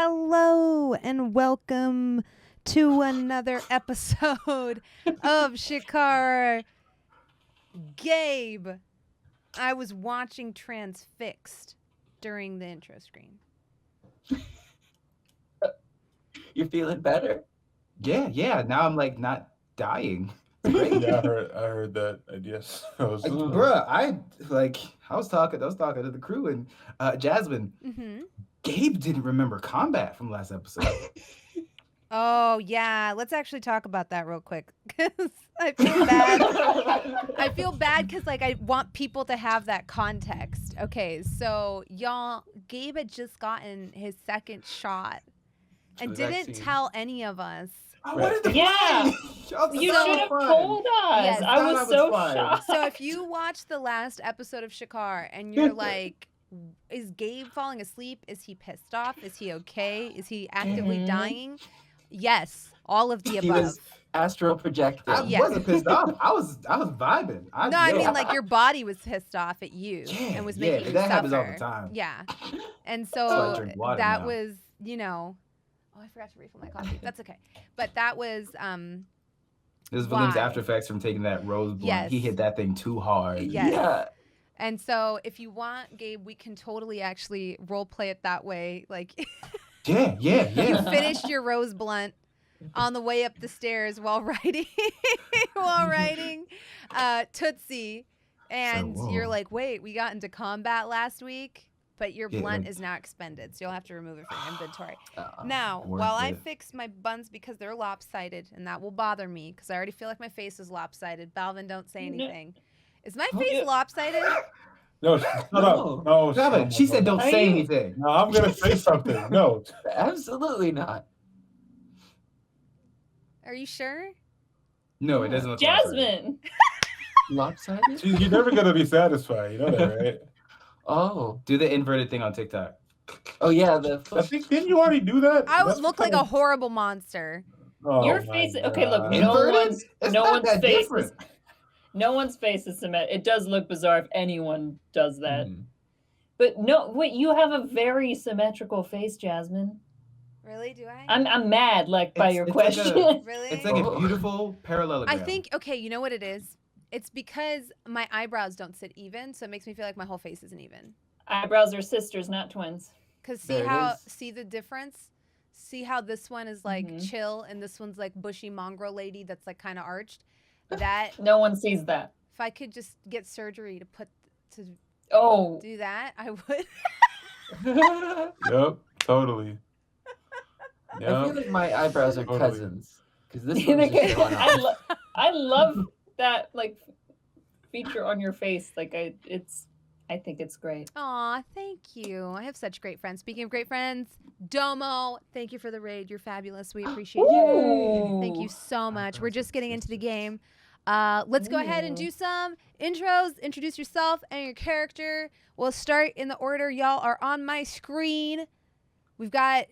Hello and welcome to another episode of Shikar. Gabe, I was watching Transfixed during the intro screen. You're feeling better? Yeah. Now I'm like not dying. Great. Yeah, I heard that. I guess. Bruh, I was talking to the crew and Jasmine. Mm-hmm. Gabe didn't remember combat from last episode. Oh, yeah. Let's actually talk about that real quick. Because I feel bad. I feel bad because, I want people to have that context. Okay, so, y'all, Gabe had just gotten his second shot and didn't tell any of us. I wanted to Yeah. You should have told us. Yes, I was so fine. shocked. So if you watch the last episode of Shikar and you're like, is Gabe falling asleep? Is he pissed off? Is he okay? Is he actively dying? Yes, all of the He above. was astral projecting. I wasn't pissed off. I was vibing. I mean, your body was pissed off at you and was making you that happens all suffer. the time. Yeah, and So I so drink water that now. was, Oh, I forgot to refill my coffee. That's okay. But that was This is Valym's why? after effects from taking that rose blunt. Yes. He hit that thing too hard. Yes. Yeah. And so if you want, Gabe, we can totally actually role play it that way. Like Yeah. you finished your rose blunt on the way up the stairs while riding Tootsie, and So, you're like, wait, we got into combat last week, but your Yeah, blunt like- is now expended, so you'll have to remove it from your inventory. Uh-uh. Now, Worth while I it. fix my buns because they're lopsided, and that will bother me because I already feel like my face is lopsided. Balvin, don't say No. anything. Is my Oh, face yeah. lopsided? No, shut up. No, Jasmine, she said don't Are say you- anything. No, I'm gonna say something. No, Absolutely not. Are you sure? No, it doesn't look like Jasmine. Lopsided? you're never gonna be satisfied. You know that, right? Oh. Do the inverted thing on TikTok. Oh yeah, I think didn't you already do that? I would That's look like kind a horrible monster. Oh, Your my face. Okay, look. God. No Inverted? one's. It's no not one's that face. different. No one's face is symmetric. It does look bizarre if anyone does that. Mm. But no, wait. You have a very symmetrical face, Jasmine. Really? Do I? I'm mad by It's- your it's like a- question. Really? It's like a beautiful parallelogram. I think, okay, you know what it is? It's because my eyebrows don't sit even, so it makes me feel like my whole face isn't even. Eyebrows are sisters, not twins. Because There it is. see the difference? See how this one is like Mhm. chill and this one's like bushy mongrel lady that's like kind of arched? That, No one sees that. if I could just get surgery to Oh, do that, I would. Yep, totally. I feel Yep. like my eyebrows are Totally. cousins. Because this one's just going off. I love that feature on your face. I think it's great. Aw, thank you. I have such great friends. Speaking of great friends, Domo, thank you for the raid. You're fabulous. We appreciate you. Thank you so much. We're just getting into the game. Let's go ahead and do some intros. Introduce yourself and your character. We'll start in the order y'all are on my screen. We've got,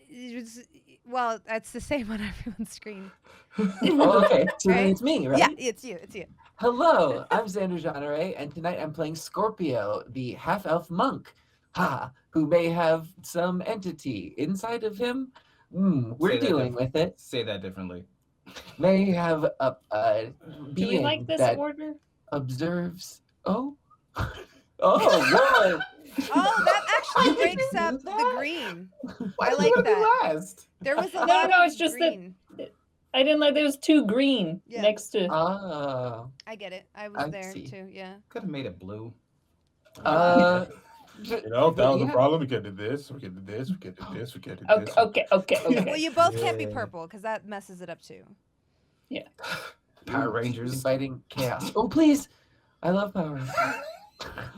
well, that's the same on everyone's screen. Oh, okay. So then Right? it's me, right? Yeah, it's you. It's you. Hello, I'm Xander Jeanneret, and tonight I'm playing Scorpio, the half-elf monk, who may have some entity inside of him. We're Say that dealing with it. Say that differently. May have a Do we being like this that order? observes. Oh, whoa! Oh, that actually breaks up the green. Why I did like you wanna be that. last? There was a No, lot no, of it's just that- green. I didn't like there was two green Yeah. next to. Ah, I get it. I was I there see. too. Yeah. Could have made it blue. You know, if that was yeah. a problem, we could do this, we could do this, we could do this, we could do Okay, this. okay. Well, you both can't be Yeah. purple because that messes it up too. Power Rangers. inviting chaos. Oh, please! I love Power Rangers.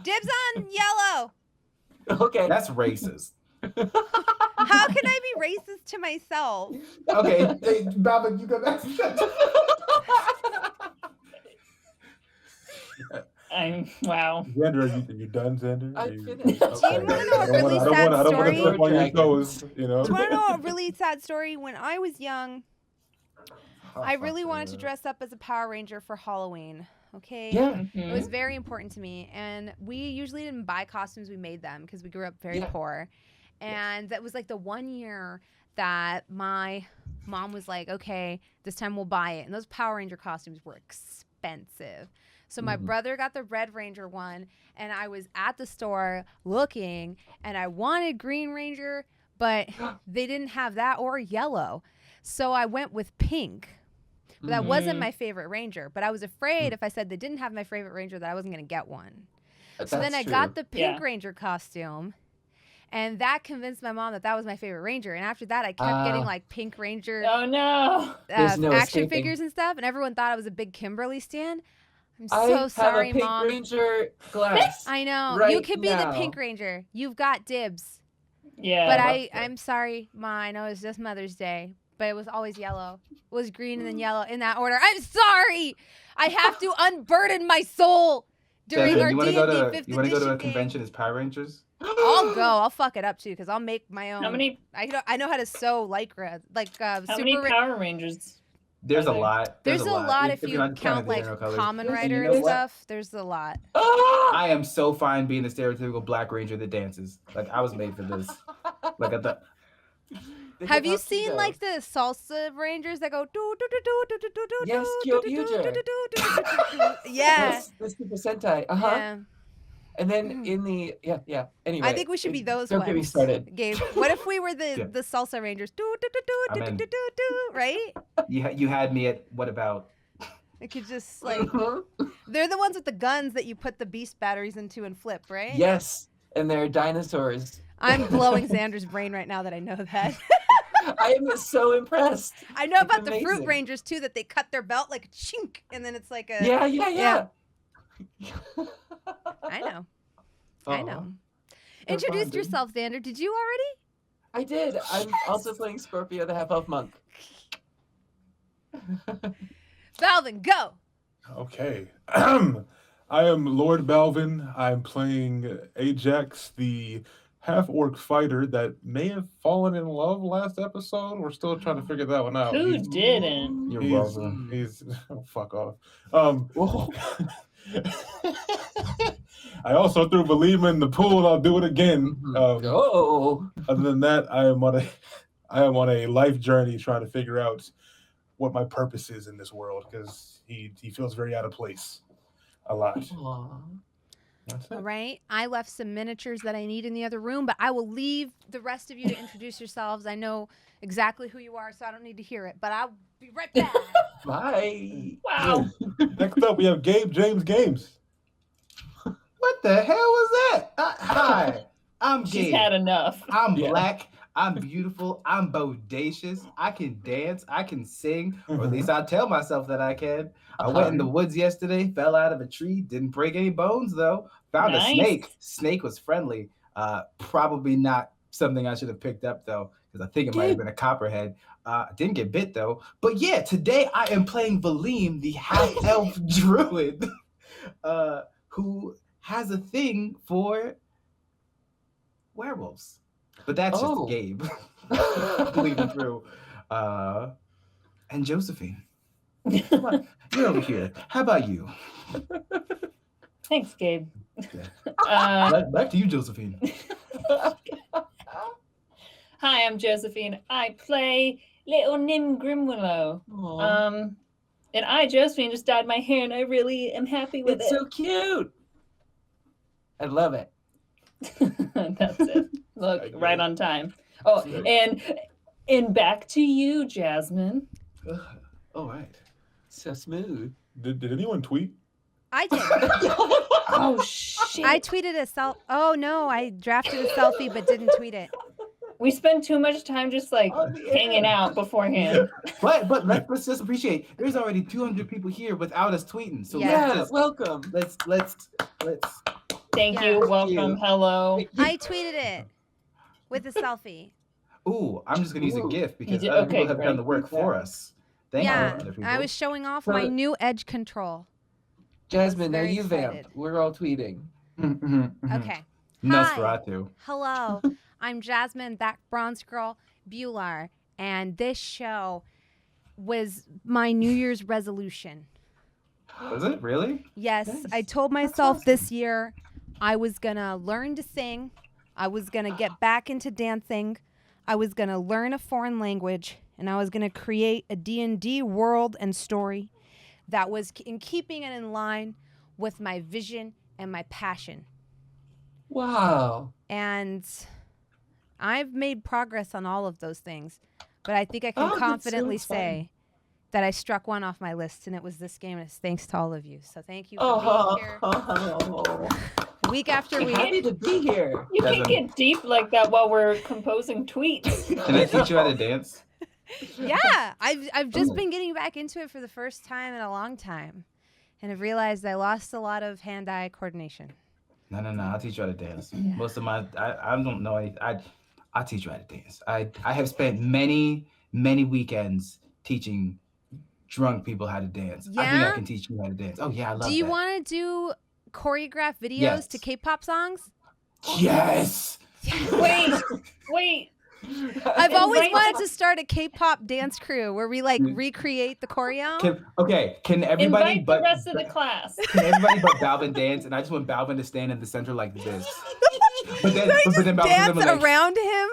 Dibs on yellow. Okay. That's racist. How can I be racist to myself? Okay, hey, Balvin, you go next. Wow. Xander, are you done, Xander? I'm Are you- finished. Do you wanna know a really I don't sad wanna story? step on your toes, you know? Do you want to know a really sad story? When I was young, I really wanted to dress up as a Power Ranger for Halloween. Okay. Yeah. It was very important to me. And we usually didn't buy costumes, we made them because we grew up very Yeah. poor. And that was like the one year that my mom was like, okay, this time we'll buy it. And those Power Ranger costumes were expensive. So my brother got the Red Ranger one, and I was at the store looking, and I wanted Green Ranger, but they didn't have that or yellow. So I went with pink. But that wasn't my favorite Ranger. But I was afraid if I said they didn't have my favorite Ranger that I wasn't going to get one. So then I got the Pink Ranger costume. And that convinced my mom that that was my favorite Ranger. And after that, I kept getting like Pink Ranger no action escaping. figures and stuff. And everyone thought I was a big Kimberly stan. I'm I so sorry, have a Pink Mom. Ranger glass. I know. right You could be the now. Pink Ranger. You've got dibs. Yeah. But love that. I'm sorry, Ma. I know it's just Mother's Day. But it was always yellow. It was green and then yellow in that order. I'm sorry. I have to unburden my soul during Jasmine, our you want to D&D go to 5th you want to go to a edition game. convention as Power Rangers? I'll go. I'll fuck it up too, because I'll make my own. How many I know how to sew lycra, like how super. many Power Rangers? There's a Are there? lot. There's a lot if you're you not counting count the like general colors. Common Yes, Rider you and know what? stuff. There's a lot. I am so fine being the stereotypical Black Ranger that dances. Like I was made for this. Like I thought. The Have you hip-hop seen Kido. like the salsa Rangers that go do do do do do do do do Yes, do Kyo do do Future. do do do do? Yeah. Yes, the Super Sentai. Yeah. And then in the Anyway, I think we should be those don't ones. get me started. Gabe, what if we were the Yeah. the salsa Rangers? Do do do do I'm do do in. do do do. Right? You had me at what about? It could just like they're the ones with the guns that you put the beast batteries into and flip, right? Yes, and they're dinosaurs. I'm blowing Xander's brain right now that I know that. I am so impressed. I know It's about the Fruit amazing. Rangers too, that they cut their belt like a chink, and then it's like a. Yeah. I know. I Uh-huh. know. They're Introduce bonding. yourself, Xander. Did you already? I did. I'm also playing Scorpio, the half-elf monk. Valvin, go. Okay. I am LordBalvin. I'm playing Ajax, the half-orc fighter that may have fallen in love last episode. We're still trying to figure that one out. Who He's- didn't? You're He's, welcome. he's oh, fuck off. Whoa. I also threw Valym in the pool, and I'll do it again. Oh. Other than that, I am on a life journey trying to figure out what my purpose is in this world, because he feels very out of place a lot. Aw. That's All it. right. I left some miniatures that I need in the other room, but I will leave the rest of you to introduce yourselves. I know exactly who you are, so I don't need to hear it, but I'll be right back. Bye. Wow. Next up, we have Gabe James Games. What the hell was that? Hi, I'm She's Gabe. had enough. I'm Yeah. black. I'm beautiful. I'm bodacious. I can dance. I can sing, or at least I tell myself that I can. I went in the woods yesterday, fell out of a tree, didn't break any bones though. Found a Nice. snake. Snake was friendly. Probably not something I should have picked up though, because I think it might have been a copperhead. Didn't get bit though. But yeah, today I am playing Valym, the half-elf druid, who has a thing for werewolves. But that's Oh. just Gabe bleeding through. And Josephine. Come on, you're over here. How about you? Thanks, Gabe. Okay. Uh, Back to you, Josephine. hi, I'm Josephine. I play Little Nim Grimwillow. Aw. And I, Josephine, just dyed my hair, and I really am happy with It's so cute. I love it. it. That's it. Look, I get right it. on time. Oh, and back to you, Jasmine. All right. So smooth. Did anyone tweet? I did. Oh shit! I tweeted a Oh no, I drafted a selfie but didn't tweet it. We spend too much time just like On the hanging air. out beforehand. But let's just appreciate. There's already 200 people here without us tweeting. So Yeah. Yeah, let's just welcome. let's Thank Yeah. you. Thank Welcome. you. Hello. I tweeted it with a selfie. Ooh, I'm just gonna use a Ooh. GIF because did- other okay, people have great. done the work for us. Thank Yeah, you, other people. I was showing off my new edge control. Jasmine, now very you vamp. excited. We're all tweeting. Okay. Nosferatu. Hello, I'm Jasmine ThatBronzeGirl Bhullar, and this show was my New Year's resolution. Was it really? Yes, Nice. I told myself this year I was gonna learn to sing. I was gonna get back into dancing. I was going to learn a foreign language, and I was going to create a D&D world and story that was in keeping and in line with my vision and my passion. Wow. And I've made progress on all of those things, but I think I can Oh, that's so confidently exciting. say that I struck one off my list, and it was this game, and it's thanks to all of you. So thank you for being here Oh, week after I'm week. happy to be here. You Doesn't- can't get deep like that while we're composing tweets. Can I teach you how to dance? Yeah, I've just been getting back into it for the first time in a long time, and I've realized I lost a lot of hand-eye coordination. No. I'll teach you how to dance. Most of my, I don't know anything. I'll teach you how to dance. I have spent many weekends teaching drunk people how to dance. I think I Yeah? can teach you how to dance. Oh yeah, I love Do you that. want to do choreographed videos Yes. to K-pop songs? Yes. Wait. I've always Invite- wanted to start a K-pop dance crew where we like recreate the choreo. Can everybody Invite but the rest of the class. can everybody but Balvin dance? And I just want Balvin to stand in the center like this. But then, but then Balvin Dance will be like, around him.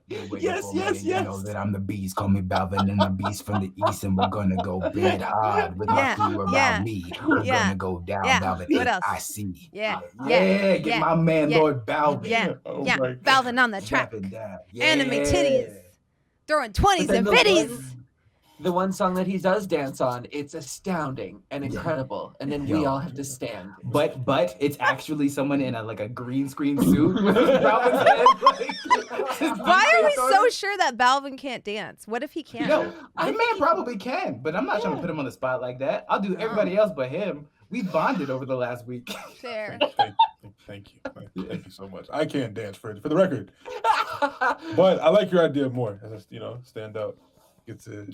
"You're waiting Yes, for me, yes, and You know yes. that I'm the beast. Call me Balvin, and the beast from the east, and we're gonna go bed hard with Yeah, my feet around yeah, me. We're yeah, gonna go down, yeah. Balvin. What else? I see. Yeah, Get yeah, my man yeah, Lord Balvin. Yeah, Oh yeah. my God. Balvin on the track. Dropping down. Anime Yeah. titties. Throwing 20s But and then 50s. The one song that he does dance on, it's astounding and incredible. And then we Yo. all have to stand. But it's actually someone in a green screen suit with Balvin's head. Why are we so sure that Balvin can't dance? What if he can't? No, the man probably can, but I'm not trying to put him on the spot like that. I'll do everybody else but him. We bonded over the last week. Fair. Thank you so much. I can't dance for the record, but I like your idea more. As stand out, get to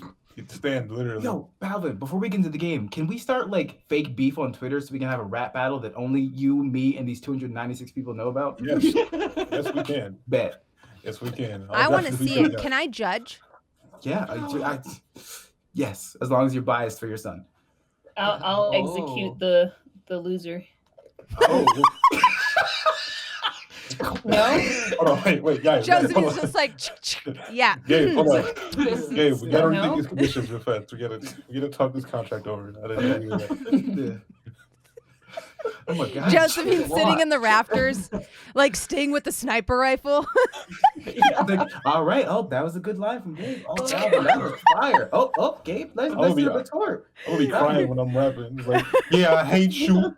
stand literally. Yo, Balvin, before we get into the game, can we start fake beef on Twitter so we can have a rap battle that only you, me, and these 296 people know about? Yes, yes we can. Bet. Yes we can. I want to see it. Can I judge? Yeah. Yes, as long as you're biased for your son. I'll Oh. execute the loser. Oh. No? Hold on, wait, guys. Joseph hold is on. just like, yeah. Gabe, hold on. This Gabe, is- we gotta No? rethink these conditions real fast. We gotta talk this contract over. I didn't agree with that. Yeah. Oh my God. Josephine's sitting in the rafters, like sting with the sniper rifle. All right. Oh, that was a good line from Gabe. Oh, Balvin, that was fire. Oh, Gabe, let's I'll do be- the retort. I'm gonna be crying when I'm rapping. It's like, yeah, I hate you.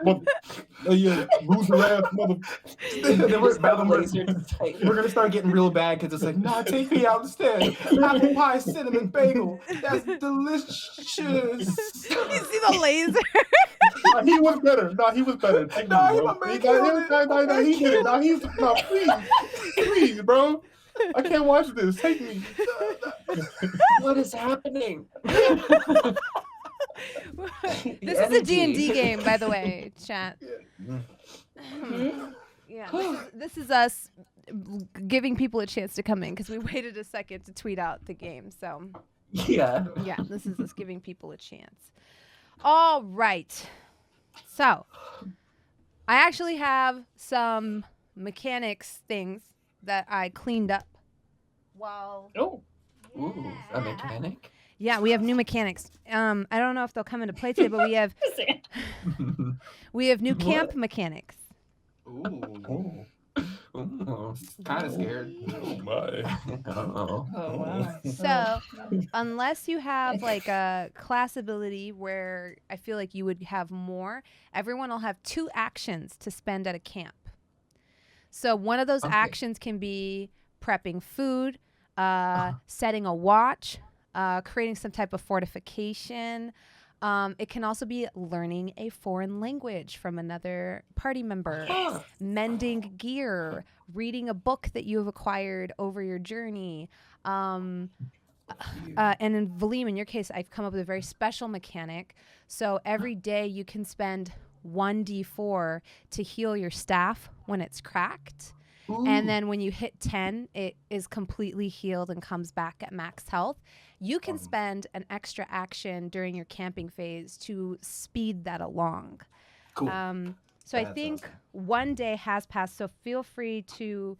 Yeah, loser ass mother. Then we're Laser to type. We're gonna start getting real bad because it's like, nah, take me out instead. Apple pie cinnamon bagel. That's delicious. You see the laser? Nah, he was better. Nah, he was better. Take Nah, me, he bro. my man, He he did it. Nah, please, bro. I can't watch this. Take me. What is happening? This is a D&D game, by the way, chat. Yeah, this is us giving people a chance to come in because we waited a second to tweet out the game. So, Yeah. yeah, this is us giving people a chance. All right. So, I actually have some mechanics things that I cleaned up while... Oh. Ooh, a mechanic? Yeah, we have new mechanics. I don't know if they'll come into play today, but we have new camp mechanics. Ooh, Ooh. kind of scared. Oh my. Uh-oh. Oh, wow. So, unless you have like a class ability where I feel like you would have more, everyone will have 2 actions to spend at a camp. So, one of those Okay. actions can be prepping food, setting a watch, creating some type of fortification. It can also be learning a foreign language from another party member, mending gear, reading a book that you have acquired over your journey. And in Valym, in your case, I've come up with a very special mechanic. So every day you can spend 1d4 to heal your staff when it's cracked. And then when you hit 10, it is completely healed and comes back at max health. You can spend an extra action during your camping phase to speed that along. Cool. So I That's think awesome. one day has passed, so feel free to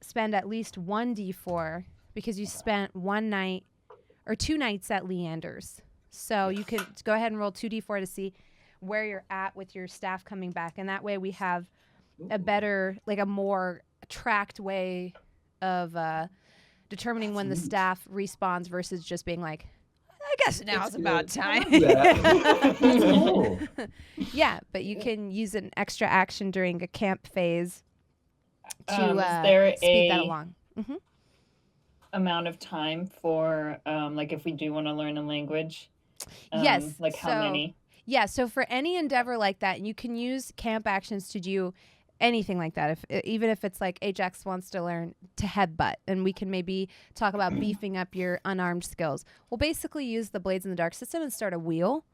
spend at least 1d4 because you spent 1 night or 2 nights at Leander's. So you can go ahead and roll 2d4 to see where you're at with your staff coming back. And that way we have a better, like a more tracked way of determining when the staff respawns versus just being like, I guess now's about time. That's cool. Yeah, but you can use an extra action during a camp phase to Is there speed that a along. Hmm. amount of time for like if we do want to learn a language? Yes. Like how So- many? Yeah, so for any endeavor like that, you can use camp actions to do anything like that. Even if it's like Ajax wants to learn to headbutt, and we can maybe talk about beefing up your unarmed skills. We'll basically use the Blades in the Dark system and start a wheel.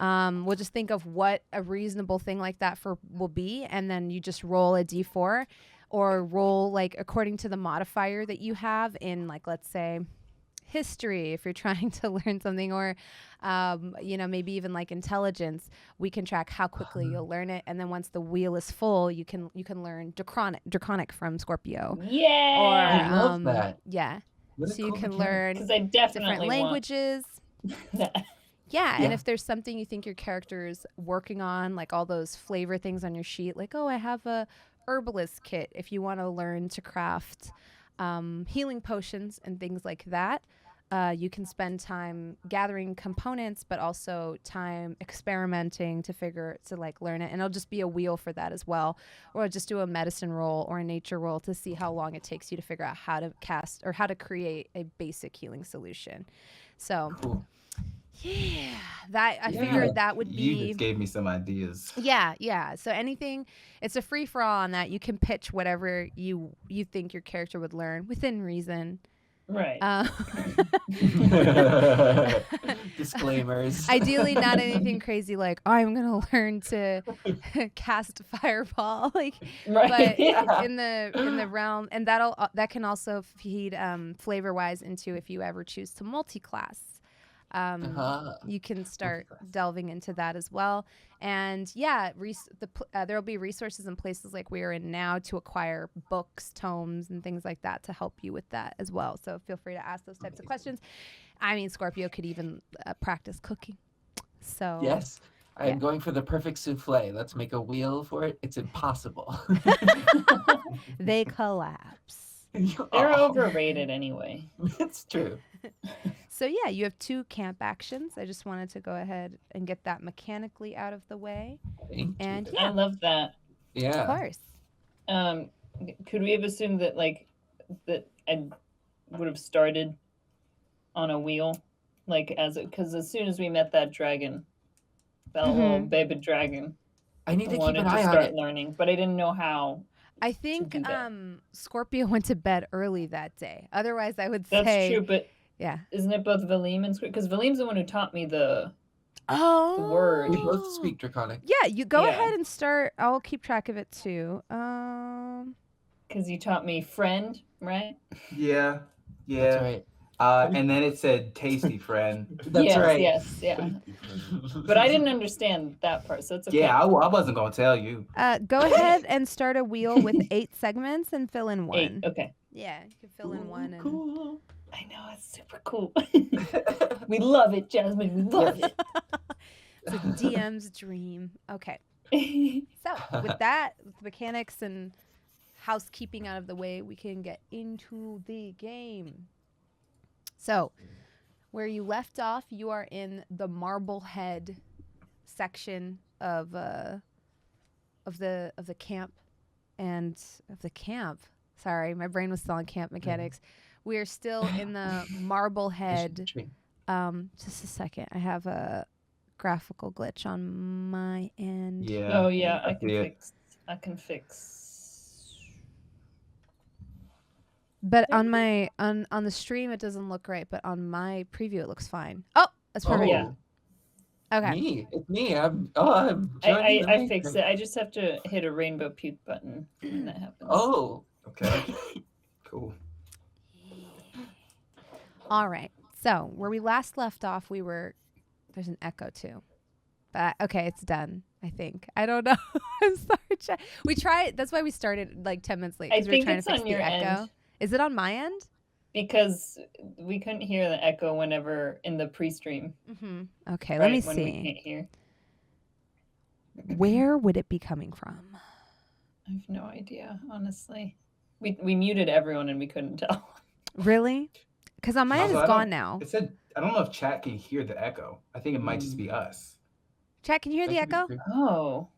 We'll just think of what a reasonable thing like that will be, and then you just roll a d4 or roll like according to the modifier that you have in, like, let's say history if you're trying to learn something, or maybe even like intelligence. We can track how quickly you'll learn it, and then once the wheel is full, you can learn draconic from Scorpio. Yeah. Or I love that. yeah, What a so you cool can mechanic. learn Because I different definitely languages. want Yeah, and Yeah. if there's something you think your character's working on, like all those flavor things on your sheet, like, oh, I have a herbalist kit. If you want to learn to craft healing potions and things like that, you can spend time gathering components, but also time experimenting to learn it. And it'll just be a wheel for that as well. Or just do a medicine roll or a nature roll to see how long it takes you to figure out how to cast or how to create a basic healing solution. So Cool. yeah, that I Yeah. figured that would You be. just gave me some ideas. Yeah. So anything, it's a free for all on that. You can pitch whatever you think your character would learn within reason. right. Disclaimers. Ideally, not anything crazy like, oh, I'm gonna learn to cast fireball, like. right. But Yeah. in the realm, and that can also feed flavor wise into if you ever choose to multi-class. You can start delving into that as well. And yeah, there will be resources in places like we are in now to acquire books, tomes, and things like that to help you with that as well. So feel free to ask those types of questions. I mean, Scorpio could even practice cooking. So Yes. I am Yeah. going for the perfect souffle. Let's make a wheel for it. It's impossible. they collapse. They're Oh, overrated anyway. It's true. So yeah, you have 2 camp actions. I just wanted to go ahead and get that mechanically out of the way. Thank And you. I love that. Of Yeah. course. Could we have assumed that that I would have started on a wheel, because as soon as we met that dragon, that little baby dragon, I need I to keep wanted an to eye on start it. learning, but I didn't know how. I think do that. Scorpio went to bed early that day. Otherwise, I would That's say true, but yeah. isn't it both Valym and Because Valym's the one who taught me the Oh, word. We both speak Draconic. Yeah, you go Yeah. ahead and start. I'll keep track of it too. because you taught me friend, right? Yeah. That's right. And then it said tasty friend. That's yes, right. Yes, yeah. But I didn't understand that part, so it's okay. Yeah, I wasn't gonna tell you. go ahead and start a wheel with 8 segments and fill in 1. 8. Okay. Yeah, you can fill in 1. And Cool. I know, it's super cool. We love it, Jasmine. We love it's a DM's dream. Okay. it. So with that, with mechanics and housekeeping out of the way, we can get into the game. So where you left off, you are in the Marblehead section of the camp and of the camp. Sorry, my brain was still on camp mechanics. We are still in the Marblehead. Just a second. I have a graphical glitch on my end. Yeah. Oh yeah, I see it. can fix. But on my on the stream it doesn't look right, but on my preview it looks fine. Oh, that's perfect. yeah. Okay. Me. It's me. I'm I joining the fixed matrix. it. I just have to hit a rainbow puke button when that happens. Oh. Okay. Cool. All right. So where we last left off, there's an echo too. But okay, it's done. I think. I don't know. I'm sorry. We tried. That's why we started like 10 minutes late. I 'Cause we were think trying it's to fix on the your echo. end. Is it on my end? because we couldn't hear the echo whenever in the pre-stream. Okay, let me When we see. can't hear. Where would it be coming from? I have no idea, honestly. We muted everyone and we couldn't tell. Really? Because on mine Also, it's I gone don't- now. It said, I don't know if chat can hear the echo. I think it might just be us. Chat, can you hear the That could be echo? true. Oh.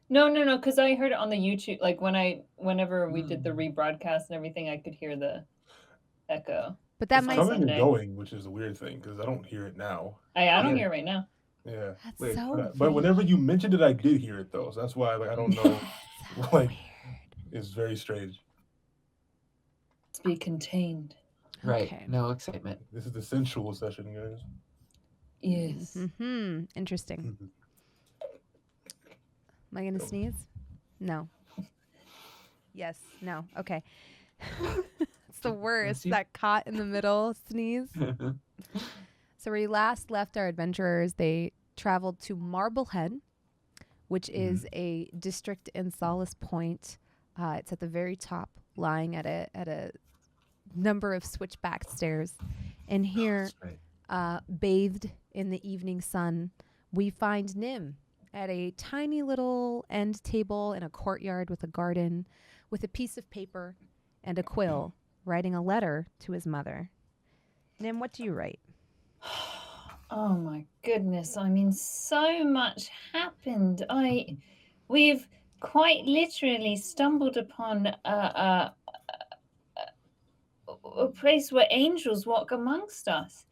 No, because I heard it on the YouTube. Like whenever we did the rebroadcast and everything, I could hear the echo. But that It's might. coming and Sunday. going, which is the weird thing because I don't hear it now. I don't Yeah. hear it right now. Yeah, That's Weird. so. but whenever you mentioned it, I did hear it though. So that's why I don't know. So like, weird. it's very strange. Let's be contained. Right. Okay. No excitement. This is the sensual session, guys. Yes. Interesting. Mhm. Am I gonna sneeze? No. Yes. No. Okay. It's the worst. see. That caught in the middle sneeze. So where we last left our adventurers, they traveled to Marblehead, which is a district in Solace Point. It's at the very top, lying at a number of switchback stairs. And here, That's right. bathed in the evening sun, we find Nim at a tiny little end table in a courtyard with a garden, with a piece of paper and a quill, writing a letter to his mother. Nim, what do you write? Oh my goodness. I mean, so much happened. We've quite literally stumbled upon a place where angels walk amongst us.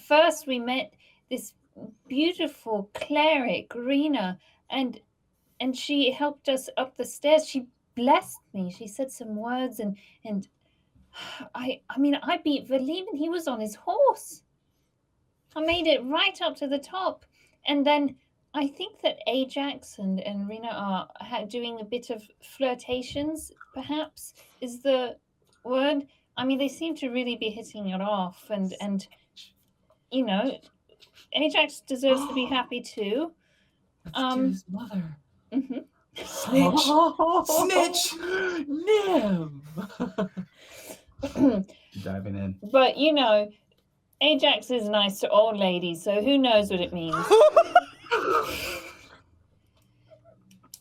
First, we met this beautiful cleric, Rena, and she helped us up the stairs. She blessed me. She said some words, and I beat Valym, and he was on his horse. I made it right up to the top, and then I think that Ajax and Rena are doing a bit of flirtations. Perhaps is the word. I mean, they seem to really be hitting it off, and you know, Ajax deserves to be happy too. Let's do his mother. Mhm. Snitch! Snitch! Nim! Diving in. But Ajax is nice to old ladies, so who knows what it means.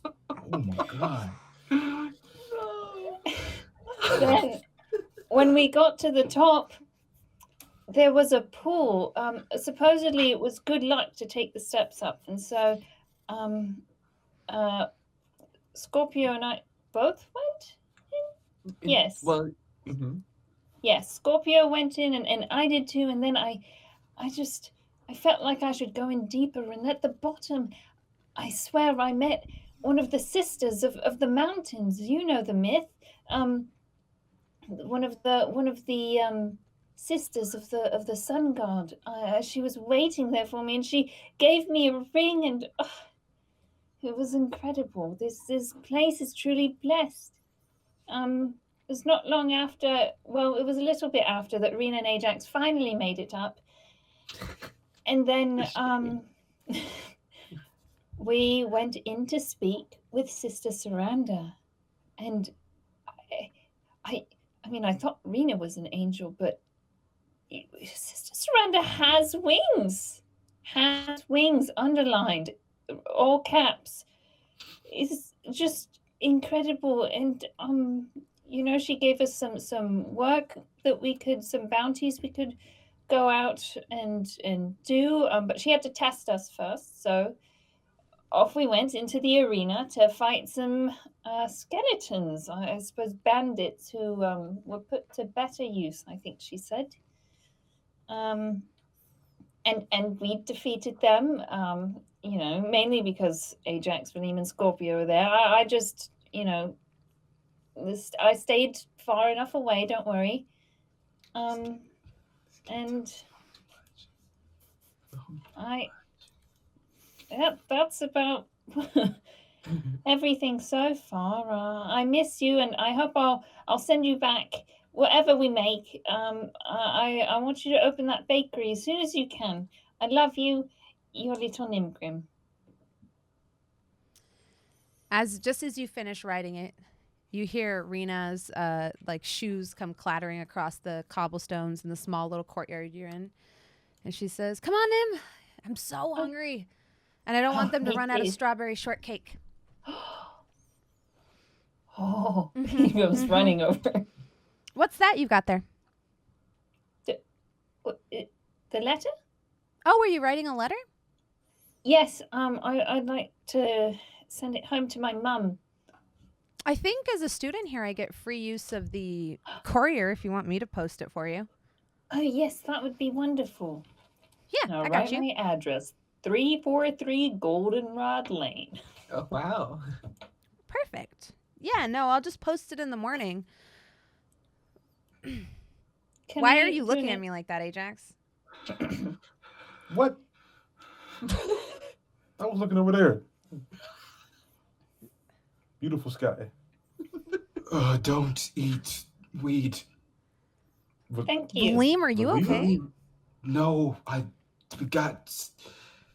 Oh my god. Then, when we got to the top, there was a pool. Supposedly, it was good luck to take the steps up, and so Scorpio and I both went in? Yes. Well, Yes, Scorpio went in, and I did too, and then I felt like I should go in deeper, and at the bottom, I swear I met one of the sisters of the mountains. You know the myth. One of the sisters of the sun god. She was waiting there for me, and she gave me a ring, and it was incredible. This place is truly blessed. It was not long after. Well, it was a little bit after that Rena and Ajax finally made it up, and then we went in to speak with Sister Saranda, and I mean, I thought Rena was an angel, but Sister Saranda has wings, underlined, all caps. It's just incredible, and she gave us some work that we could, some bounties we could go out and do, but she had to test us first, so off we went into the arena to fight some skeletons, I suppose bandits who were put to better use, I think she said. And we defeated them, mainly because Ajax, Valym, and Scorpio were there. I just, I stayed far enough away, don't worry. And that's about everything so far. I miss you, and I hope I'll send you back whatever we make. I want you to open that bakery as soon as you can. I love you, your little Nimgrim. Just as you finish writing it, You hear Rena's like shoes come clattering across the cobblestones in the small little courtyard you're in. And she says, "Come on, Nim. I'm so hungry. And I don't want them to me run out of too. strawberry shortcake." Oh, Mhm, he goes mhm. running over. What's that you've got there? The letter? Oh, were you writing a letter? Yes. I'd like to send it home to my mum. I think as a student here, I get free use of the courier if you want me to post it for you. Oh yes, that would be wonderful. Yeah, I'll I write got you. my address: 343 Goldenrod Lane. Oh, wow. Perfect. Yeah, no, I'll just post it in the morning. Why are you looking at me like that, Ajax? What? I was looking over there. Beautiful sky. Don't eat weed. Thank you. Valym, are you okay? No, we got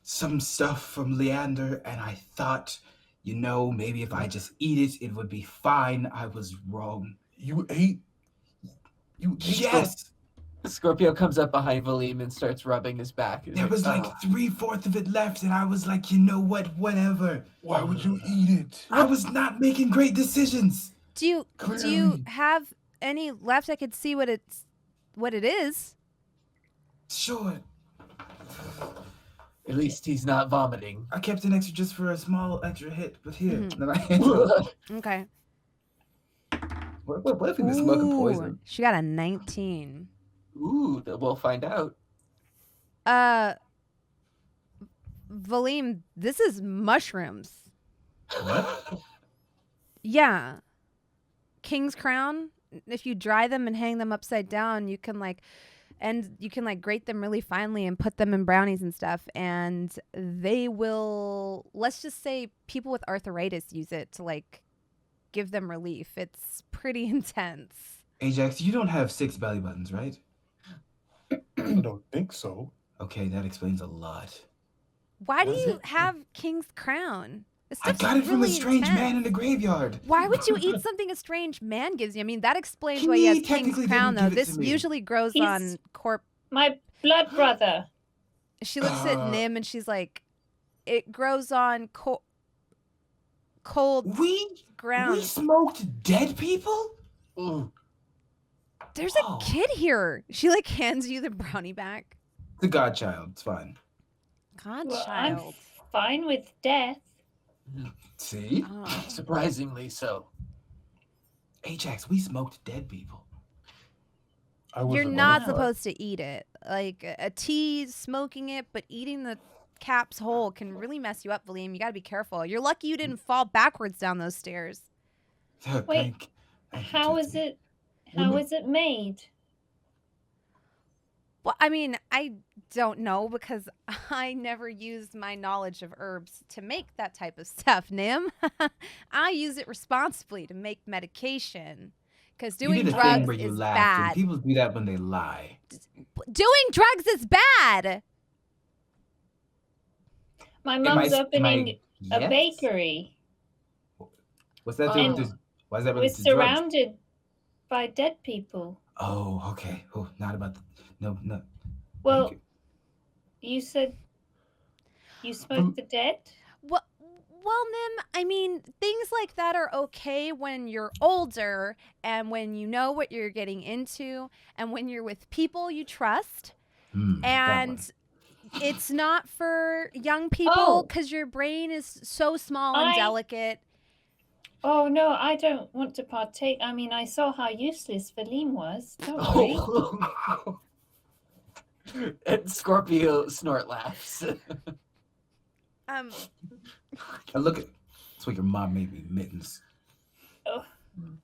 some stuff from Leander, and I thought, maybe if I just eat it, it would be fine. I was wrong. You ate? Yes! Scorpio comes up behind Valym and starts rubbing his back. He's There was like "Ah." 3/4 of it left, and I was like, you know what? Whatever. Why would you eat it? I was not making great decisions. Do you Clearly. have any left? I could see what it is. Sure. At least he's not vomiting. I kept an extra just for a small extra hit, but here. Mhm. Then I handed it. Okay. What if in the smoke of Ooh, poison? she got a 19. Ooh, we'll find out. Valym, this is mushrooms. What? Yeah. King's crown. If you dry them and hang them upside down, you can grate them really finely and put them in brownies and stuff. And they will, let's just say people with arthritis use it to like give them relief. It's pretty intense. Ajax, you don't have 6 belly buttons, right? I don't think so. Okay, that explains a lot. Why do Was you it? have King's crown? This I stuff's got it from a really strange intense. man in the graveyard. Why would you eat something a strange man gives you? I mean, that explains why He he has King's technically crown, didn't though. give it to This me. usually grows He's- on corp. My blood brother. She looks at Nim and she's like, "It grows on cold We ground." smoked dead people? Ooh. There's Oh. a kid here. She like hands you the brownie back. The godchild, it's fine. Godchild. Well, I'm fine with death. See? Oh. Surprisingly so. Ajax, we smoked dead people. I You're wasn't not on the supposed to eat it. Like a tea, smoking it, but eating the caps whole can really mess you up, Valym. You got to be careful. You're lucky you didn't fall backwards down those stairs. Thank you, How is Tootsie. it? How is it made? Well, I mean, I don't know because I never used my knowledge of herbs to make that type of stuff, Nim. I use it responsibly to make medication because You doing did a thing drugs where you is laughed, and bad. people do that when they lie. Doing drugs is bad. My Am mum's I- am I- opening a Yes? bakery. What's that? And Why is that We're related to drugs? surrounded by dead people. Oh, okay. Oh, not about the no. Well, Thank you said you smoked the dead? Well, Nim, I mean, things like that are okay when you're older and when you know what you're getting into and when you're with people you trust. that And one. it's not for young people Oh. because your brain is so small and I- delicate. Oh no, I don't want to partake. I mean, I saw how useless Valym was. Don't worry. Oh. And Scorpio snort laughs. Um, And look at that's what your mom made me mittens.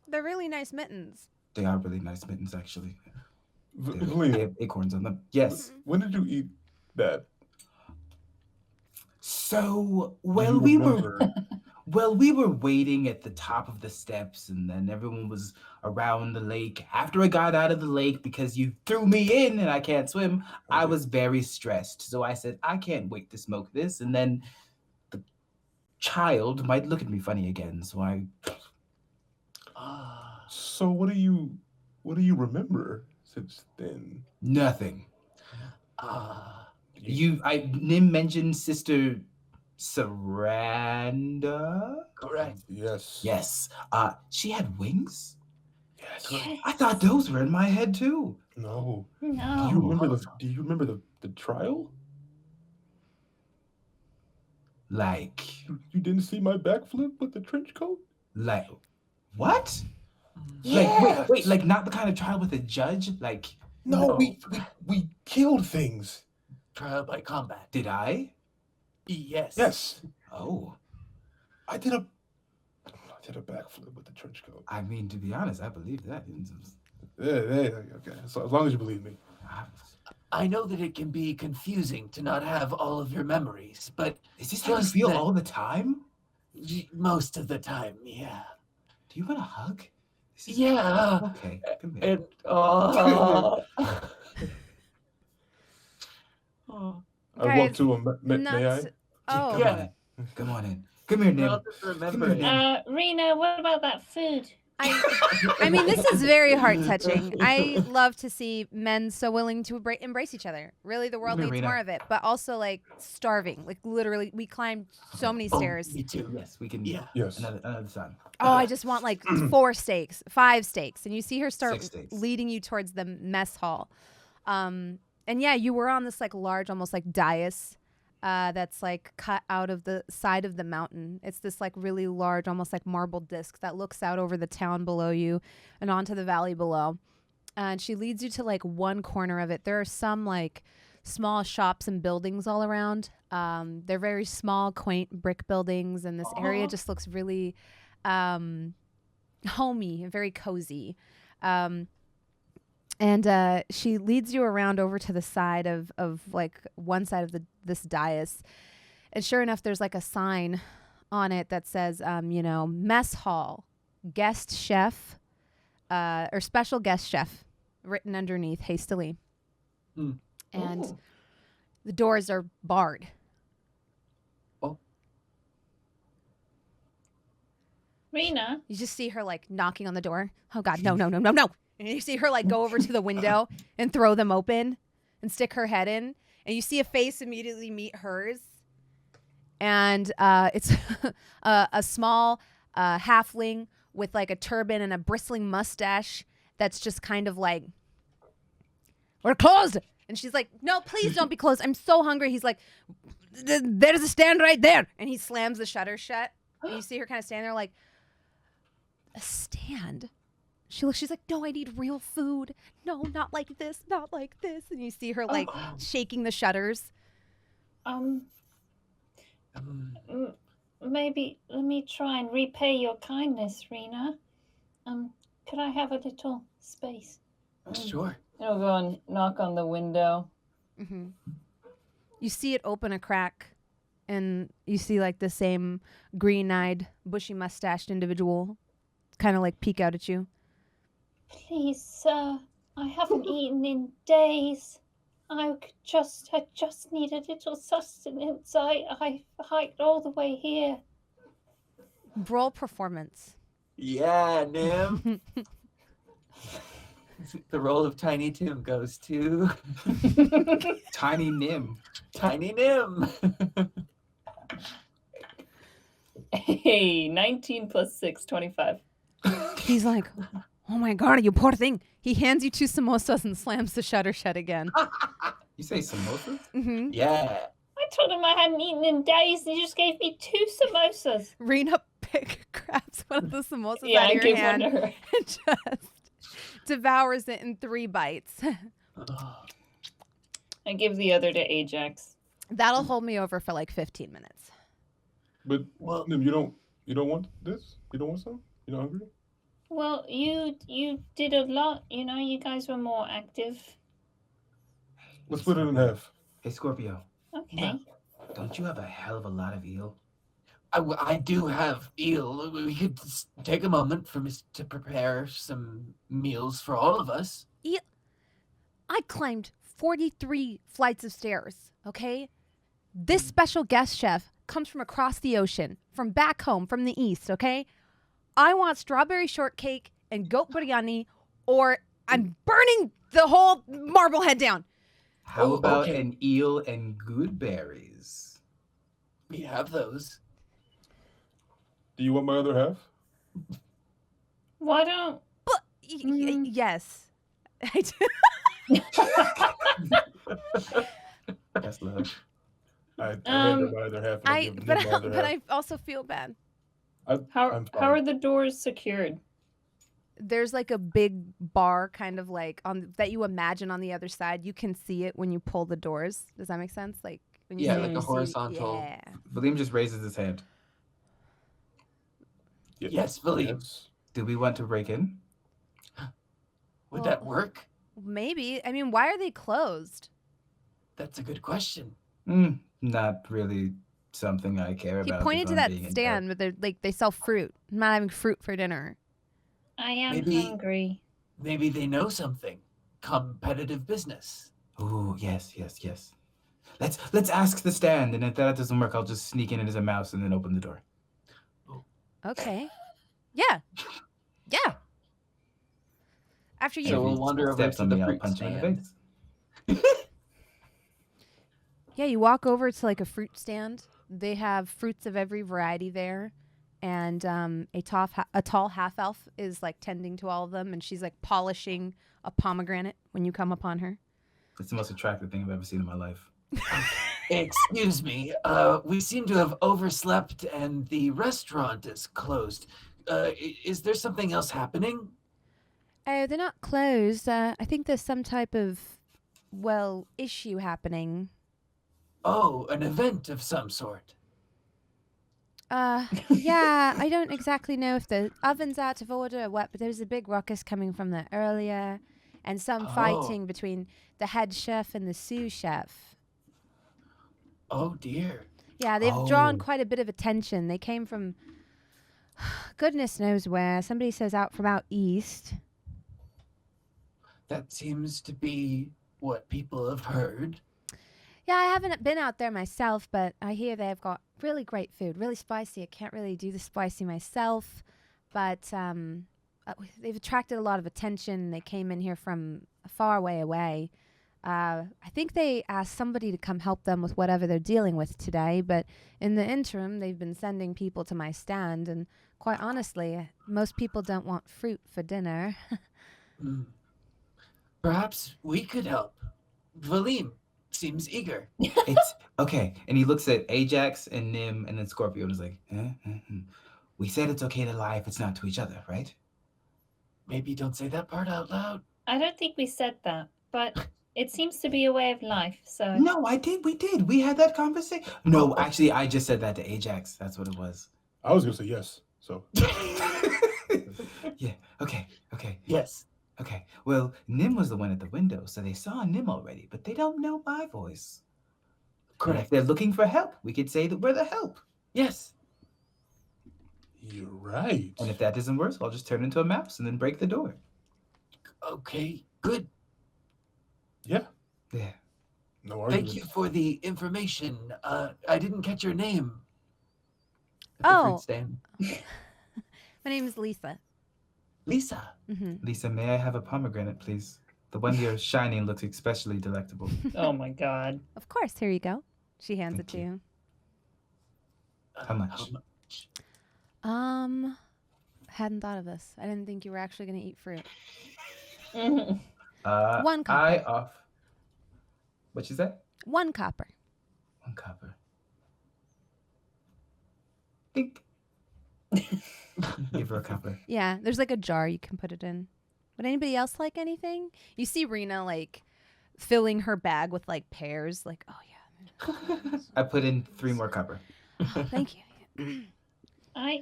they're really nice mittens. They are really nice mittens, actually. They Valym, have acorns on them. Yes. when did you eat that? So Do you remember? we were waiting at the top of the steps, and then everyone was around the lake. After I got out of the lake because you threw me in and I can't swim, I Okay. was very stressed. So I said, I can't wait to smoke this. And then the child might look at me funny again. So I So what do you remember since then? Nothing. You Nim mentioned Sister Saranda. correct. Yes. Yes. She had wings. Yes. I thought those were in my head too. No. No. Do you remember the trial? Like You didn't see my backflip with the trench coat? what? Yes. Like wait, like not the kind of trial with a judge? Like No, No. we killed things. Trial by combat. did I? Yes. Yes. Oh. I did a backflip with the trench coat. I mean, to be honest, I believe that. Okay. So as long as you believe me. I know that it can be confusing to not have all of your memories, but Is this how you Just feel that- all the time? most of the time, yeah. Do you want a hug? Yeah. Okay, come here. And oh. Oh. I walk Guys, to him. May I? Oh, Come Yeah. on in. Come on in. Come here, Nim. I'll just remember it. Rena, what about that food? I mean, this is very heart-touching. I love to see men so willing to embrace each other. Really, the world needs Marina. more of it. But also, like, starving. Like, literally, we climbed so many Oh, stairs. me too. Yes, we can. Yeah. Yes. Another son. Oh, I just want, like, 4 steaks, 5 steaks. And you see her start 6 steaks. leading you towards the mess hall. And, yeah, you were on this, like, large, almost like dais that's, like, cut out of the side of the mountain. It's this, like, really large, almost like marble disc that looks out over the town below you and onto the valley below. And she leads you to, like, one corner of it. There are some, like, small shops and buildings all around. They're very small, quaint brick buildings, and this area just looks really homey and very cozy. And she leads you around over to the side of like one side of this dais. And sure enough, there's like a sign on it that says, mess hall, guest chef, or special guest chef, written underneath hastily. Mm. And the doors are barred. Rena? You just see her like knocking on the door. Oh God, no. And you see her like go over to the window and throw them open and stick her head in. And you see a face immediately meet hers. And it's a small halfling with like a turban and a bristling mustache that's just kind of like, we're closed. And she's like, no, please don't be closed. I'm so hungry. He's like, there's a stand right there. And he slams the shutter shut. And you see her kind of stand there like, a stand? She's like, no, I need real food. No, not like this, not like this. And you see her like shaking the shutters. Maybe let me try and repay your kindness, Rena. Could I have a little space? Sure. I'll go and knock on the window. Mm-hmm. You see it open a crack, and you see like the same green-eyed, bushy-mustached individual kind of like peek out at you. Please, sir, I haven't eaten in days. I just need a little sustenance. I hiked all the way here. Roll performance. Yeah, Nim. The role of Tiny Tim goes to Tiny Nim. Tiny Nim. Hey, 19 plus 6, 25. He's like, oh my God, you poor thing. He hands you 2 samosas and slams the shutter shut again. You say samosas? Mm-hmm. Yeah. I told him I hadn't eaten in days, and he just gave me 2 samosas. Rena grabs one of the samosas Yeah, out I of your gave hand one to her. and just devours it in 3 bites. I give the other to Ajax. That'll hold me over for like 15 minutes. But Well, Nim, you don't want this? You don't want some? You not hungry? Well, you did a lot. You guys were more active. Let's split it in half. Hey, Scorpio. Okay. Don't you have a hell of a lot of eel? I do have eel. We could take a moment for me to prepare some meals for all of us. I climbed 43 flights of stairs, okay? This special guest chef comes from across the ocean, from back home, from the east, okay? I want strawberry shortcake and goat biryani, or I'm burning the whole Marblehead down. How Oh, about okay. an eel and good berries? We have those. Do you want my other half? Why don't? Yes. I do. That's love. I hand her my other half. And I give Nim my other half. I also feel bad. I'm How fine. are the doors secured? There's like a big bar kind of like on that you imagine on the other side. You can see it when you pull the doors. Does that make sense? Like when you Yeah, see like it, a you see- horizontal. Yeah. Valym just raises his hand. Yes, Valym. Yes. Do we want to break in? Would that work? Maybe. I mean, why are they closed? That's a good question. Not really something I care He about. pointed if to I'm that being stand, but they're like they sell fruit. I'm not having fruit for dinner. I am Maybe- hungry. Maybe they know something. Competitive business. Ooh, yes. Let's ask the stand, and if that doesn't work, I'll just sneak in as a mouse and then open the door. Okay. Yeah. Yeah. After you. So If we'll he wander over steps to on the me, I'll fruit punch him in stand. the face. Yeah, you walk over to like a fruit stand. They have fruits of every variety there, and a tall half elf is like tending to all of them, and she's like polishing a pomegranate when you come upon her. It's the most attractive thing I've ever seen in my life. Excuse me. We seem to have overslept and the restaurant is closed. Is there something else happening? Oh, they're not closed. I think there's some type of issue happening. Oh, an event of some sort. Yeah, I don't exactly know if the oven's out of order or what, but there was a big ruckus coming from there earlier, and some fighting between the head chef and the sous chef. Oh dear. Yeah, they've drawn Oh. quite a bit of attention. They came from goodness knows where. Somebody says out east. That seems to be what people have heard. Yeah, I haven't been out there myself, but I hear they've got really great food, really spicy. I can't really do the spicy myself, but they've attracted a lot of attention. They came in here from a far way away. I think they asked somebody to come help them with whatever they're dealing with today, but in the interim, they've been sending people to my stand, and quite honestly, most people don't want fruit for dinner. Perhaps we could help. Valym seems eager. It's okay. And he looks at Ajax and Nim and then Scorpio and is like, we said it's okay to lie if it's not to each other, right? Maybe don't say that part out loud. I don't think we said that, but it seems to be a way of life. So No, I did. We did. We had that conversation. No, actually, I just said that to Ajax. That's what it was. I was gonna say yes. So Yeah. Okay. Yes. Okay. Well, Nim was the one at the window, so they saw Nim already, but they don't know my voice. And if Correct. they're looking for help, we could say that we're the help. Yes. you're right. And if that doesn't work, I'll just turn into a mouse and then break the door. Okay. Good. Yeah. Yeah. No argument. Thank you for the information. I didn't catch your name. At the Oh. fruit stand. My name is Lisa. Lisa. Lisa, may I have a pomegranate, please? The one you're shining looks especially delectable. oh my god. Of course, here you go. She hands it Thank to you. How much? Hadn't thought of this. I didn't think you were actually going to eat fruit. Mhm. One copper. I off. What'd you say? 1 copper. 1 copper. Think. Give her a copper. Yeah, there's like a jar you can put it in. Would anybody else like anything? You see Rena like filling her bag with like pears. Like, oh yeah. I put in 3 more copper. Oh, thank you. Yeah,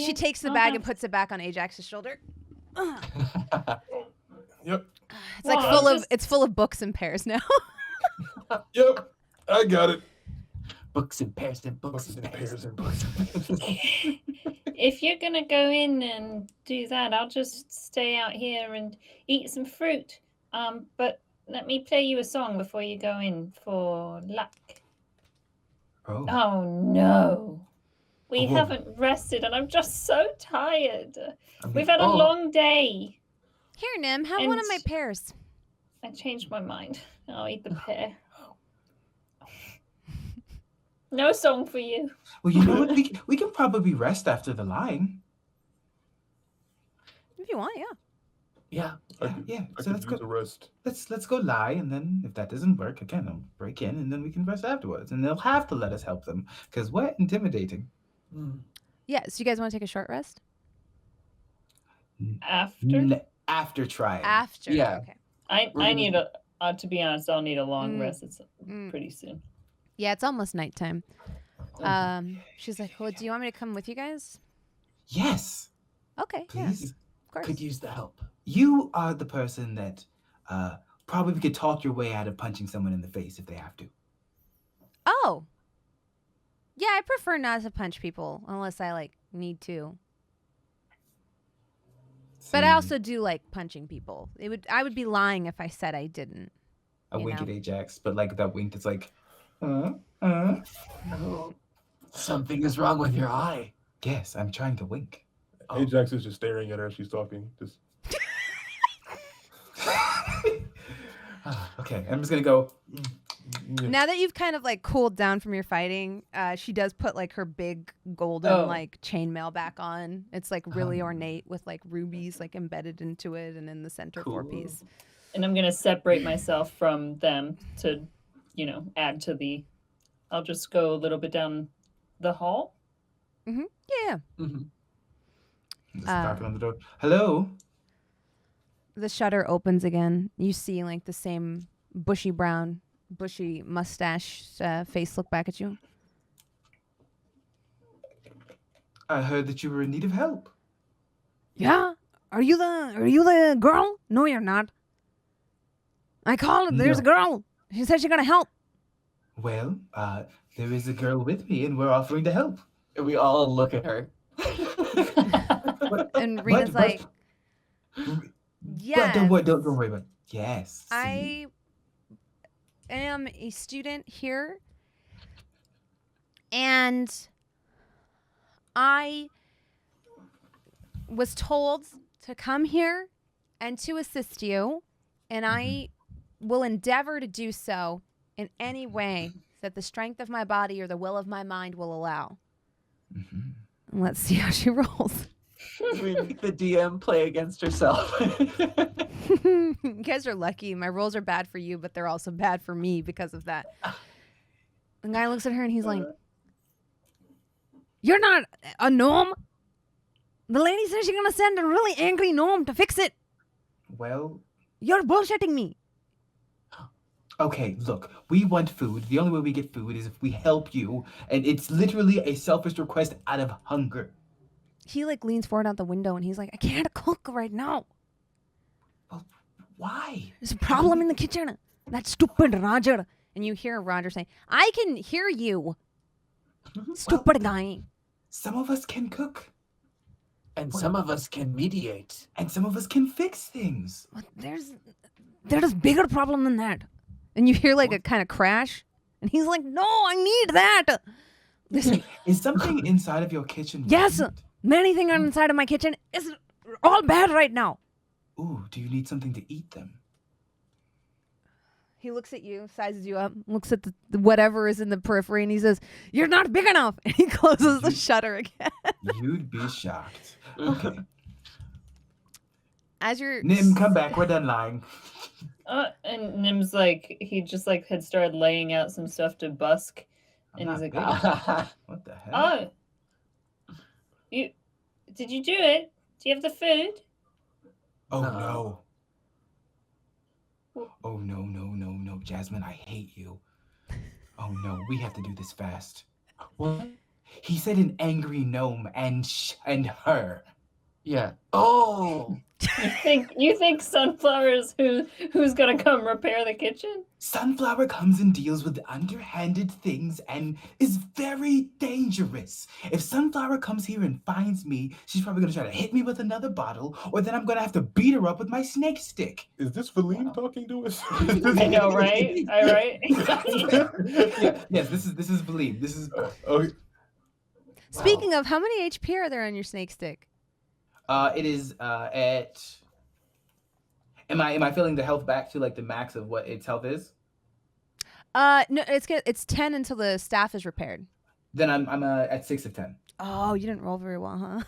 She takes the I'll bag have- and puts it back on Ajax's shoulder. Yep. It's like Well, it's full of books and pears now. Yep. I got it. Books and pears and books Books and and pears pears and and books. If you're gonna go in and do that, I'll just stay out here and eat some fruit. But let me play you a song before you go in for luck. Oh. Oh no. We Whoa. haven't rested, and I'm just so tired. I mean, We've had a oh. long day. Here, Nim, have one of my And- pears. I changed my mind. I'll eat the pear. No song for you. well, you know what? We can probably rest after the line. If you want, yeah. Yeah. Yeah. I So could use a rest. let's go lie, and then if that doesn't work, again, I'll break in, and then we can rest afterwards. And they'll have to let us help them because we're intimidating. Mm. Yeah, so you guys want to take a short rest? After? After trying. After. Yeah. Okay. I We're need a. To be honest, I'll need a long Mm. rest. It's Mm. pretty soon. Yeah, it's almost nighttime. She's like, well, do you want me to come with you guys? Yes, Okay, please. yeah, of course. Could use the help. You are the person that probably could talk your way out of punching someone in the face if they have to. Oh. Yeah, I prefer not to punch people unless I like need to. But I See, also do like punching people. I would be lying if I said I didn't. a you wink know. at Ajax, but like that wink that's like, Oh, something is wrong with your eye. yes, I'm trying to wink. Oh. Ajax is just staring at her as she's talking. Just Okay, I'm just gonna go. yeah. Now that you've kind of like cooled down from your fighting, she does put like her big golden Oh. like chainmail back on. It's like really ornate with like rubies like embedded into it and in the center Cool. 4-piece. And I'm gonna separate myself from them to, add to the. I'll just go a little bit down the hall. Yeah. Mhm. Just knocking on the door. Hello. The shutter opens again. You see like the same bushy mustache face look back at you. I heard that you were in need of help. Yeah? Are you the girl? No, you're not. I called. There's a girl. She said she's gonna help. Well, there is a girl with me, and we're offering to help. And we all look at her. And Rena's what? like, yes. Don't worry about it. Yes. see? I am a student here, and I was told to come here and to assist you, and I will endeavor to do so in any way that the strength of my body or the will of my mind will allow. Mhm. Let's see how she rolls. We make the DM play against herself. You guys are lucky. My rolls are bad for you, but they're also bad for me because of that. The guy looks at her and he's like, "You're not a gnome. The lady says she's gonna send a really angry gnome to fix it. Well, You're bullshitting me." okay, look, we want food. The only way we get food is if we help you, and it's literally a selfish request out of hunger. He like leans forward out the window and he's like, "I can't cook right now. Why? There's a problem in the kitchen. That stupid Roger." And you hear Roger say, "I can hear you, stupid guy." Some of us can cook, And some of us can mediate. and some of us can fix things. But there's a bigger problem than that. And you hear like a kind of crash. And he's like, "No, I need that." Listen, Is something inside of your kitchen? Yes. ruined? many things are inside of my kitchen. It's all bad right now. Ooh, do you need something to eat them? He looks at you, sizes you up, looks at the whatever is in the periphery, and he says, "You're not big enough." And he closes the shutter again. You'd be shocked. Okay. As you're Nim, come back. We're done lying. And Nim's like, he just like had started laying out some stuff to busk, I'm and he's not like, big. Oh. What the hell? "Oh, did you do it? Do you have the food?" Oh No. no. Oh no, Jasmine, I hate you. Oh no, we have to do this fast. What? He said an angry gnome and her. Yeah. Oh. You think Sunflower is who's gonna come repair the kitchen? Sunflower comes and deals with underhanded things and is very dangerous. If Sunflower comes here and finds me, she's probably gonna try to hit me with another bottle, or then I'm gonna have to beat her up with my snake stick. Is this Valym talking to us? I know, right? All right. Yes, this is Valym. This is Okay. Speaking of, how many HP are there on your snake stick? It is at. Am I feeling the health back to like the max of what its health is? No, it's 10 until the staff is repaired. Then I'm at 6 of 10. Oh, you didn't roll very well, huh?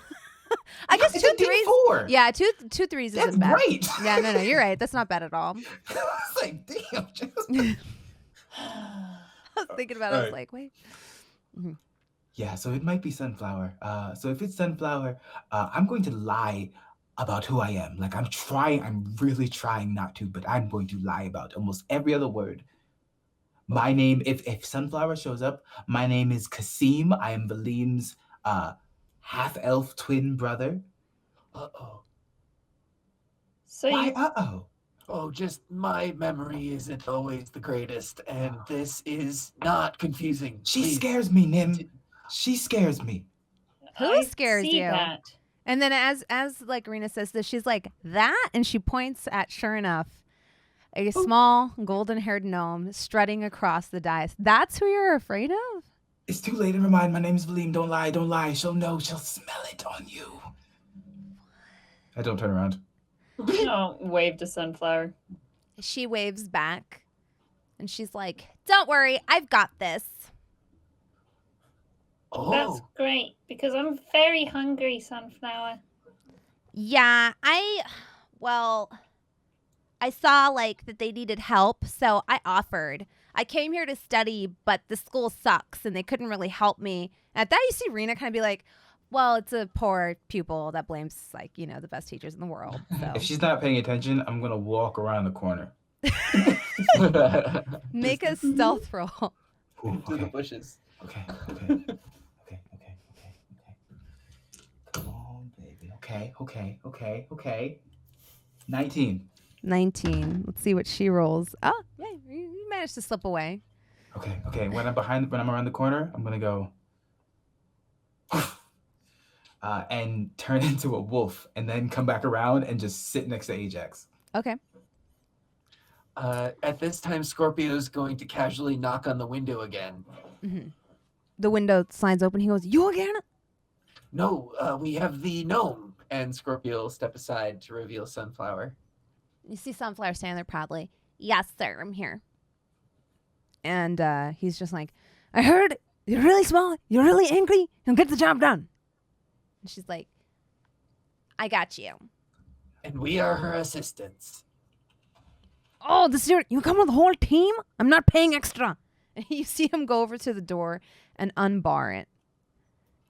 I guess It's 2 a threes. D4. Yeah, two threes That's isn't bad. great. Yeah, no, you're right. That's not bad at all. I was like, damn. I was thinking about it. I was like, wait. Yeah, so it might be Sunflower. So if it's Sunflower, I'm going to lie about who I am. Like I'm really trying not to, but I'm going to lie about almost every other word. My name, if Sunflower shows up, my name is Kasim. I am Valym's half-elf twin brother. Uh-oh. So Why, you, uh-oh? Oh, just my memory isn't always the greatest, and this is not confusing. She Please. scares me, Nim. She scares me. Who I scares see you? that. And then as like Rena says this, she's like, that? And she points at, sure enough, a small golden-haired gnome strutting across the dais. That's who you're afraid of? It's too late to remind. My name's Valym. Don't lie, don't lie. She'll know. She'll smell it on you. I don't turn around. Oh, wave to Sunflower. She waves back, and she's like, don't worry, I've got this. That's Oh, great because I'm very hungry, Sunflower. Yeah, I saw like that they needed help, so I offered. I came here to study, but the school sucks and they couldn't really help me. At that, you see Rena kind of be like, well, it's a poor pupil that blames like, the best teachers in the world. So If she's not paying attention, I'm gonna walk around the corner. make a stealth roll. Ooh, into the okay, bushes. okay. Come on, baby. Okay. 19. 19. Let's see what she rolls. Oh, yeah, you managed to slip away. Okay. When I'm around the corner, I'm gonna go and turn into a wolf, and then come back around and just sit next to Ajax. Okay. At this time, Scorpio's going to casually knock on the window again. Mm-hmm. The window slides open. He goes, you again? No, we have the gnome. And Scorpio will step aside to reveal Sunflower. You see Sunflower standing there proudly. Yes, sir, I'm here. And he's just like, I heard you're really small, you're really angry, and get the job done. And she's like, I got you. And we are her assistants. Oh, you come with the whole team? I'm not paying extra. And you see him go over to the door and unbar it.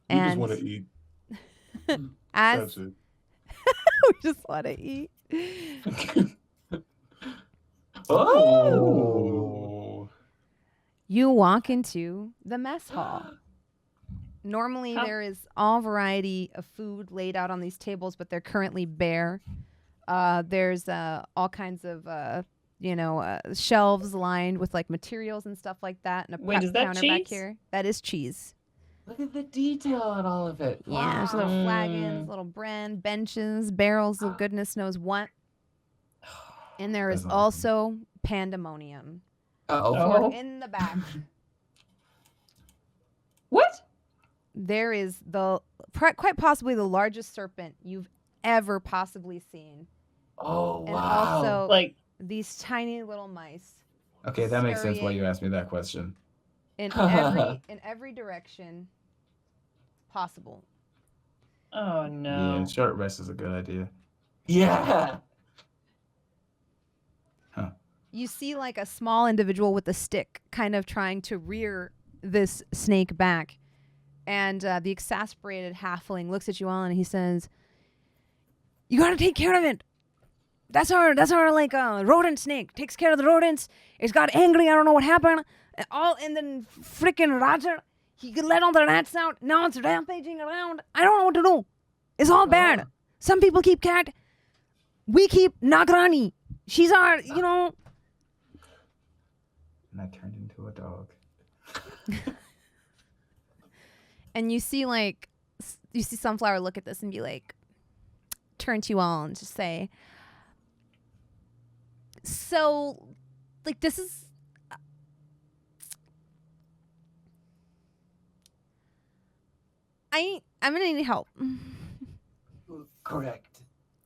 We just And want to eat. as That's it. we just want to eat. Oh. You walk into the mess hall. Normally, How- there is all variety of food laid out on these tables, but they're currently bare. There's all kinds of, shelves lined with like materials and stuff like that, and a Wait, prep is that counter back cheese? here. That is cheese. Look at the detail on all of it. Yeah, there's little flagons, little brand benches, barrels of goodness knows what. And there is That's awesome. also pandemonium Uh-oh. Oh. in the back. What? There is quite possibly the largest serpent you've ever possibly seen. Oh, And wow. also Like, these tiny little mice Okay, that makes sense why Scurrying. you asked me that question. in every direction possible. oh no. Yeah, short rest is a good idea. Yeah. You see like a small individual with a stick kind of trying to rear this snake back. And the exasperated halfling looks at you all and he says, you gotta take care of it. That's our like rodent snake. Takes care of the rodents. It's got angry. I don't know what happened. And then freaking Roger, he could let all the rats out. Now it's rampaging around. I don't know what to do. It's all bad. Some people keep cat. We keep Nagrani. She's our, And I turned into a dog. And you see Sunflower look at this and be like, turn to you all and just say, so, like, this is, I'm gonna need help. Correct.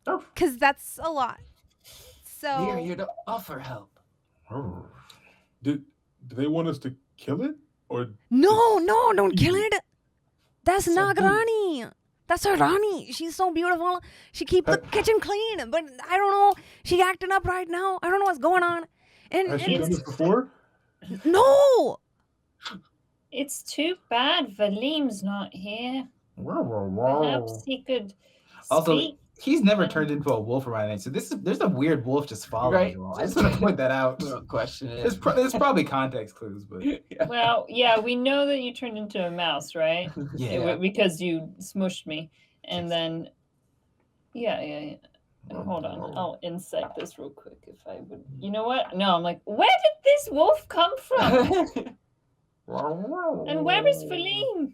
Because that's a lot. We are So here to offer help. Do they want us to kill it? Or no, don't kill it. That's So not who- Rani. That's her Rani. She's so beautiful. She keeps the kitchen clean, but I don't know. She acting up right now. I don't know what's going on. has she done this before? No. It's too bad Valym's not here. Perhaps he could Also, speak. he's never turned into a wolf or anything. So there's a weird wolf just following Right. you all. I just want to point that out. Don't question it. There's probably context clues, but Yeah. Well, yeah, we know that you turned into a mouse, right? yeah. Because you smushed me. And then, yeah. Hold on. I'll insight this real quick if I would. You know what? No, I'm like, where did this wolf come from? And where is Valym?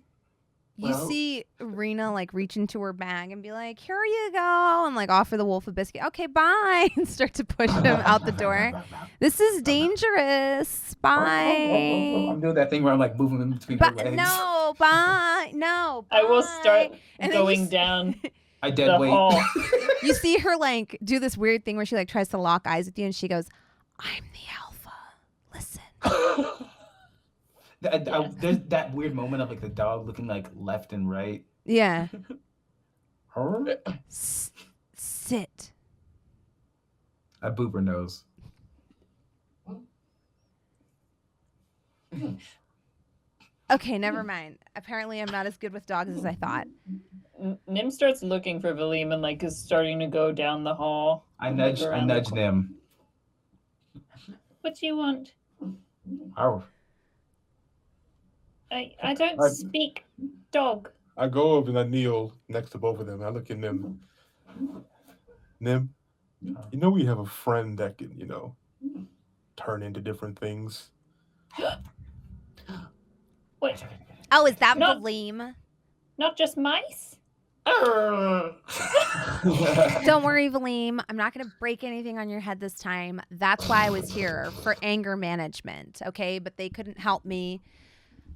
You Well- see Rena like reach into her bag and be like, "Here you go," and like offer the wolf a biscuit. Okay, bye, and start to push him out the door. This is dangerous. Bye. I'm doing that thing where I'm like moving in between your But legs. no, bye. No. I will bye. start And then you going s- down I the dead weight. hall. You see her like do this weird thing where she like tries to lock eyes with you, and she goes, "I'm the alpha. Listen." There's that weird moment of like the dog looking like left and right. Yeah. Huh? Sit. I boop her nose. Okay, never mind. Apparently, I'm not as good with dogs as I thought. Nim starts looking for Valym and like is starting to go down the hall. I nudge them. What do you want? Oh. I don't speak dog. I go over and I kneel next to both of them. I look at Nim. Nim, you know we have a friend that can, turn into different things. What? Oh, is that No. Valym? Not just mice? Don't worry, Valym. I'm not going to break anything on your head this time. That's why I was here, for anger management, okay? But they couldn't help me.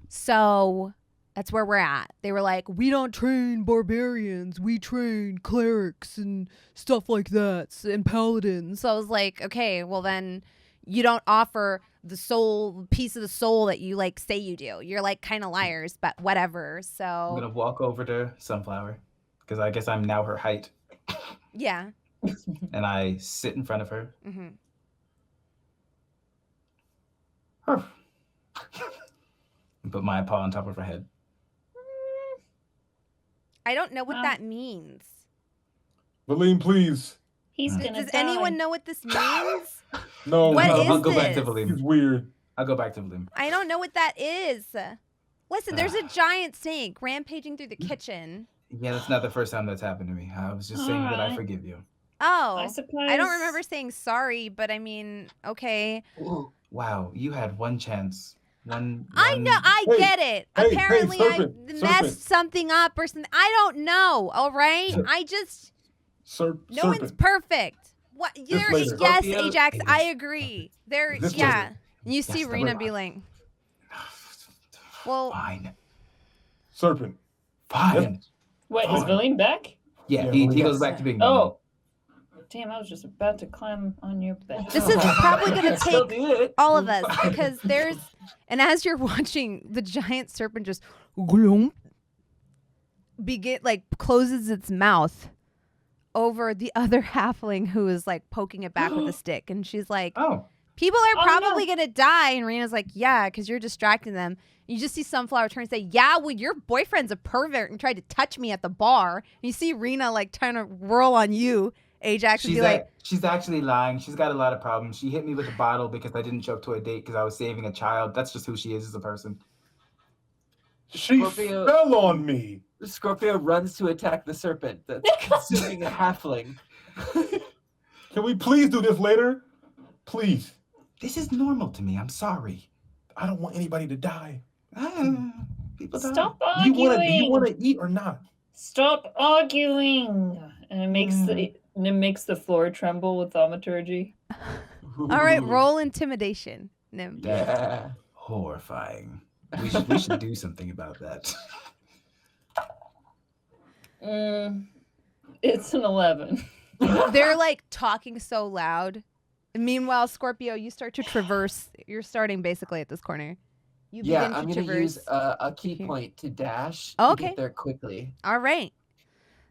So that's where we're at. They were like, we don't train barbarians. We train clerics and stuff like that, and paladins. So I was like, okay, well then you don't offer the piece of the soul that you like say you do. You're like kind of liars, but whatever. I'm So gonna walk over to Sunflower because I guess I'm now her height, yeah. and I sit in front of her. Hmm. And put my paw on top of her head. I don't know what that means. Valym, please. He's Mm. gonna Does die. anyone know what this means? No, What no, is I'll go back to this? Valym. he's weird. I'll go back to Valym. I don't know what that is. Listen, there's a giant snake rampaging through the kitchen. Yeah, that's not the first time that's happened to me. I was just saying that I Alright. forgive you. Oh, I suppose. I don't remember saying sorry, but I mean, okay. Ooh, Wow, you had one chance. I know, I Hey, get it. hey, Apparently, serpent, I messed serpent. something up or something. I don't know. All right, I just no one's Serpent. perfect. What? There, later. yes, Scorpio Ajax, is- I agree. There, This yeah. later. You see Yes, the Rena word. be like, well, Fine. Serpent. Fine. What, is Fine. Valym back? Yeah, Yeah, he well, goes yes. back to being normal. Oh. Damn, I was just about to climb on your bed. This is probably gonna Still take do it. all of us because there's, and as you're watching, the giant serpent just gloom, closes its mouth over the other halfling who is like poking it back with a stick, and she's like, Oh, people are Oh, probably gonna die, and Rena's like, yeah, because you're distracting them. You just see Sunflower turn and say, yeah, well, your boyfriend's a pervert and tried to touch me at the bar. And you see Rena like trying to whirl on you, Ajax, and be like, she's actually lying. She's got a lot of problems. She hit me with a bottle because I didn't show up to a date because I was saving a child. That's just who she is as a person. She Scorpio- fell on me. Scorpio runs to attack the serpent that's consuming a halfling. Can we please do this later? Please. This is normal to me. I'm sorry. I don't want anybody to die. People die. Stop Do you arguing. want to eat or not? Stop arguing. And it makes the floor tremble with thaumaturgy. all right, roll intimidation, Nim. Yeah. Horrifying. We should do something about that. It's an 11. They're like talking so loud. Meanwhile, Scorpio, you start to traverse. You're starting basically at this corner. You begin to I'm going to traverse. use a key here. point to dash Oh, to okay. get there quickly. All right.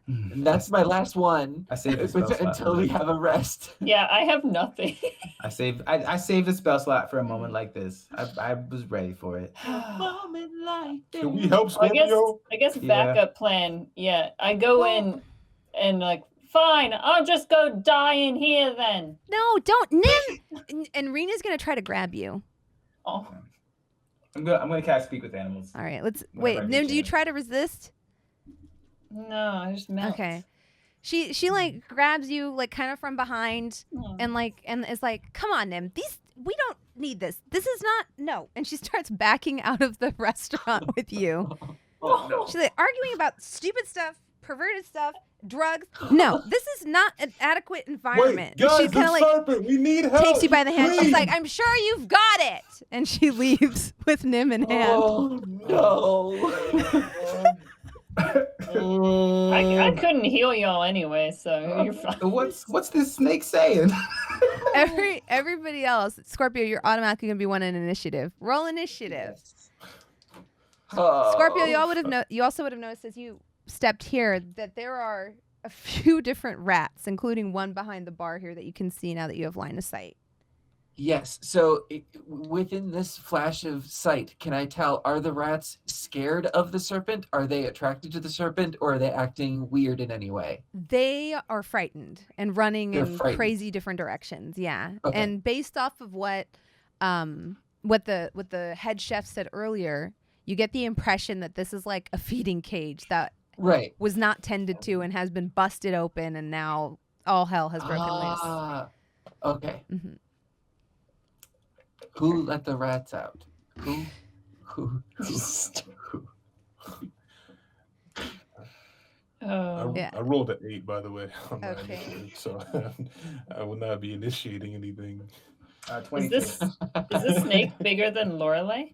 And that's my last one. I saved the spell slot Until for we this. have a rest. Yeah, I have nothing. I saved the spell slot for a moment like this. I was ready for it. Moment like Can we this. help Scorpio? I guess Yeah. backup plan. Yeah, I go in and like, fine, I'll just go die in here then. No, don't. Nim. And Rena's going to try to grab you. Oh, I'm gonna cast Speak with Animals. All right. Let's Whatever wait. I Nim, get do you you. try to resist? no, I just melt. Okay. She like grabs you like kind of from behind Oh. and is like, "Come on, Nim. We don't need this. This is not no." And she starts backing out of the restaurant with you. Oh, no. She's like arguing about stupid stuff, perverted stuff, drugs. No, this is not an adequate environment. Wait, guys, She kind of the like serpent. We need help. takes you by the hand. She's Please. like, "I'm sure you've got it," and she leaves with Nim in hand. Oh no. I couldn't heal y'all anyway, so you're fine. What's this snake saying? Everybody else, Scorpio, you're automatically gonna be one in initiative. Roll initiative. Oh. Scorpio, you also would have noticed as you stepped here that there are a few different rats, including one behind the bar here that you can see now that you have line of sight. Yes. So within this flash of sight, can I tell, are the rats scared of the serpent? Are they attracted to the serpent, or are they acting weird in any way? They are frightened and running They're in frightened. crazy different directions. Yeah. Okay. And based off of what the head chef said earlier, you get the impression that this is like a feeding cage that Right. was not tended to and has been busted open, and now all hell has broken Ah, okay. loose. Mhm. Who let the rats out? Who? Oh. Yeah. I rolled an 8, by the way. On my Okay. initiative, so I will not be initiating anything. 22. Is this snake bigger than Lorelei?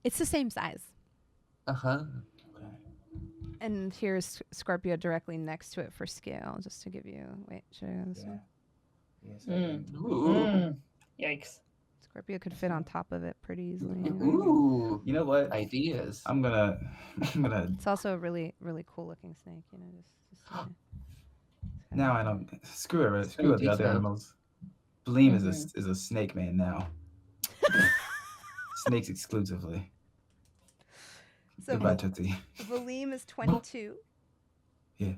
It's the same size. Uh-huh. And here's Scorpio directly next to it for scale, just to give you. Wait, should I go this way? Yes, Ooh. Yikes. Scorpio could fit on top of it pretty easily. Ooh. You know what? Ideas. I'm gonna. It's also a really, really cool looking snake. You know, just Now I don't. Screw it. Screw the other detailed. animals. Valym is a snake man now. Snakes exclusively. So Goodbye, Tootsie. Valym is 22. Yeah.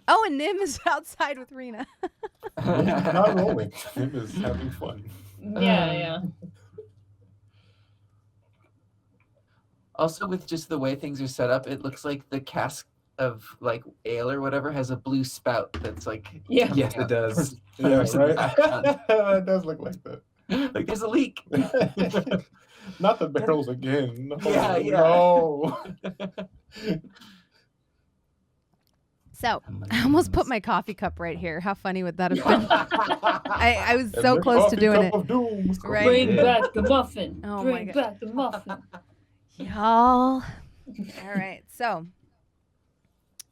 Oh, and Nim is outside with Rena. Not rolling. Him is having fun. Yeah. Also, with just the way things are set up, it looks like the cask of like ale or whatever has a blue spout that's like Yeah. coming Yes, it out. does. Yeah, Or some right? background. It does look like that. Like there's a leak. Not the barrels again. No, Yeah, yeah. No. So I almost put my coffee cup right here. How funny would that have been? I was so close to doing it. Of doom. Right. Bring Yeah. back the muffin. Oh my Bring God. back the muffin. Y'all. All right. So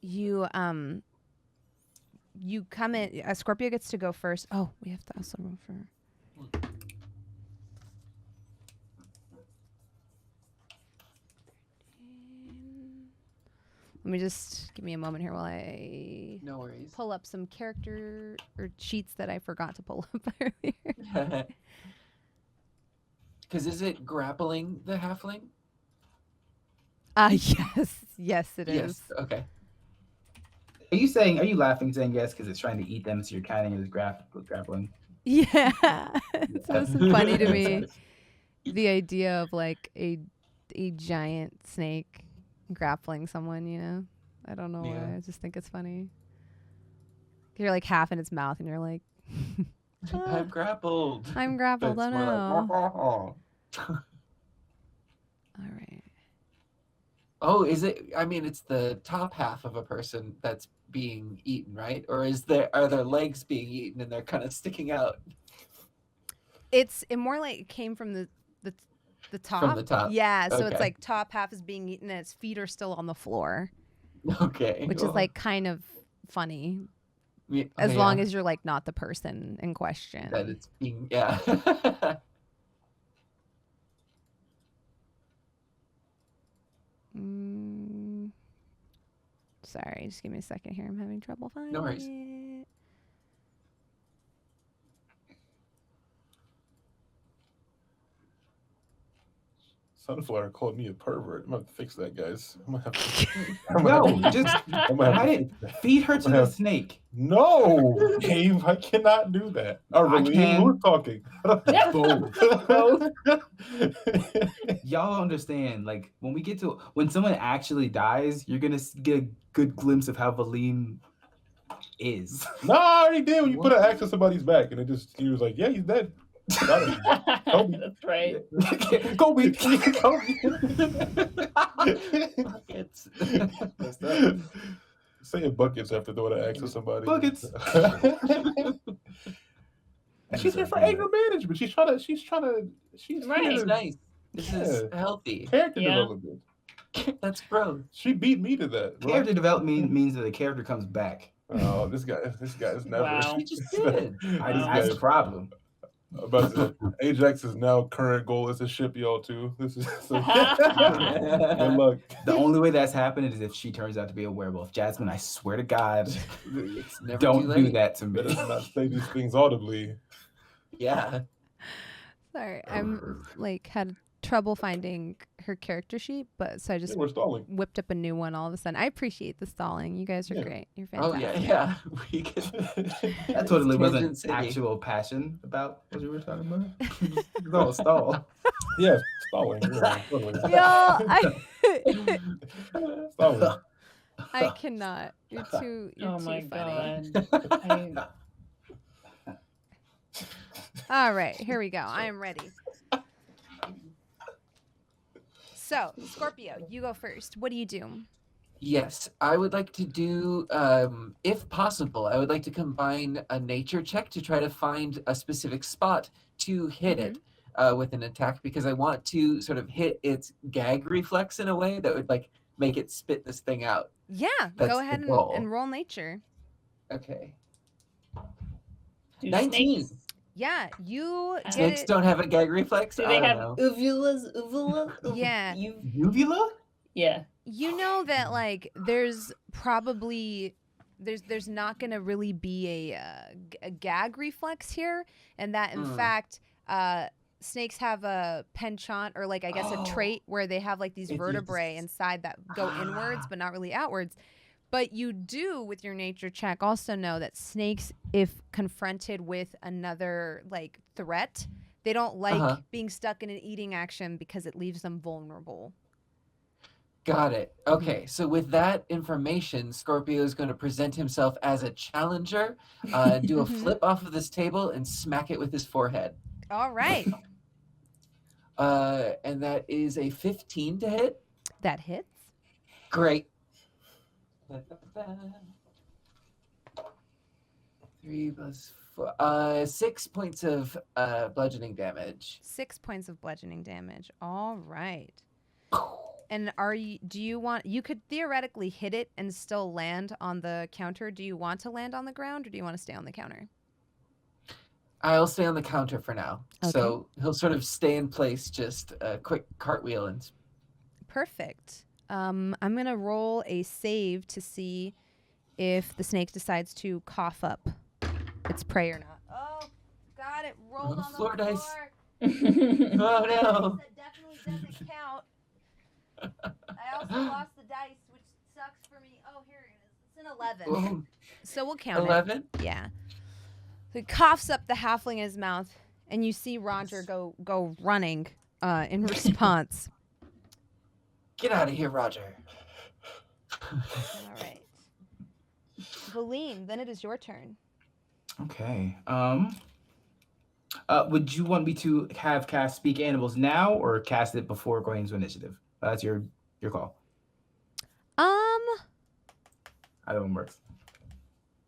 you come in. Scorpio gets to go first. Oh, we have to also roll for. Let me just give me a moment here while I No worries. pull up some character or sheets that I forgot to pull up earlier. Because is it grappling the halfling? Yes, it is. Yes. Okay. Are you laughing saying yes because it's trying to eat them, so you're counting it as grappling? Yeah, it's just funny to me. The idea of like a giant snake grappling someone, you know? I don't know Yeah. why. I just think it's funny. You're like half in its mouth and you're like, I'm grappled. I'm grappled. But Oh it's more no. like, All right. oh, is it? I mean, it's the top half of a person that's being eaten, right? Or are their legs being eaten and they're kind of sticking out? It more like it came from the top. From the top. Yeah, so it's Okay. like top half is being eaten and its feet are still on the floor. Okay. which is well, like kind of funny me- as yeah, long as you're like not the person in question. that it's being yeah. Mm, sorry, just give me a second here. I'm having trouble finding No worries. it. Sunflower called me a pervert. I'm gonna have to fix that, guys. I'm gonna have to. I'm No, gonna have to- just I'm gonna have I to didn't fix that. feed her to I'm the gonna have- snake. No, Dave, I cannot do that. I Valym, can. we're talking. Both. Y'all don't understand. Like when someone actually dies, you're gonna get a good glimpse of how Valym is. No, I already did when you put an axe on somebody's back, and he was like, "Yeah, he's dead." Got it. Kobe. That's right. Kobe. Buckets. Saying buckets after throwing an axe at somebody. Buckets. And she's here for anger management. She's Right. here It's to nice. This is Yeah. healthy. character Yeah. development. That's growth. She beat me to that. right? Character development means that the character comes back. Oh, this guy is never. Wow. She just did. This Wow. That's guy the problem. about to, Ajax's now current goal is to ship y'all too. This is so, good luck. The only way that's happening is if she turns out to be a werewolf. Jasmine, I swear to God, It's never don't too do late. that to me. Better not say these things audibly. Yeah. Sorry, I'm like had trouble finding her character sheet, but so I just Yeah, we're stalling. whipped up a new one all of a sudden. I appreciate the stalling. You guys are Yeah. great. You're Oh fantastic. yeah. We could. That totally Tangent wasn't City. actual passion about what you were talking about. It's all stall. Yeah, stalling. Yeah, totally. Y'all, Stalling. I cannot. You're too Oh funny. my god. I- All right, here we go. I am ready. So, Scorpio, you go first. What do you do? Yes, I would like to do, if possible, I would like to combine a nature check to try to find a specific spot to hit it with an attack because I want to sort of hit its gag reflex in a way that would like make it spit this thing out. Yeah, That's go the ahead goal. and roll nature. Okay. Do 19. snakes- Yeah, you get Snakes it. don't have a gag reflex? Do I they don't have know. uvulas? Yeah. Uvula? Yeah. You know that like there's probably there's not going to really be a gag reflex here, and that in fact snakes have a penchant or like I guess a trait where they have like these It vertebrae is- inside that go inwards but not really outwards. But you do with your nature check also know that snakes, if confronted with another like threat, they don't like being stuck in an eating action because it leaves them vulnerable. Got it. Okay, so with that information, Scorpio is going to present himself as a challenger, do a flip off of this table, and smack it with his forehead. All right. And that is a 15 to hit. That hits. Great. 3 plus 4. 6 points of bludgeoning damage. 6 points of bludgeoning damage. All right. And do you want, you could theoretically hit it and still land on the counter. Do you want to land on the ground or do you want to stay on the counter? I'll stay on the counter for now. Okay. So he'll sort of stay in place, just a quick cartwheel and Perfect. I'm going to roll a save to see if the snake decides to cough up its prey or not. Oh, God, it rolled on the floor floor. dice. Oh no. That definitely doesn't count. I also lost the dice, which sucks for me. Oh, here it is. It's an 11. Whoa, So we'll count 11? it. Yeah. So he coughs up the halfling in his mouth, and you see Roger go running in response. Get out of here, Roger. All right. Valym, then it is your turn. Okay. Would you want me to have cast Speak Animals now or cast it before going into initiative? That's your call. Either one works.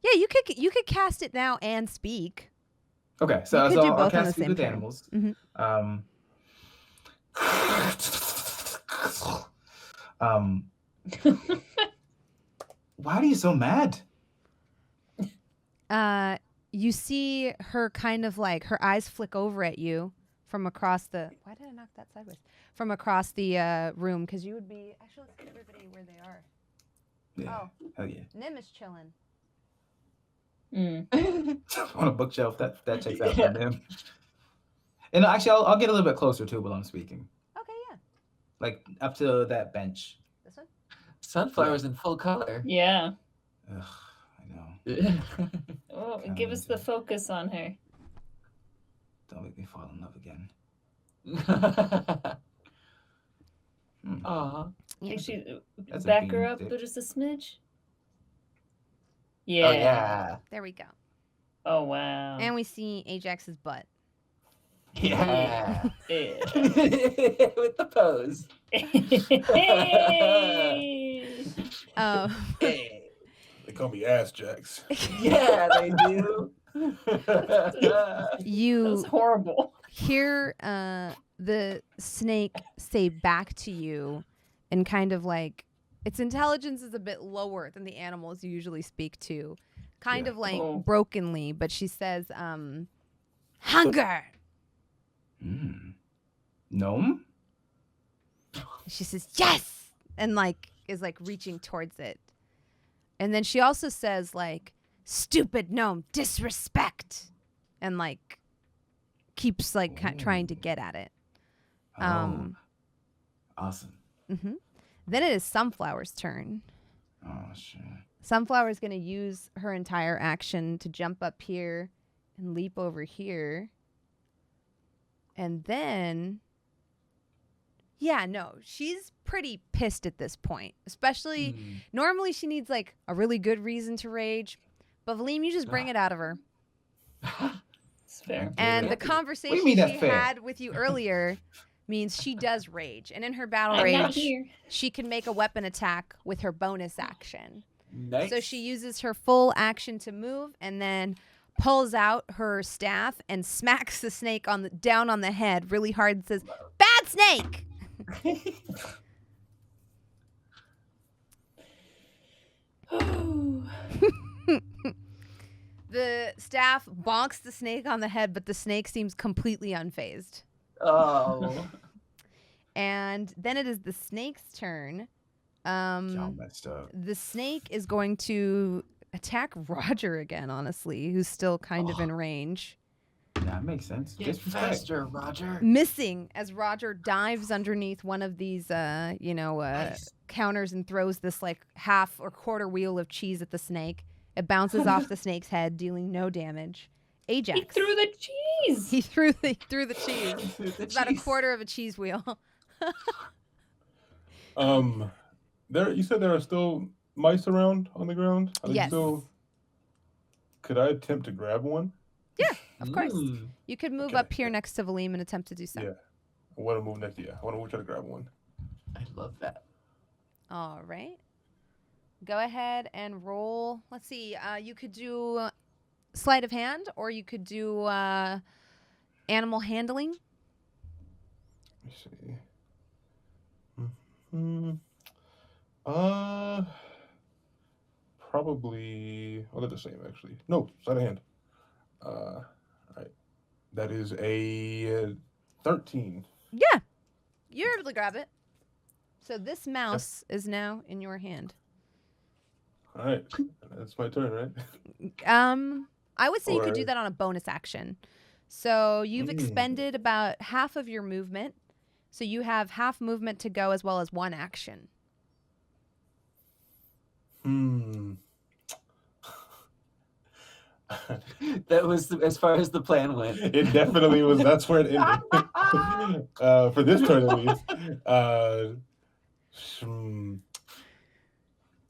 Yeah, you could cast it now and speak. Okay, so, You could so do I'll both on cast the Speak same with turn. Animals. Mhm. Why are you so mad? You see her kind of like her eyes flick over at you from across the. Why did I knock that sideways? From across the room, because you would be. Actually, let's get everybody where they are. Yeah. Oh, Hell yeah. Nim is chilling. On a bookshelf, that checks out for them. And actually, I'll get a little bit closer too while I'm speaking. Okay, yeah. Like up to that bench. This one. Sunflowers in full color. Yeah. Ugh, I know. Oh, Kinda give us the into it. focus on her. Don't make me fall in love again. Aw. Think she That's a back her bean up stick. just a smidge. Oh yeah. There we go. Oh wow. And we see Ajax's butt. Yeah. Yeah. With the pose. Hey! Oh. Hey. They call me Ass Jacks. Yeah, they do. That's You horrible. hear the snake say back to you, and kind of like its intelligence is a bit lower than the animals you usually speak to, kind of like Oh. brokenly, but she says, "Hunger." Gnome? She says, "Yes," and like is like reaching towards it, and then she also says like, "Stupid gnome, disrespect," and like keeps like trying to get at it. Awesome. Then it is Sunflower's turn. Oh, shit. Sunflower's going to use her entire action to jump up here and leap over here. And then, yeah, no, she's pretty pissed at this point. Especially, normally she needs like a really good reason to rage. But Valym, you just bring it out of her. It's fair. And the What do conversation you mean that's she fair? had with you earlier means she does rage. And in her battle I'm not rage, here. she can make a weapon attack with her bonus action. Nice. So she uses her full action to move and then pulls out her staff and smacks the snake down on the head really hard and says, "Bad snake!" The staff bonks the snake on the head, but the snake seems completely unfazed. Oh. And then it is the snake's turn. Y'all messed up. The snake is going to attack Roger again, honestly, who's still kind of in range. Yeah, it makes sense. Get Disrespect. faster, Roger. Missing as Roger dives underneath one of these, Nice. counters and throws this like half or quarter wheel of cheese at the snake. It bounces off the snake's head, dealing no damage. Ajax. He threw the cheese. He threw the cheese. The It's about a cheese. quarter of a cheese wheel. You said there are still mice around on the ground? Are they Yes. still... Could I attempt to grab one? Of course. Mm. You could move Okay. up here next to Valym and attempt to do so. Yeah. I want to move next. Yeah, I want to try to grab one. I love that. All right. Go ahead and roll. Let's see. You could do sleight of hand, or you could do animal handling. Let me see. Probably. Oh, they're the same actually. No, sleight of hand. All right. That is a 13. Yeah. You're able to grab it. So this mouse is now in your hand. All right. That's my turn, right? I would say you could do Or- that on a bonus action. So you've expended about half of your movement. So you have half movement to go as well as one action. That was as far as the plan went. It definitely was. That's where it ended. For this turn, at least.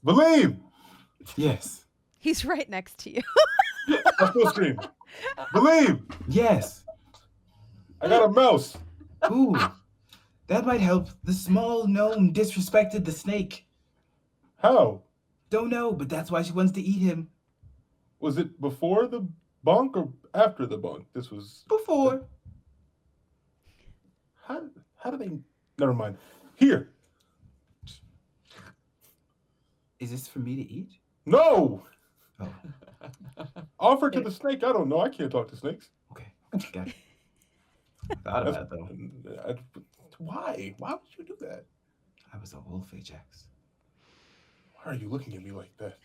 Valym! Yes. He's right next to you. I still scream. Valym! Yes. I got a mouse. Ooh. That might help. The small gnome disrespected the snake. How? Don't know, but that's why she wants to eat him. Was it before the bonk or after the bonk? This was Before. how do they? Never mind. Here. Is this for me to eat? No! Oh, Offer to the snake. I don't know. I can't talk to snakes. okay. Got it. I thought about it though. Why? Why would you do that? I was a wolf, Ajax. Why are you looking at me like that?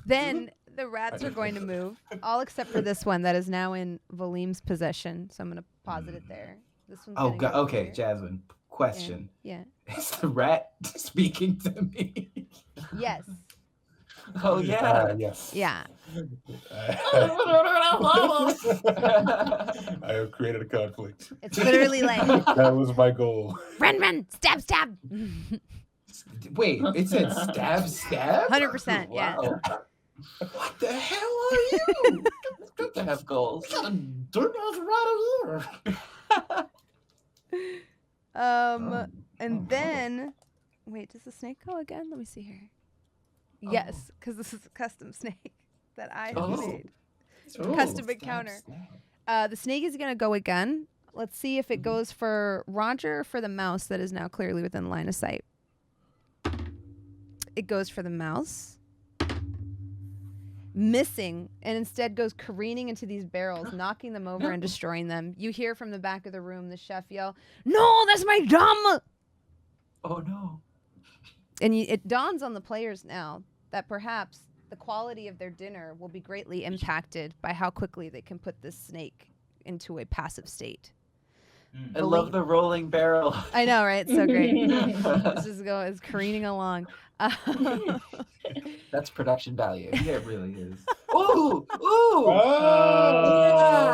Then the rats are going to move, all except for this one that is now in Valym's possession. So I'm going to posit it there. This one's Oh, gonna go okay, here. Jasmine. Question. Yeah. Is the rat speaking to me? Yes. Oh yeah. Yes. Yeah. I have created a conflict. It's literally like, That was my goal. run, stab, stab. Wait, it said stab? 100%. Yeah. Wow. What the hell are you? It's good to have goals. Dirt right over here. And then, wait, does the snake go again? Let me see here. Yes, because this is a custom snake that I have made. Custom encounter. The snake is going to go again. Let's see if it goes for Roger or for the mouse that is now clearly within line of sight. It goes for the mouse. Missing, and instead goes careening into these barrels, knocking them over and destroying them. You hear from the back of the room the chef yell, "No, that's my drum!" Oh no. And it dawns on the players now that perhaps the quality of their dinner will be greatly impacted by how quickly they can put this snake into a passive state. I love the rolling barrel. I know, right? So great. It's careening along. That's production value. Yeah, it really is. Ooh, ooh. Oh,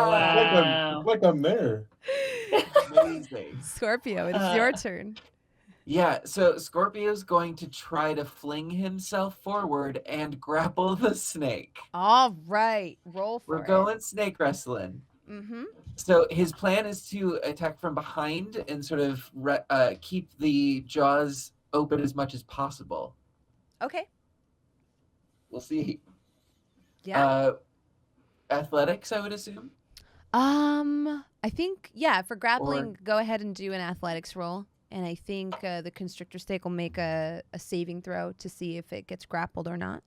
wow. like I'm there. Amazing. Scorpio, it is your turn. Yeah, so Scorpio's going to try to fling himself forward and grapple the snake. All right, roll for We're it. going snake wrestling. Mm-hmm. So his plan is to attack from behind and sort of keep the jaws open as much as possible. Okay. We'll see. Yeah. Athletics, I would assume. I think for grappling, go ahead and do an athletics roll, and I think the constrictor snake will make a saving throw to see if it gets grappled or not.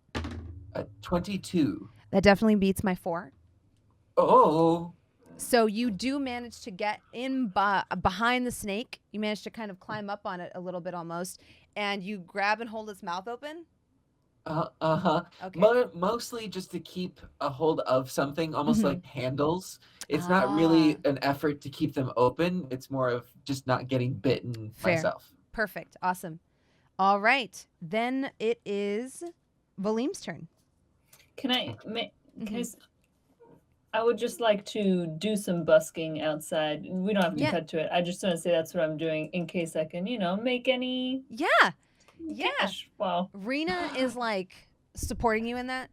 22. That definitely beats my 4. Oh. So you do manage to get in behind the snake. You manage to kind of climb up on it a little bit almost, and you grab and hold its mouth open. Uh-huh. Okay. Mostly just to keep a hold of something, almost like handles. It's not really an effort to keep them open. It's more of just not getting bitten myself. Perfect. Awesome. All right. Then it is Valym's turn. Can I? I would just like to do some busking outside. We don't have to cut to it. I just want to say that's what I'm doing in case I can, make any cash. Wow. Rena is like supporting you in that.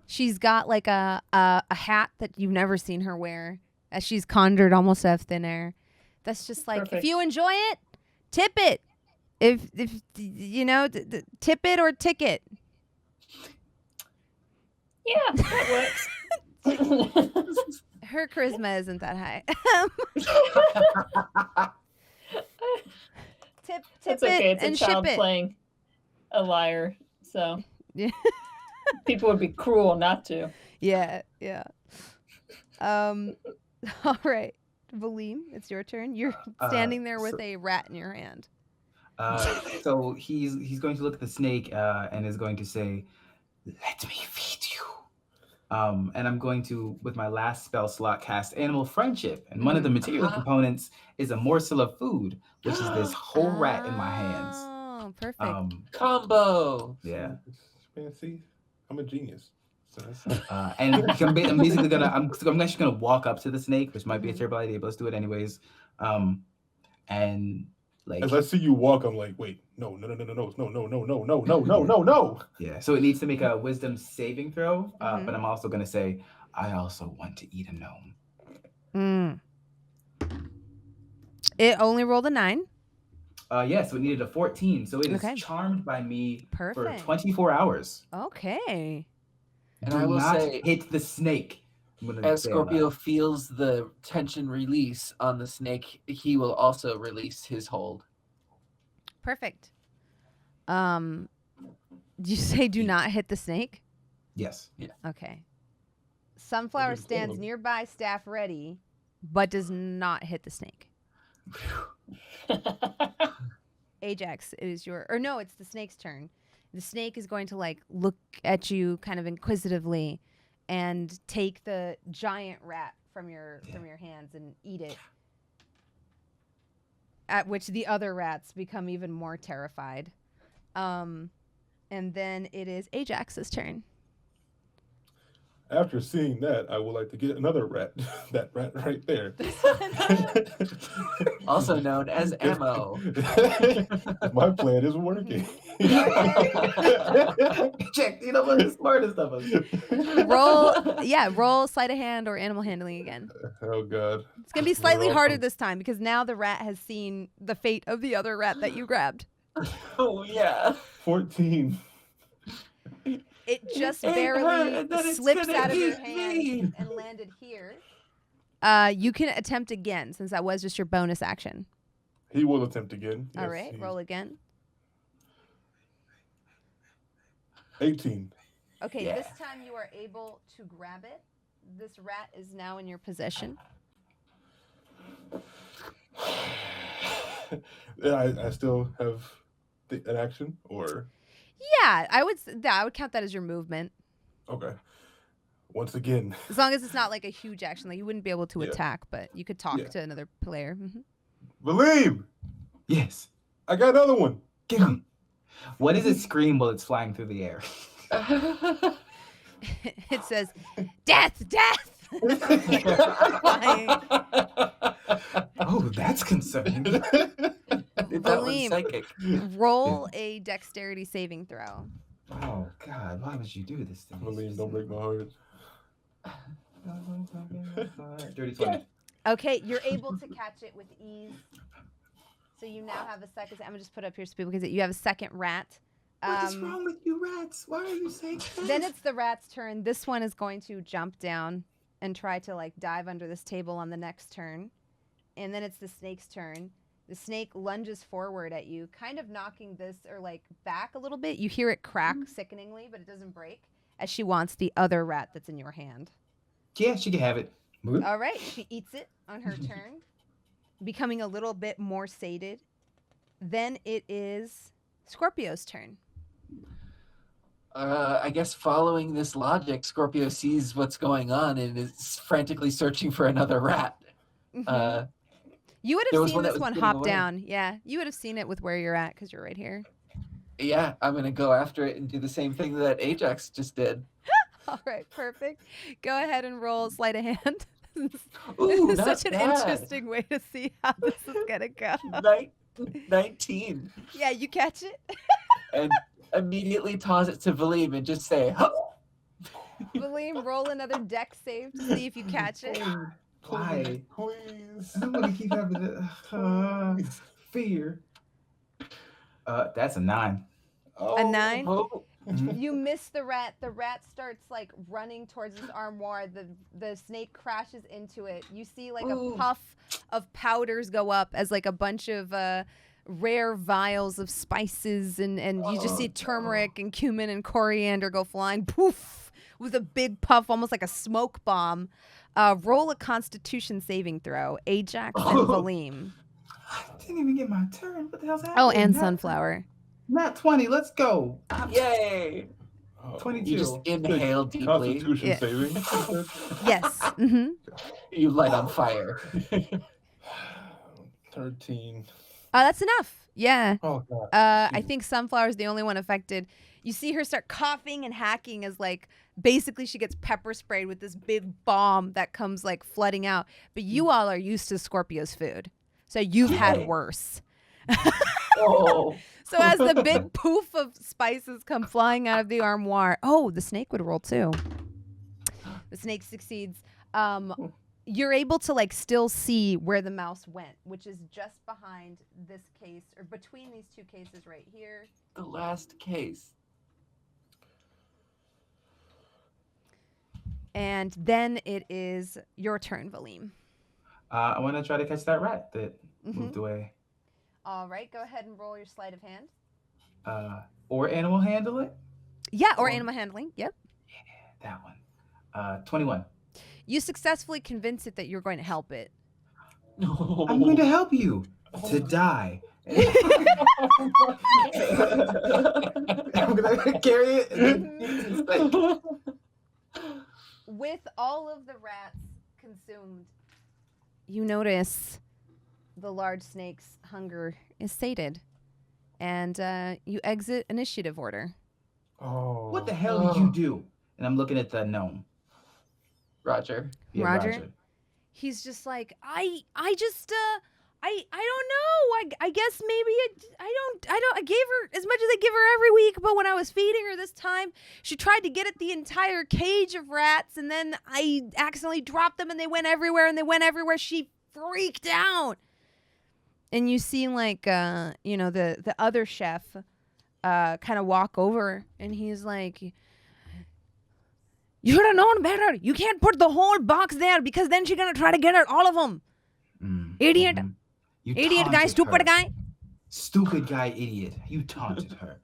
She's got like a hat that you've never seen her wear, as she's conjured almost out of thin air. That's just like, Perfect. if you enjoy it, tip it. If tip it or ticket. Yeah, that works. Her charisma isn't that high. tip It's it okay. It's and a ship child it. playing a liar, so Yeah. people would be cruel not to. Yeah. All right, Valym, it's your turn. You're standing there with a rat in your hand. So he's going to look at the snake and is going to say, "Let me feed you." And I'm going to, with my last spell slot, cast Animal Friendship. And one of the material components is a morsel of food, which is this whole rat in my hands. Oh, perfect. Combo. Yeah. Fancy. I'm a genius. So And I'm basically I'm actually gonna walk up to the snake, which might be a terrible idea, but let's do it anyways. And like, as I see you walk, I'm like, wait, no. Yeah, so it needs to make a wisdom saving throw, but I'm also gonna say, I also want to eat a gnome. It only rolled a 9. So it needed a 14, so it is Okay. charmed by me for Perfect. 24 hours. Okay. And Do I will not say, hit the snake. as Scorpio feels the tension release on the snake, he will also release his hold. Perfect. Did you say do not hit the snake? Yes. Okay. Sunflower didn't kill stands him. nearby, staff ready, but does not hit the snake. Ajax, it is your, or no, it's the snake's turn. The snake is going to like look at you kind of inquisitively and take the giant rat from your hands and eat it. At which the other rats become even more terrified. And then it is Ajax's turn. After seeing that, I would like to get another rat. That rat right there. Also known as ammo. My plan is working. Check. You know what? The smartest of us. Roll sleight of hand or animal handling again. Oh God. It's gonna be slightly You're harder welcome. this time because now the rat has seen the fate of the other rat that you grabbed. Oh yeah. 14. It just It hurt, barely and then it's slips gonna out of your eat hand me. and landed here. You can attempt again since that was just your bonus action. He will attempt again. All Yes, right, he- roll again. 18. Okay, Yeah. this time you are able to grab it. This rat is now in your possession. I still have an action, or Yeah, I would count that as your movement. okay. Once again, As long as it's not like a huge action, like you wouldn't be able to Yeah. attack, but you could talk Yeah. to another player. Mhm. Valym, Yes. I got another one. Give me. What does it scream while it's flying through the air? It says, "Death, death." Flying. Oh, that's concerning. That one's Valym. psychic. Roll a dexterity saving throw. Oh God, why would you do this to me? Valym, don't break my heart. 30, 20. Okay, you're able to catch it with ease. So you now have a second. I'm gonna just put up here so people can see. You have a second rat. What is wrong with you rats? Why are you saying that? Then it's the rat's turn. This one is going to jump down and try to like dive under this table on the next turn. And then it's the snake's turn. The snake lunges forward at you, kind of knocking this or like back a little bit. You hear it crack sickeningly, but it doesn't break as she wants the other rat that's in your hand. Yeah, she can have it. All right, she eats it on her turn, becoming a little bit more sated. Then it is Scorpio's turn. I guess following this logic, Scorpio sees what's going on and is frantically searching for another rat. Mhm. You would there have was seen one that this was one getting hop away. down. Yeah, you would have seen it with where you're at because you're right here. Yeah, I'm gonna go after it and do the same thing that Ajax just did. All right, perfect. Go ahead and roll sleight of hand. Ooh, This is not such an bad. interesting way to see how this is gonna go. 19, Yeah, you catch it. and immediately toss it to Valym and just say, "Huh." Valym, roll another dex save to see if you catch it. Why? Please. I'm gonna keep having the fear. That's a 9. A 9. Oh, You miss the rat. The rat starts like running towards this armoire. The snake crashes into it. You see like Ooh. a puff of powders go up as like a bunch of rare vials of spices and you just see turmeric and cumin and coriander go flying. Poof! With a big puff, almost like a smoke bomb. Roll a Constitution saving throw. Ajax and Valym. I didn't even get my turn. What the hell's happening? Oh, and Sunflower. Not 20. Let's go. yay! Oh, 22. You just inhale deeply. Constitution Yeah. saving. Yes. Mm-hmm. You light on fire. 13. That's enough. Yeah. Oh God. I think Sunflower's the only one affected. You see her start coughing and hacking as like basically she gets pepper sprayed with this big bomb that comes like flooding out. But you all are used to Scorpio's food. So you've had worse. Oh. So as the big poof of spices come flying out of the armoire, oh, the snake would roll too. The snake succeeds. You're able to like still see where the mouse went, which is just behind this case or between these two cases right here. The last case. And then it is your turn, Valym. I want to try to catch that rat that Mhm. moved away. All right, go ahead and roll your sleight of hand. Or animal handle it. Yeah, or Or- animal handling. Yep. That one. 21. You successfully convince it that you're going to help it. No. I'm going to help you to die. I'm gonna carry it and then feed it to the snake. With all of the rats consumed, you notice the large snake's hunger is sated, and you exit initiative order. Oh. What the hell did you do? And I'm looking at the gnome. Roger. Yeah, Roger? He's just like, I don't know. I guess maybe I gave her as much as I give her every week, but when I was feeding her this time, she tried to get at the entire cage of rats, and then I accidentally dropped them and they went everywhere, She freaked out. And you see like the other chef kind of walk over, and he's like, you should have known better. You can't put the whole box there because then she's gonna try to get at all of them. Idiot. Mhm. You Idiot guy, taunted stupid her. guy. Stupid guy, idiot. You taunted her.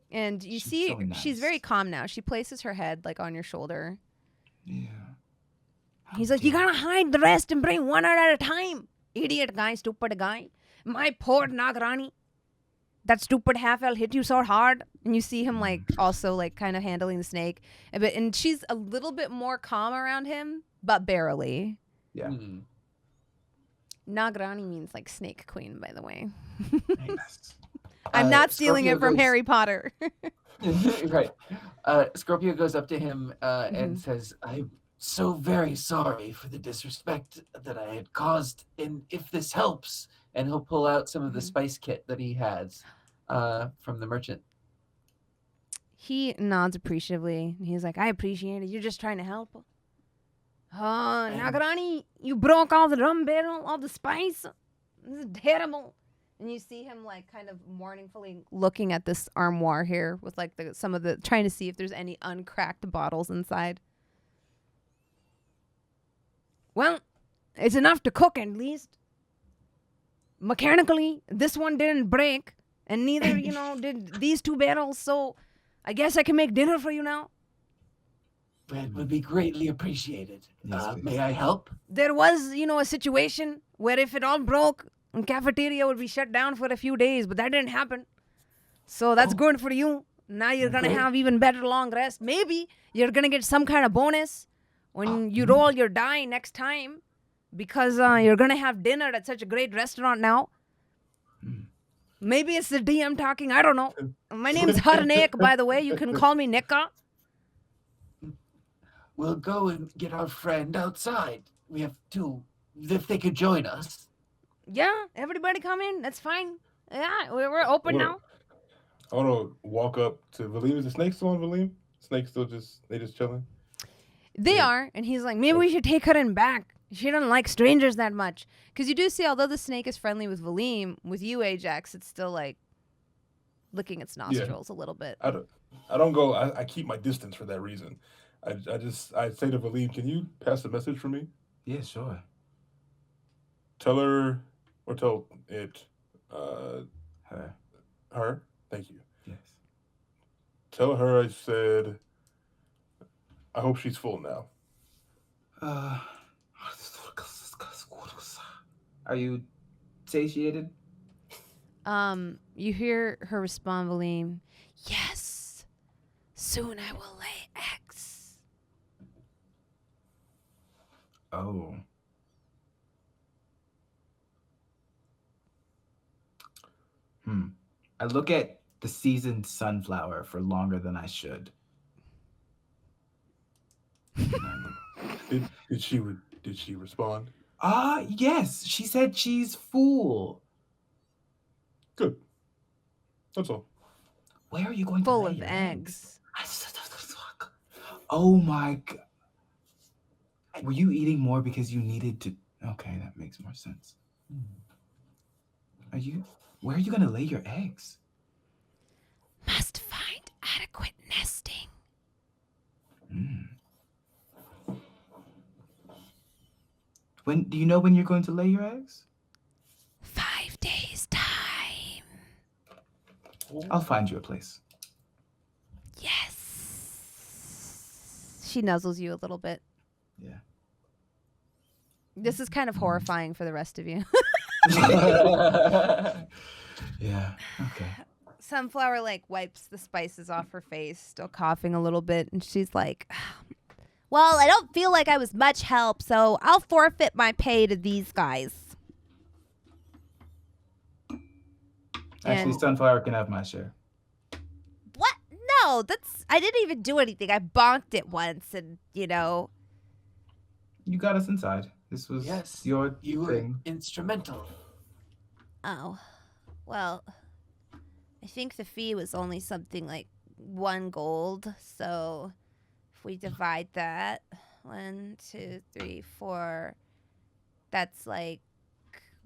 And you She's see so she's nice. very calm now. She places her head like on your shoulder. Yeah. He's like, you gotta hide the rest and bring one out at a time. Idiot guy, stupid guy. My poor Nagrani. That stupid half-elf hit you so hard. And you see him like also like kind of handling the snake. And she's a little bit more calm around him, but barely. Yeah. Hmm. Nagrani means like snake queen, by the way. Nice. I'm not stealing Scorpio it from goes- Harry Potter. Right. Scorpio goes up to him and says, I'm so very sorry for the disrespect that I had caused, and if this helps, and he'll pull out some of the spice kit that he has from the merchant. He nods appreciatively. He's like, I appreciate it. You're just trying to help. Oh, Nagarani, you broke all the rum barrel, all the spice. This is terrible. And you see him like kind of mournfully looking at this armoire here with like some of the, trying to see if there's any uncracked bottles inside. Well, it's enough to cook at least. Mechanically, this one didn't break, and neither, did these two barrels, so I guess I can make dinner for you now. That would be greatly appreciated. Yes, please. May I help? There was, a situation where if it all broke, the cafeteria would be shut down for a few days, but that didn't happen. So that's good for you. Now you're going to Okay. have even better long rest. Maybe you're going to get some kind of bonus when you roll your die next time because you're going to have dinner at such a great restaurant now. Maybe it's the DM talking. I don't know. My name's Harnaik, by the way. You can call me Nika. We'll go and get our friend outside. We have to, if they could join us. Yeah, everybody come in. That's fine. Yeah, we're open now. I want to walk up to Valym. Is the snake still on Valym? Snake still just chilling? They Yeah. are. And he's like, maybe we should take her in back. She doesn't like strangers that much. Because you do see, although the snake is friendly with Valym, with you, Ajax, it's still like licking its nostrils a little bit. I don't go. I keep my distance for that reason. I say to Valym, can you pass a message for me? Yeah, sure. Tell her or tell it, Her. Thank you. Yes. Tell her I said, I hope she's full now. Are you satiated? You hear her respond, Valym, yes, soon I will lay eggs. Oh. I look at the seasoned sunflower for longer than I should. Did she respond? Yes. She said she's full. Good. That's all. Where are you going to Full lay of your eggs. Oh my god. Were you eating more because you needed to? Okay, that makes more sense. Where are you going to lay your eggs? Must find adequate nesting. Do you know when you're going to lay your eggs? 5 days time. I'll find you a place. Yes. She nuzzles you a little bit. Yeah. This is kind of horrifying for the rest of you. Yeah. Okay. Sunflower like wipes the spices off her face, still coughing a little bit, and she's like, well, I don't feel like I was much help, so I'll forfeit my pay to these guys. Actually, And- Sunflower can have my share. What? No, I didn't even do anything. I bonked it once, and You got us inside. This was Yes, your you were thing. instrumental. Oh, well, I think the fee was only something like 1 gold. So if we divide that, 1, 2, 3, 4, that's like,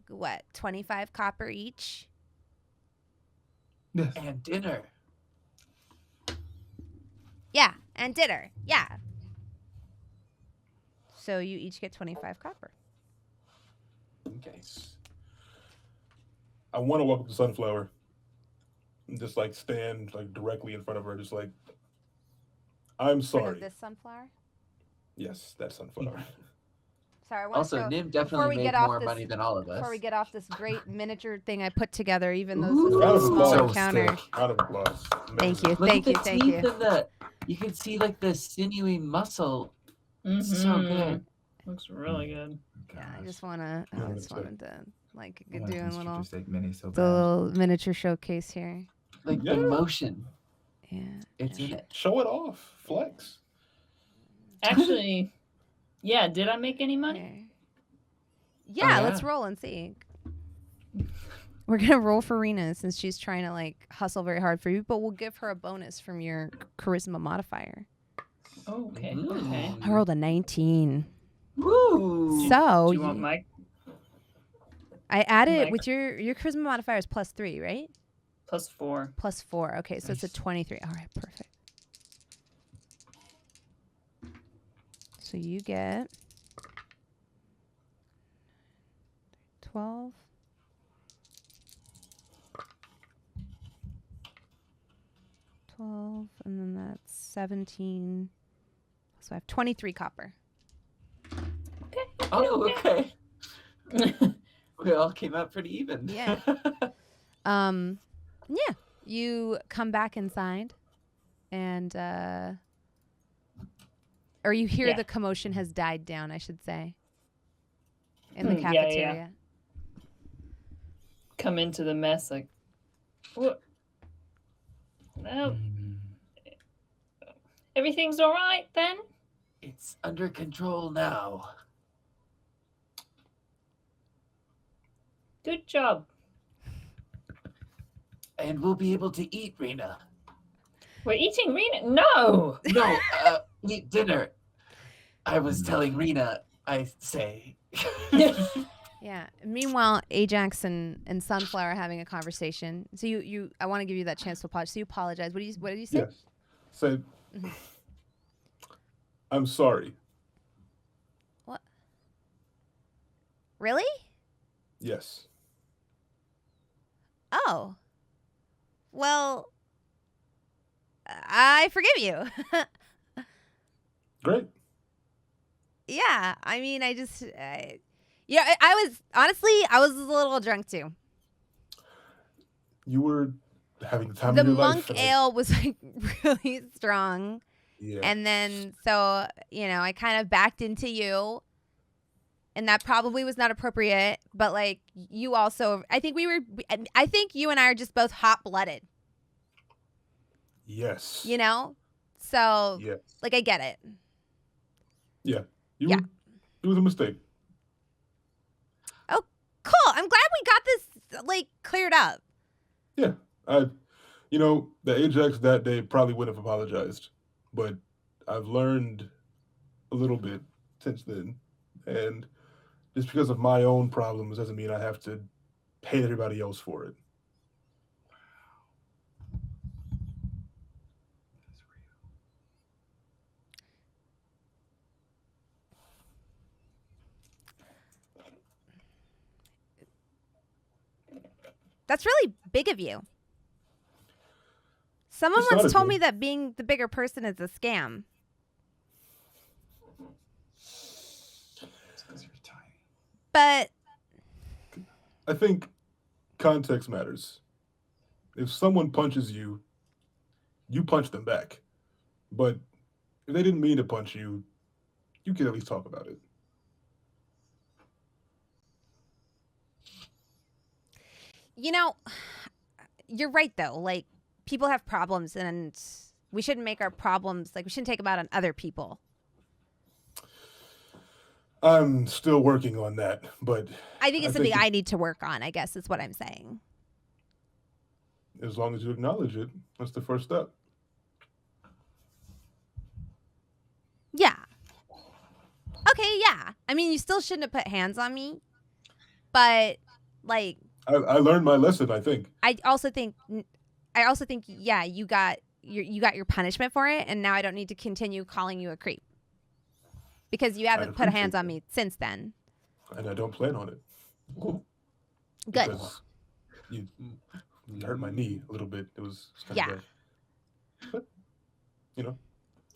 what, 25 copper each? Yes. And dinner. Yeah, and dinner. Yeah. So you each get 25 copper. Okay. I want to walk up to Sunflower and just like stand like directly in front of her, just like, I'm In front of sorry. this sunflower? Yes, that's Sunflower. Sorry, I want Also, to Nim before definitely we made get off more this- money than all of us. before we get off this great miniature thing I put together, even though Ooh, this is a small so encounter. sick. Round of applause. Thank you. Look Thank at you. the Thank teeth you. and you can see like the sinewy muscle. So Mhm. good. Looks really good. Yeah, I Gosh. just wanted to like I want do a this little future steak mini so the bad. little miniature showcase here. Like Yeah. the motion. Yeah. It's in it. Show it off. Flex. Actually, yeah. Did I make any money? Here. Yeah, Oh, let's yeah. roll and see. We're gonna roll for Rena since she's trying to like hustle very hard for you, but we'll give her a bonus from your charisma modifier. Oh, okay. Ooh. Okay. I rolled a 19. Woo! So Do you want my I added Mike. with your charisma modifier is +3, right? +4? +4. Okay, so it's a Nice. 23. All right, perfect. So you get 12. 12, and then that's 17. So I have 23 copper. Oh, okay. We all came out pretty even. Yeah. Yeah. You come back inside, and or you hear Yeah. the commotion has died down, I should say, in the Yeah, yeah. cafeteria. Come into the mess like, what? No, Mm. everything's all right then. It's under control now. Good job. And we'll be able to eat, Rena. We're eating Rena. No. No, eat dinner. I was telling Rena, I say. Yeah. Meanwhile, Ajax and Sunflower are having a conversation. So I want to give you that chance to apologize. So you apologize. What did you say? Yes. Say, Mhm. I'm sorry. What? Really? Yes. Oh. Well, I forgive you. Great. Yeah, I mean, I was honestly, I was a little drunk too. You were having the time The of your monk life. and ale was like really strong, yeah. and then so I kind of backed into you, and that probably was not appropriate. But like you also, I think you and I are just both hot blooded. Yes. So Yes. like I get it. You Yeah. were, it was a mistake. Cool. I'm glad we got this like cleared up. Yeah. The Ajax that day probably would have apologized, but I've learned a little bit since then. And just because of my own problems doesn't mean I have to pay everybody else for it. That's really big of you. Someone It's not once a told me thing. that being the bigger person is a scam. It's 'cause you're tiny. But I think context matters. If someone punches you, you punch them back. But if they didn't mean to punch you, you can at least talk about it. you know, you're right though. Like people have problems, and we shouldn't make our problems like we shouldn't take them out on other people. I'm still working on that, but I think it's something think I need to work on. I guess is what I'm saying. as long as you acknowledge it, that's the first step. Yeah. Okay. Yeah. I mean, you still shouldn't have put hands on me, but like I learned my lesson, I think. I also think yeah, you got your punishment for it, and now I don't need to continue calling you a creep because you haven't put hands appreciate on me since then. And I don't plan on it. Good. Because you hurt my knee a little bit. It was kind Yeah. of bad. But, you know,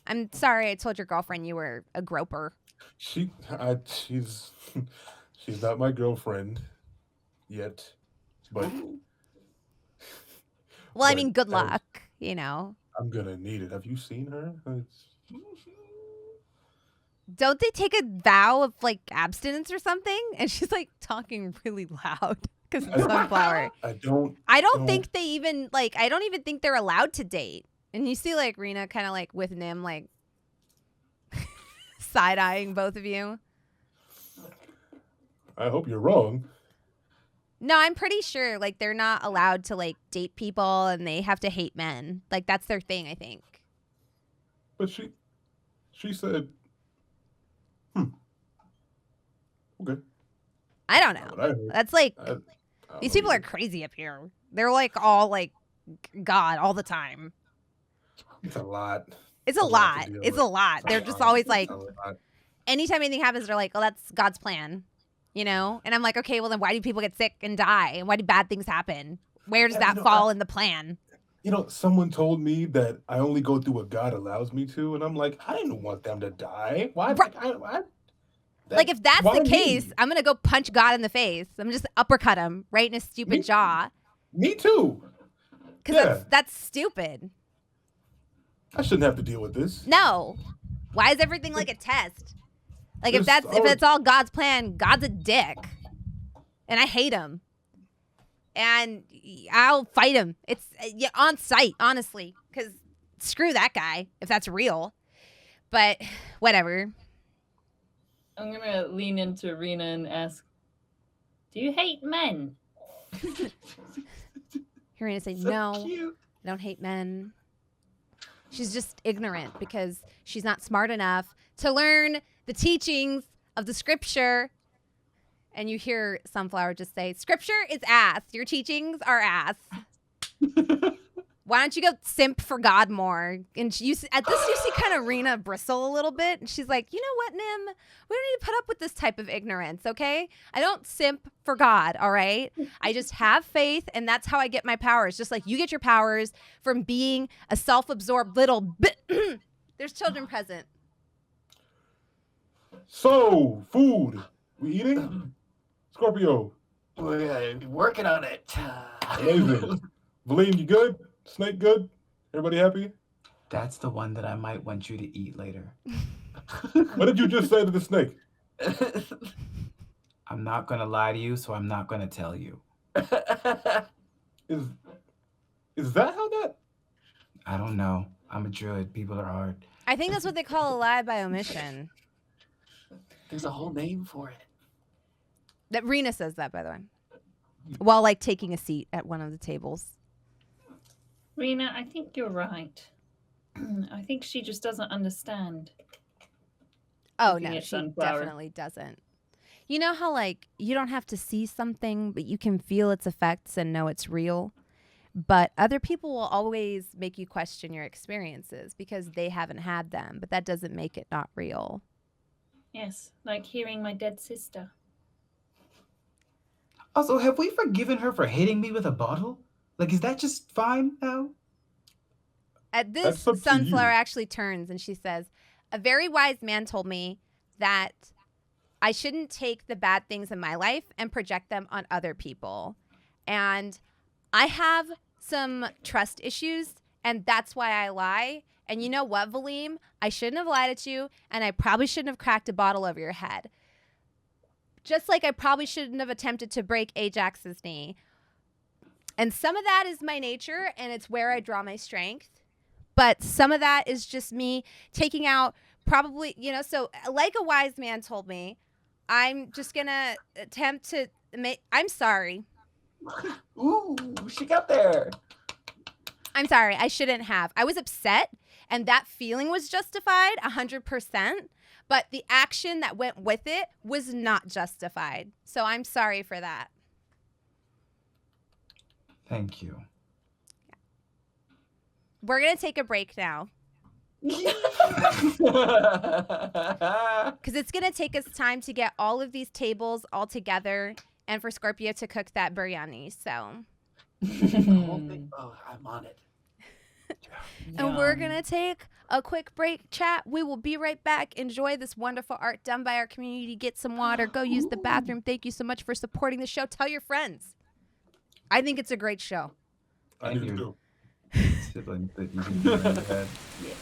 I'm sorry I told your girlfriend you were a groper. she's she's not my girlfriend yet, but Well, I But mean, good as- luck, you know. I'm gonna need it. Have you seen her? Don't they take a vow of like abstinence or something? And she's like talking really loud because it's sunflower. I don't. I don't think they even like. I don't even think they're allowed to date. And you see like Rena kind of like with Nim like side eyeing both of you. I hope you're wrong. No, I'm pretty sure like they're not allowed to like date people, and they have to hate men. Like that's their thing, I think. But she said, okay. I don't Not know. what I heard. That's like I don't these people know. are crazy up here. They're like all like God all the time. It's a lot. It's a to lot. deal It's with. a lot. It's a They're just lot. always It's like, a lot. anytime anything happens, they're like, oh, that's God's plan, you know? And I'm like, okay, well then why do people get sick and die? And why do bad things happen? Where does Yeah, that fall in the plan? You know, someone told me that I only go through what God allows me to, and I'm like, I didn't want them to die. Why? Right. Like if that's why the me? case, I'm going to go punch God in the face. I'm just uppercut him right in his stupid jaw. Me too. Because that's stupid. I shouldn't have to deal with this. No. Why is everything like a test? Like if it's all God's plan, God's a dick. And I hate him. And I'll fight him. It's on sight, honestly, because screw that guy if that's real. But whatever. I'm gonna lean into Rena and ask, "Do you hate men?" You're gonna say So no. cute. I don't hate men. She's just ignorant because she's not smart enough to learn the teachings of the scripture. And you hear Sunflower just say, "Scripture is ass. Your teachings are ass. Why don't you go simp for God more?" And at this, you see kind of Rena bristle a little bit. And she's like, you know what, Nim? We don't need to put up with this type of ignorance, okay? I don't simp for God, all right? I just have faith, and that's how I get my powers. Just like you get your powers from being a self-absorbed little bit. There's children present. So, food. We eating? Scorpio. We're working on it. Amazing. Valym, you good? Snake good? Everybody happy? That's the one that I might want you to eat later. What did you just say to the snake? I'm not gonna lie to you, so I'm not gonna tell you. Is that how that? I don't know. I'm a druid. People are hard. I think that's what they call a lie by omission. There's a whole name for it. That Rena says that, by the way, while like taking a seat at one of the tables. Rena, I think you're right. I think she just doesn't understand. Oh Looking no, at she Sunflower. definitely doesn't. You know how like you don't have to see something, but you can feel its effects and know it's real. But other people will always make you question your experiences because they haven't had them. But that doesn't make it not real. Yes, like hearing my dead sister. Also, have we forgiven her for hitting me with a bottle? Like, is that just fine now? At this, That's up to Sunflower you. actually turns and she says, "A very wise man told me that I shouldn't take the bad things in my life and project them on other people. And I have some trust issues, and that's why I lie. And you know what, Valym? I shouldn't have lied at you, and I probably shouldn't have cracked a bottle over your head. Just like I probably shouldn't have attempted to break Ajax's knee. And some of that is my nature, and it's where I draw my strength. But some of that is just me taking out probably, so like a wise man told me, I'm just going to attempt to make, I'm sorry. Ooh, she got there. I'm sorry. I shouldn't have. I was upset, and that feeling was justified 100%. But the action that went with it was not justified. So I'm sorry for that. Thank you. We're going to take a break now. Because it's going to take us time to get all of these tables all together and for Scorpio to cook that biryani. So. Oh, I'm on it. And we're going to take a quick break, chat. We will be right back. Enjoy this wonderful art done by our community. Get some water. Go use the bathroom. Thank you so much for supporting the show. Tell your friends. I think it's a great show. I And do your too. siblings that you can do in your head. Yeah.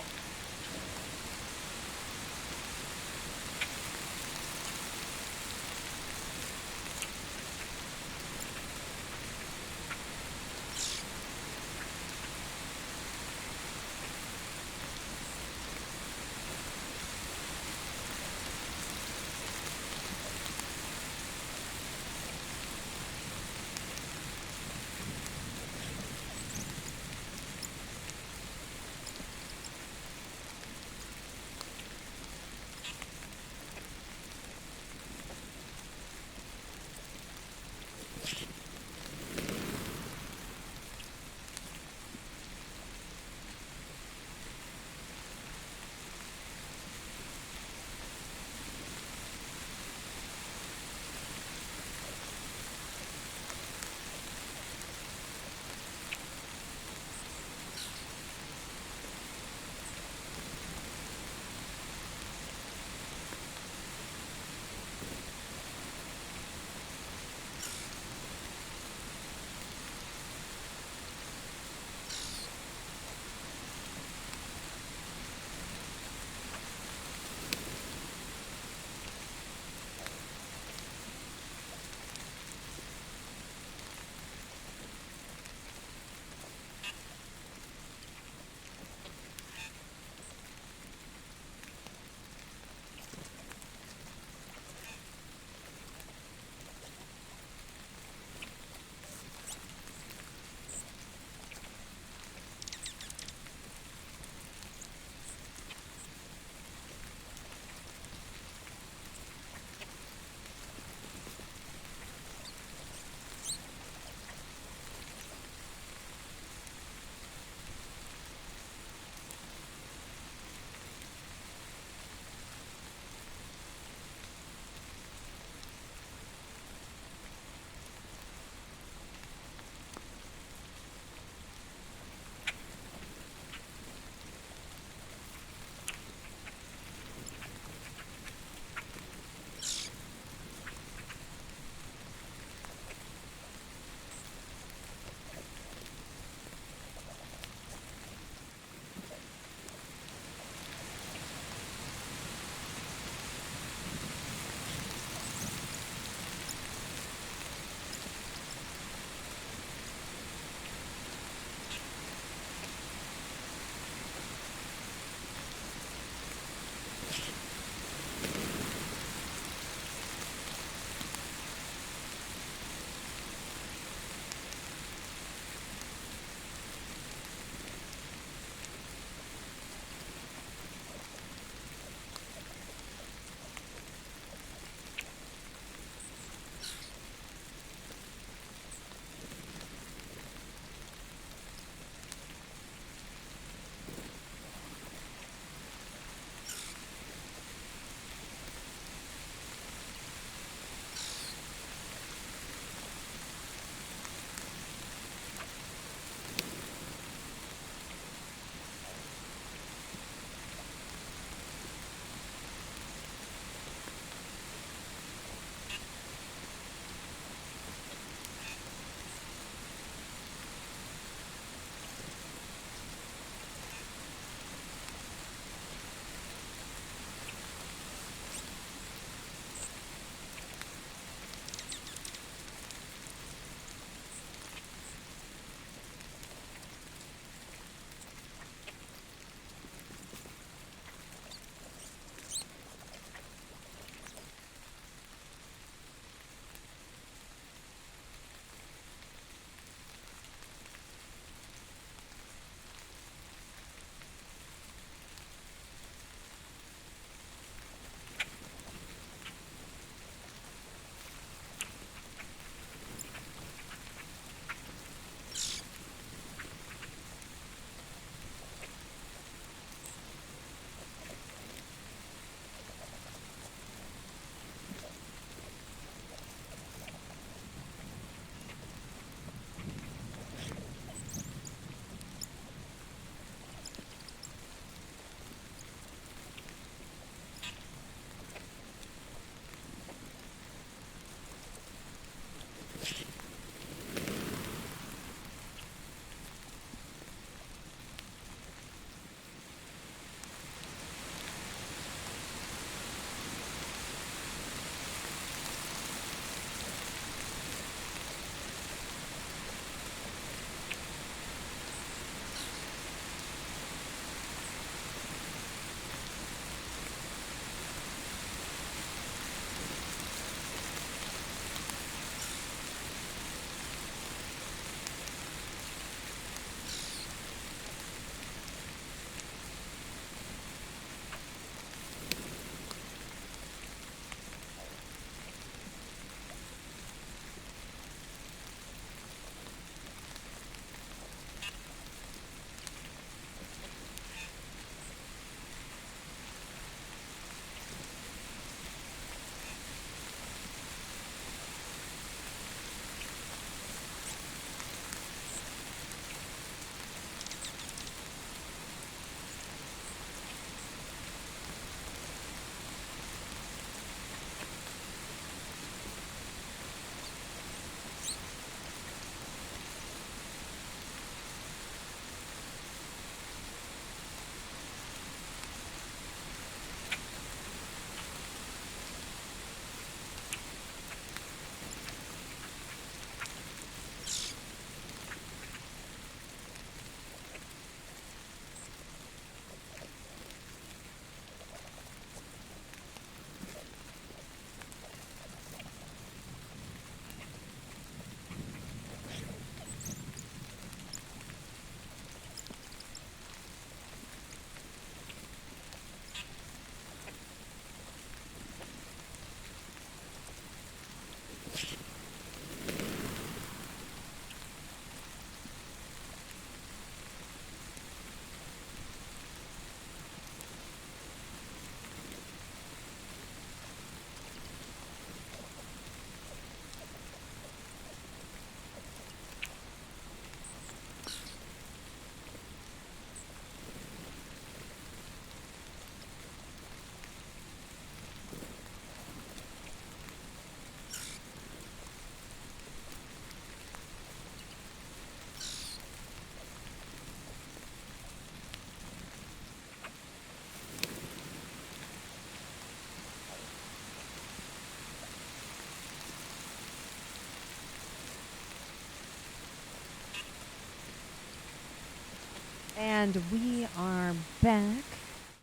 And we are back.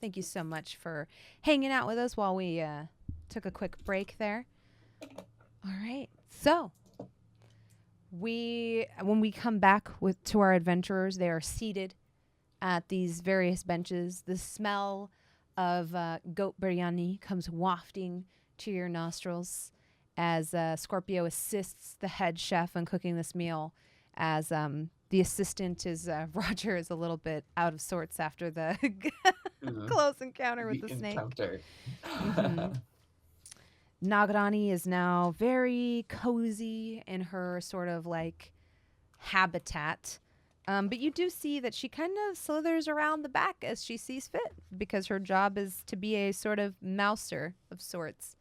Thank you so much for hanging out with us while we took a quick break there. All right. So, when we come back to our adventurers, they are seated at these various benches. The smell of goat biryani comes wafting to your nostrils as Scorpio assists the head chef in cooking this meal, as the assistant is Roger is a little bit out of sorts after the close encounter with the snake. Encounter. Nagarani is now very cozy in her sort of like habitat. But you do see that she kind of slithers around the back as she sees fit, because her job is to be a sort of mouser of sorts.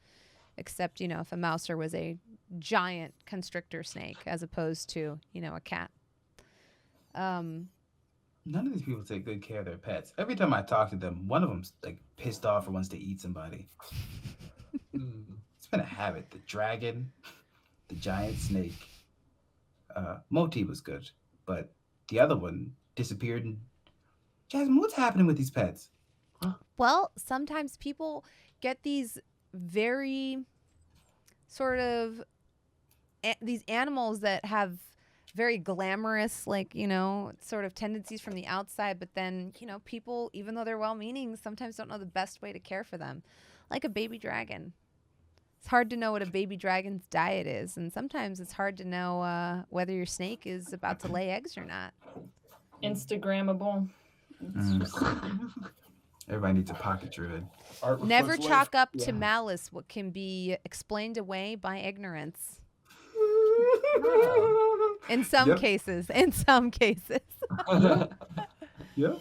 Except, if a mouser was a giant constrictor snake as opposed to, a cat. None of these people take good care of their pets. Every time I talk to them, one of them's like pissed off or wants to eat somebody. It's been a habit. The dragon, the giant snake. Moti was good, but the other one disappeared. And Jasmine, what's happening with these pets? Well, sometimes people get these very sort of these animals that have very glamorous, like, sort of tendencies from the outside, but then, people, even though they're well-meaning, sometimes don't know the best way to care for them. Like a baby dragon. It's hard to know what a baby dragon's diet is, and sometimes it's hard to know whether your snake is about to lay eggs or not. Instagrammable. Everybody needs a pocket druid. Never chalk up to malice what can be explained away by ignorance. In some cases. In some cases. Yep.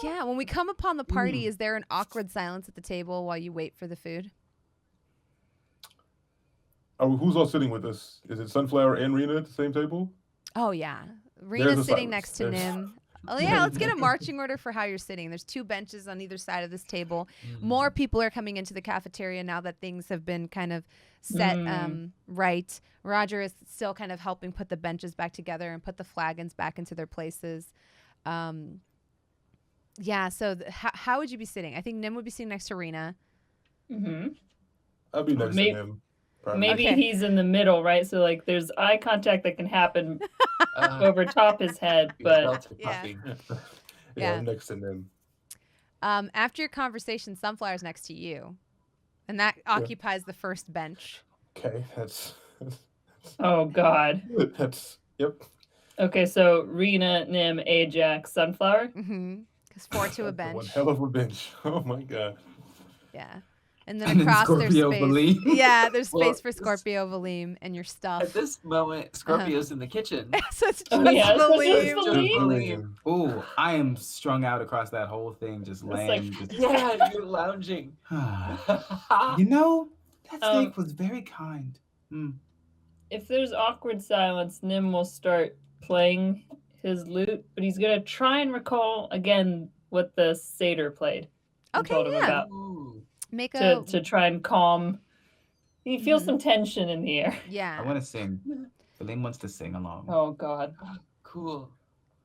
Yeah, when we come upon the party, is there an awkward silence at the table while you wait for the food? Oh, who's all sitting with us? Is it Sunflower and Rena at the same table? Oh, yeah. There's Rena's a sitting silence. next to There's- Nim. Oh, yeah, let's get a marching order for how you're sitting. There's 2 benches on either side of this table. More people are coming into the cafeteria now that things have been kind of set right. Roger is still kind of helping put the benches back together and put the flagons back into their places. Yeah, so how would you be sitting? I think Nim would be sitting next to Rena. I'll be next to him. Probably. Maybe Okay. he's in the middle, right? So like there's eye contact that can happen over top his head, but Yeah. Yeah, I'm next to him. After your conversation, Sunflower's next to you. And that occupies the first bench. Okay, that's oh god. Yep. Okay, so Rena, Nim, Ajax, Sunflower. Because 4 to a bench. One hell of a bench. Oh my god. Yeah. And then And then across there's Scorpio, space. Valym. Yeah, there's space Well, for Scorpio, Valym, and your stuff. At this moment, Scorpio's in the kitchen. So it's just Oh, yeah, so Valym. just Just Valym. Valym. Ooh, I am strung out across that whole thing, just It's laying. like- Yeah, you're lounging. That snake was very kind. If there's awkward silence, Nim will start playing his lute, but he's gonna try and recall again what the satyr played. and Okay, told him yeah. about Ooh. Make a to try and calm. He feels some tension in the air. I yeah. want to sing. Valym wants to sing along. Oh god. Cool.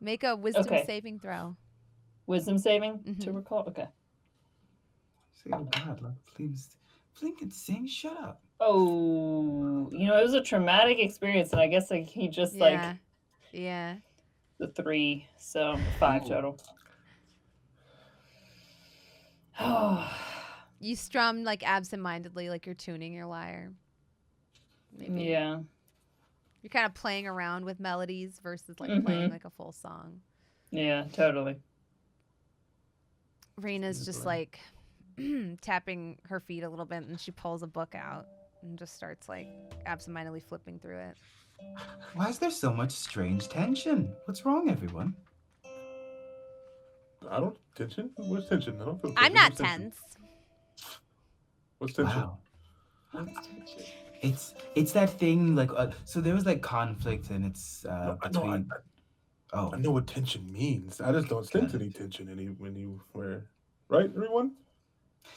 Make a wisdom Okay. saving throw. Wisdom saving to Mhm. recall. Okay. Say, oh God, look, Valym can sing. Shut up. Oh, it was a traumatic experience, and I guess like he just Yeah. Yeah. the 3, so 5 Ooh. total. Oh, You strum like absentmindedly, like you're tuning your lyre. Maybe. yeah. You're kind of playing around with melodies versus like Mhm. playing like a full song. Yeah, totally. Rena's just like tapping her feet a little bit, and she pulls a book out and just starts like absentmindedly flipping through it. Why is there so much strange tension? What's wrong, everyone? I don't tension. What's tension? I don't feel I'm tension. not What's tension? tense. What's tension? Wow. What's tension? It's that thing like so there was like conflict and it's No, between. I know what tension means. I just don't sense any tension anywhere. Right, everyone?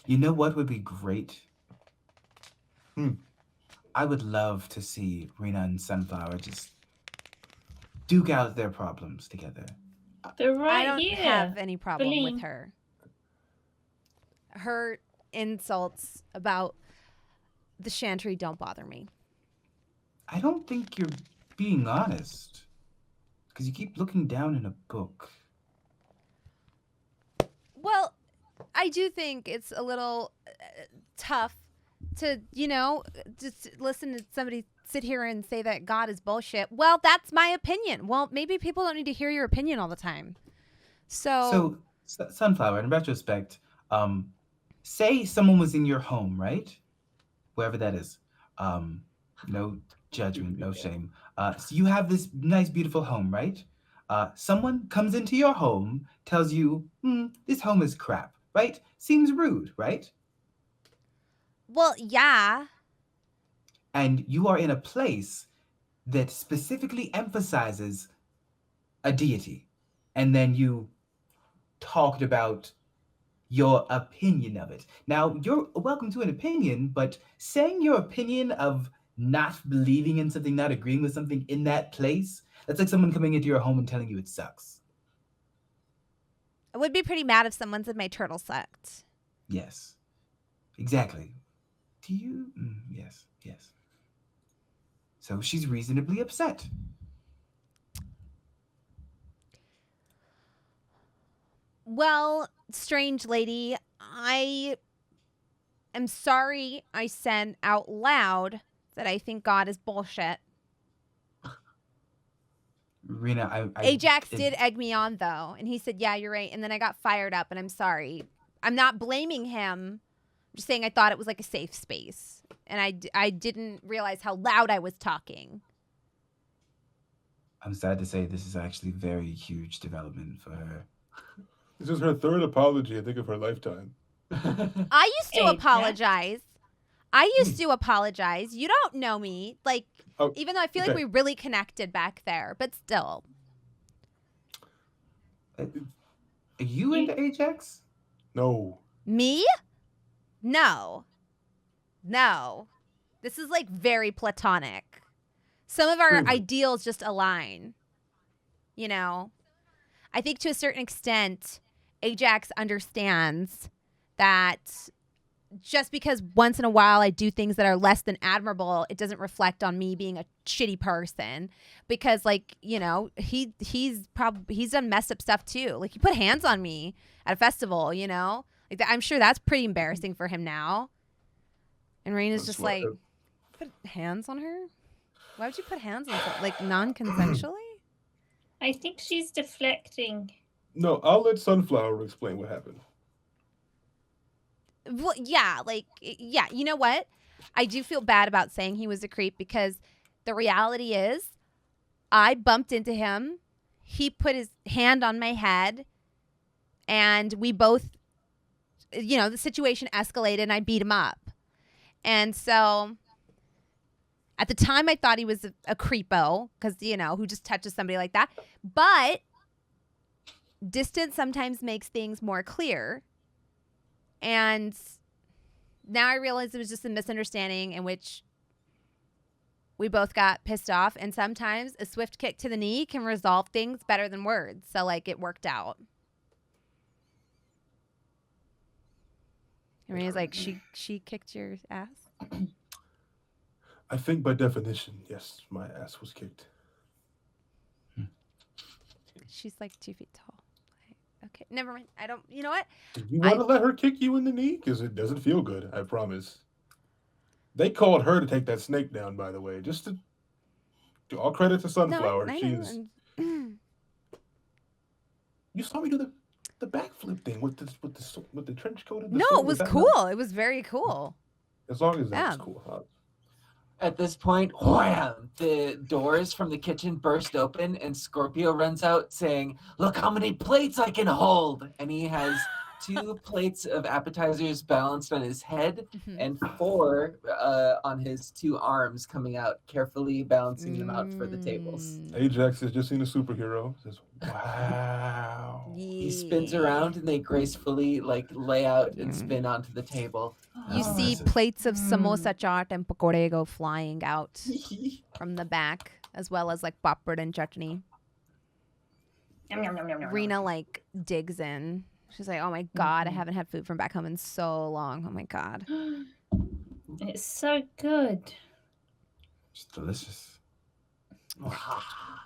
You know what would be great? Hmm. I would love to see Rena and Sunflower just duke out their problems together. They're right I don't here. have any problem with Valym. her. Her insults about the Chantry don't bother me. I don't think you're being honest. Because you keep looking down in a book. Well, I do think it's a little tough to, just listen to somebody sit here and say that God is bullshit. Well, that's my opinion. Well, maybe people don't need to hear your opinion all the time. So Sunflower, in retrospect, say someone was in your home, right? Wherever that is. No judgment, no shame. So you have this nice, beautiful home, right? Someone comes into your home, tells you, this home is crap, right? Seems rude, right? well, yeah. And you are in a place that specifically emphasizes a deity. And then you talked about your opinion of it. Now, you're welcome to an opinion, but saying your opinion of not believing in something, not agreeing with something in that place, that's like someone coming into your home and telling you it sucks. I would be pretty mad if someone said my turtle sucked. Yes, exactly. Do you? Yes. So she's reasonably upset. Well, strange lady, I am sorry I said out loud that I think God is bullshit. Rena, Ajax did egg me on, though, and he said, yeah, you're right, and then I got fired up, and I'm sorry. I'm not blaming him. I'm just saying I thought it was like a safe space, and I didn't realize how loud I was talking. I'm sad to say this is actually very huge development for her. This is her third apology, I think, of her lifetime. I used to apologize. You don't know me. Like, even though I feel like we really connected back there, but still. Are you into Ajax? No. Me? No. This is like very platonic. Some of our ideals just align. I think to a certain extent, Ajax understands that just because once in a while I do things that are less than admirable, it doesn't reflect on me being a shitty person. Because, he's done messed up stuff too. Like, he put hands on me at a festival, Like, I'm sure that's pretty embarrassing for him now. And Reina's just like, put hands on her? Why would you put hands on someone? Like, non-consensually? I think she's deflecting. No, I'll let Sunflower explain what happened. Well, yeah, you know what? I do feel bad about saying he was a creep because the reality is I bumped into him. He put his hand on my head and we both, the situation escalated and I beat him up. And so at the time I thought he was a creepo because, who just touches somebody like that. But distance sometimes makes things more clear. And now I realize it was just a misunderstanding in which we both got pissed off. And sometimes a swift kick to the knee can resolve things better than words. So, it worked out. I mean, he's like, she kicked your ass? I think by definition, yes, my ass was kicked. She's like 2 feet tall. Okay, never mind. I don't. You know what? Do you want to let her kick you in the knee? Because it doesn't feel good, I promise. They called her to take that snake down, by the way. Just to do all credit to Sunflower. No, You saw me do the backflip thing with the trench coat and the No, sword. it was cool. It was very cool. As long as that's cool. At this point, wham! The doors from the kitchen burst open and Scorpio runs out saying, "Look how many plates I can hold!" And he has 2 plates of appetizers balanced on his head and 4 on his 2 arms coming out, carefully balancing them out for the tables. Ajax has just seen a superhero. Says, wow. He spins around and they gracefully lay out and spin onto the table. You see plates of samosa chaat and pakore go flying out from the back, as well as papad and chutney. Yum, yum, yum, yum, yum, Rena yum. like digs in. She's like, "Oh my god, I haven't had food from back home in so long. Oh my god." It's so good. It's delicious.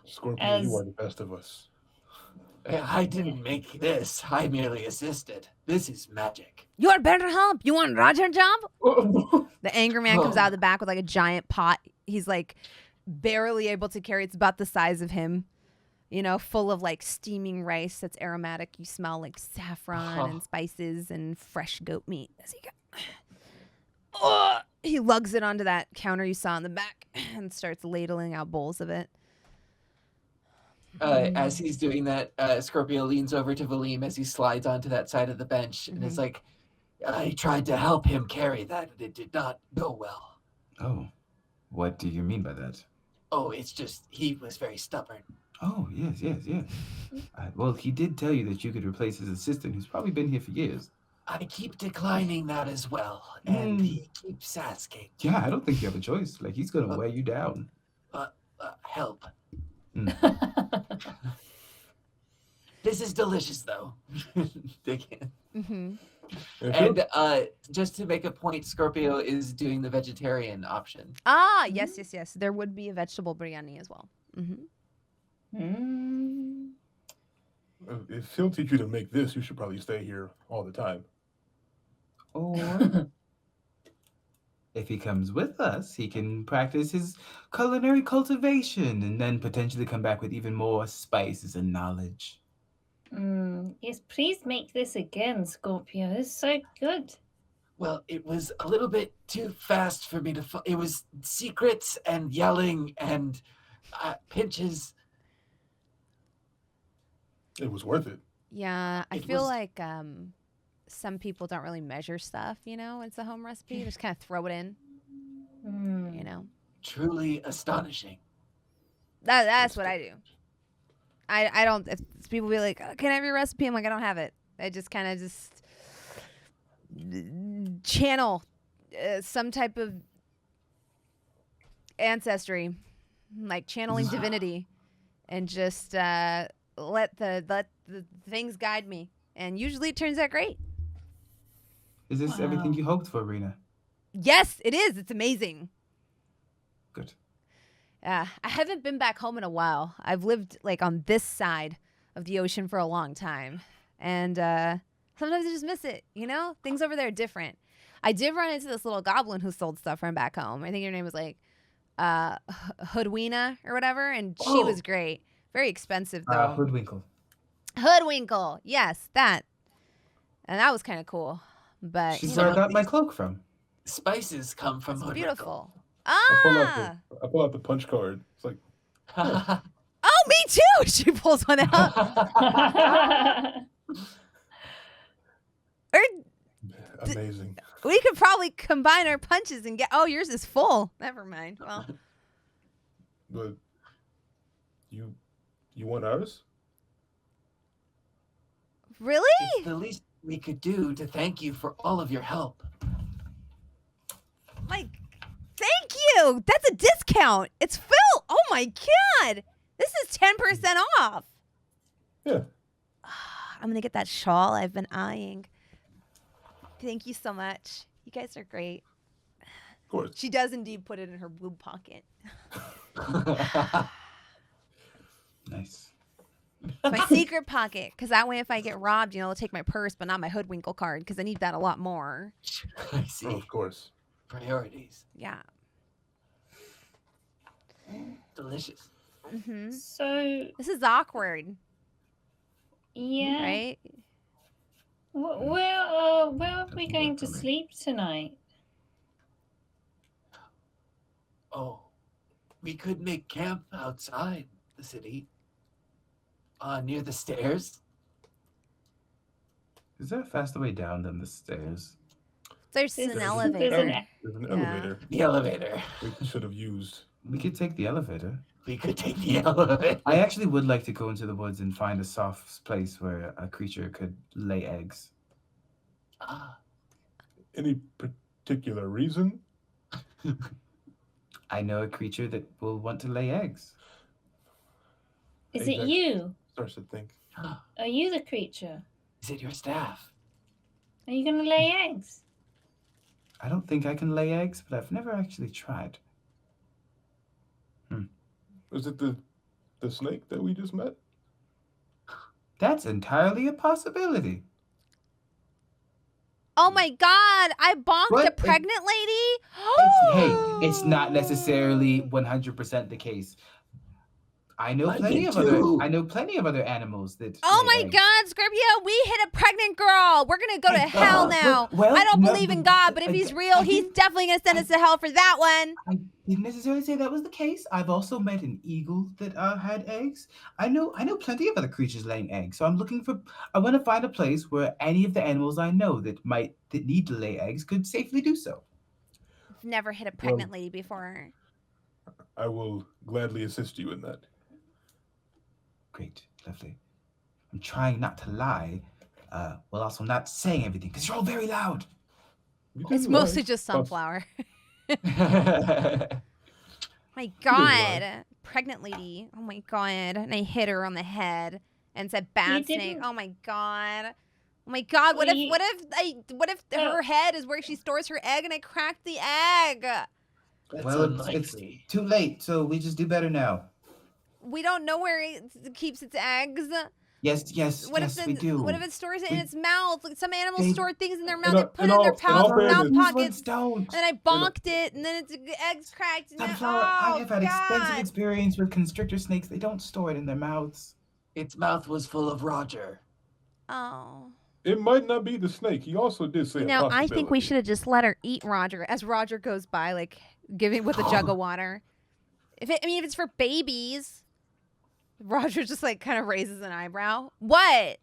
Scorpio, you As- are the best of us. I didn't make this. I merely assisted. This is magic. You're better help. You want Roger job? The angry man comes Oh. out of the back with like a giant pot. He's like barely able to carry. It's about the size of him. You know, full of like steaming rice that's aromatic. You smell like saffron and spices and fresh goat meat. As he he lugs it onto that counter you saw in the back and starts ladling out bowls of it. As he's doing that, Scorpio leans over to Valym as he slides onto that side of the bench and is like, I tried to help him carry that, and it did not go well. Oh, what do you mean by that? Oh, it's just, he was very stubborn. Oh, yes. Well, he did tell you that you could replace his assistant, who's probably been here for years. I keep declining that as well, and he keeps asking. Yeah, I don't think you have a choice. Like, he's gonna wear you down. Help. This is delicious, though. Dig in. And just to make a point, Scorpio is doing the vegetarian option. Ah, yes. There would be a vegetable biryani as well. If he'll teach you to make this, you should probably stay here all the time. Or if he comes with us, he can practice his culinary cultivation and then potentially come back with even more spices and knowledge. Yes, please make this again, Scorpio. It's so good. Well, it was a little bit too fast for me to. It was secrets and yelling and pinches. It was worth it. Yeah, I It feel was- like some people don't really measure stuff, you know, it's a home recipe. Just kind of throw it in, you know. Truly astonishing. That's what I do. I don't, if people be like, "Oh, can I have your recipe?" I'm like, I don't have it. I just kind of just channel some type of ancestry, like channeling divinity, and just let the things guide me. And usually it turns out great. Is this everything you hoped for, Rena? Yes, it is. It's amazing. Good. I haven't been back home in a while. I've lived like on this side of the ocean for a long time. And sometimes I just miss it, you know? Things over there are different. I did run into this little goblin who sold stuff from back home. I think her name was like Hoodwina or whatever. And she was great. Very expensive though. Hoodwinkle. Hoodwinkle. Yes, that. And that was kind of cool. But She's you where I know, got my cloak from. Spices come from it's Hoodwinkle. beautiful. I pull out the punch card. It's like, Oh, me too. She pulls one out. Or amazing. we could probably combine our punches and get. Oh, yours is full. Never mind. Well, But you want ours? really? It's the least we could do to thank you for all of your help. Like, thank you. That's a discount. It's Phil. Oh my god. This is 10% off. Yeah. I'm gonna get that shawl I've been eyeing. Thank you so much. You guys are great. Of course. She does indeed put it in her blue pocket. Nice. My secret pocket, because that way if I get robbed, you know, they'll take my purse, but not my Hoodwinkle card, because I need that a lot more. I see. Oh, of course. Priorities. Yeah. Delicious. So, This is awkward, yeah. right? Where are we going to sleep tonight? Oh, we could make camp outside the city. Near the stairs. Is there a faster way down than the stairs? There's There's an an- elevator. There's an Yeah. elevator The elevator. we should have used. We could take the elevator. We could take the elevator. I actually would like to go into the woods and find a soft place where a creature could lay eggs. Any particular reason? I know a creature that will want to lay eggs. Is it Ajax. you? Starts to think. Are you the creature? Is it your staff? Are you gonna lay eggs? I don't think I can lay eggs, but I've never actually tried. Is it the snake that we just met? That's entirely a possibility. Oh my God! I bonked What? a pregnant lady. It's not necessarily 100% the case. I know plenty of other animals that. Oh lay my eggs. God, Scorpio! We hit a pregnant girl. We're gonna go to hell now. Well, I don't no, believe in God, but if he's real, I he's didn't- definitely gonna send us to hell for that one. I didn't necessarily say that was the case. I've also met an eagle that had eggs. I know plenty of other creatures laying eggs. So I want to find a place where any of the animals I know that need to lay eggs could safely do so. I've never hit a pregnant lady before. I will gladly assist you in that. Great, lovely. I'm trying not to lie, while also not saying everything because you're all very loud. You It's can mostly lie. just Plus, sunflower. My lie. God, pregnant lady. Oh my God, and I hit her on the head and said "bad snake." didn't- Oh my God. Oh my God! What if her head is where she stores her egg and I cracked the egg? That's Well, it's unlikely. too late, so we just do better now. We don't know where it keeps its eggs. Yes, we do. What if it stores it in We- its mouth? Like some animals They- store things in their In mouth. all- They put in it in their all mouth fairness- pockets. Don't. And then I bonked it, and then its eggs cracked. And then, Sunflower, I have had extensive God. experience with constrictor snakes. They don't store it in their mouths. Its mouth was full of Roger. Oh. It might not be the snake. He also did say You a know, I think we possibility. should have just let her eat Roger as Roger goes by, like giving with a jug of water. If it's for babies, Roger just like kind of raises an eyebrow. What?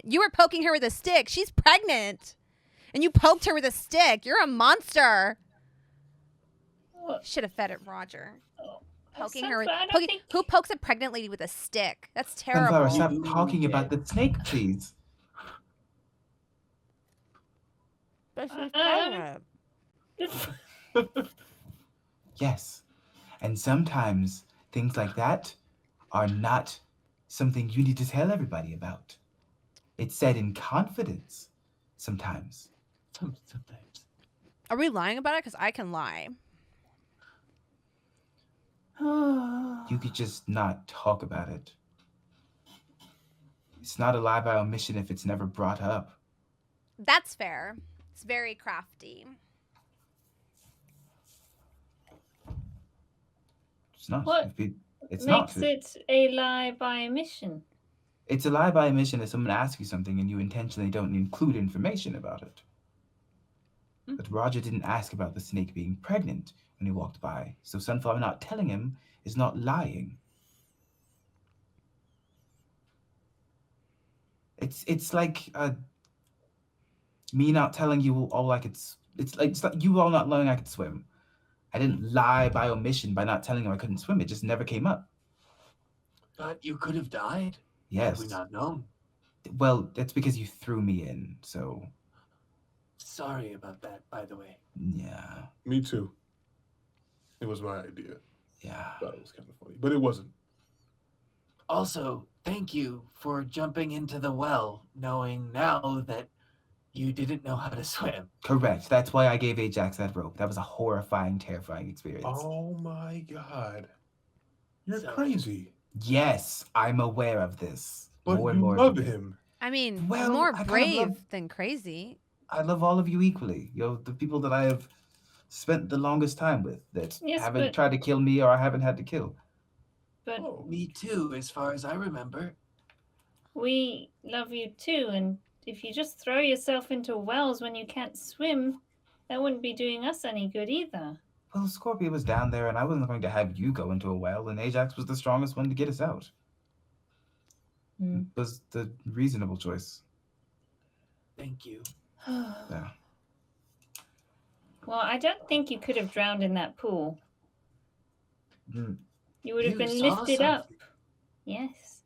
You were poking her with a stick. She's pregnant, and you poked her with a stick. You're a monster. What? Should have fed it, Roger. Poking her. Sunflower, I don't think- Who pokes a pregnant lady with a stick? That's terrible. Sunflower, stop Ooh, talking about the snake, please. Yes. And sometimes things like that are not something you need to tell everybody about. It's said in confidence sometimes. Sometimes. Are we lying about it? Because I can lie. You could just not talk about it. It's not a lie by omission if it's never brought up. That's fair. It's very crafty. It's not. What It's not. Makes it a lie by omission. It's a lie by omission if someone asks you something and you intentionally don't include information about it. But Roger didn't ask about the snake being pregnant when he walked by, so Sunflower not telling him is not lying. It's like me not telling you all I could. It's like you all not knowing I could swim. I didn't lie by omission by not telling you I couldn't swim. It just never came up. But you could have died. Yes. Had we not known. Well, that's because you threw me in. So Sorry about that, by the way. yeah, Me too. It was my idea. yeah. I thought it was kind of funny, but it wasn't. Also, thank you for jumping into the well, knowing now that you didn't know how to swim. Correct. That's why I gave Ajax that rope. That was a horrifying, terrifying experience. Oh my God. You're So- crazy. Yes, I'm aware of this. But More and you more love every day. him. I mean, Well, more I kind of brave love- than crazy. I love all of you equally. You're the people that I have spent the longest time with that Yes, haven't but- tried to kill me or I haven't had to kill. But Oh. Me too, as far as I remember. we love you too, and if you just throw yourself into wells when you can't swim, that wouldn't be doing us any good either. Well, Scorpio was down there and I wasn't going to have you go into a well, and Ajax was the strongest one to get us out. Hmm. It was the reasonable choice. Thank you. Yeah. Well, I don't think you could have drowned in that pool. Mm. You would have You been saw lifted up. something. Yes.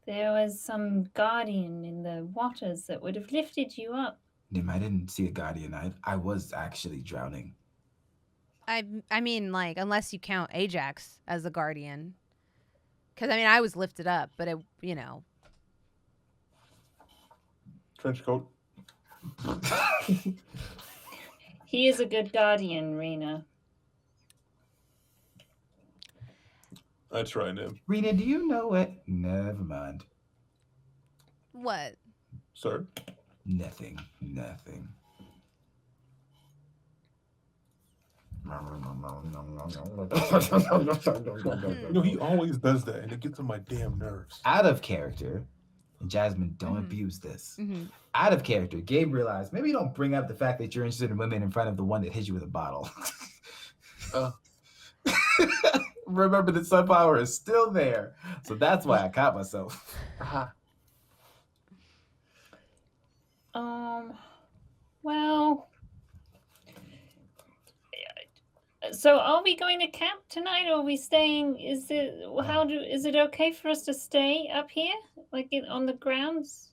There was some guardian in the waters that would have lifted you up. Nim, I didn't see a guardian. I was actually drowning. I mean, like, unless you count Ajax as the guardian. Because, I mean, I was lifted up, but, it, you know. Trench coat. He is a good guardian, Rena. I try him. Rena, do you know it? Never mind. What? Sir? Nothing. You know, he always does that, and it gets on my damn nerves. Out of character, and Jasmine, don't abuse this. Mm-hmm. Out of character, Gabe realized maybe don't bring up the fact that you're interested in women in front of the one that hit you with a bottle. Oh. Remember that sun power is still there. So that's why I caught myself. Uh-huh. Well, so are we going to camp tonight, or are we staying? Is it okay for us to stay up here, like on the grounds?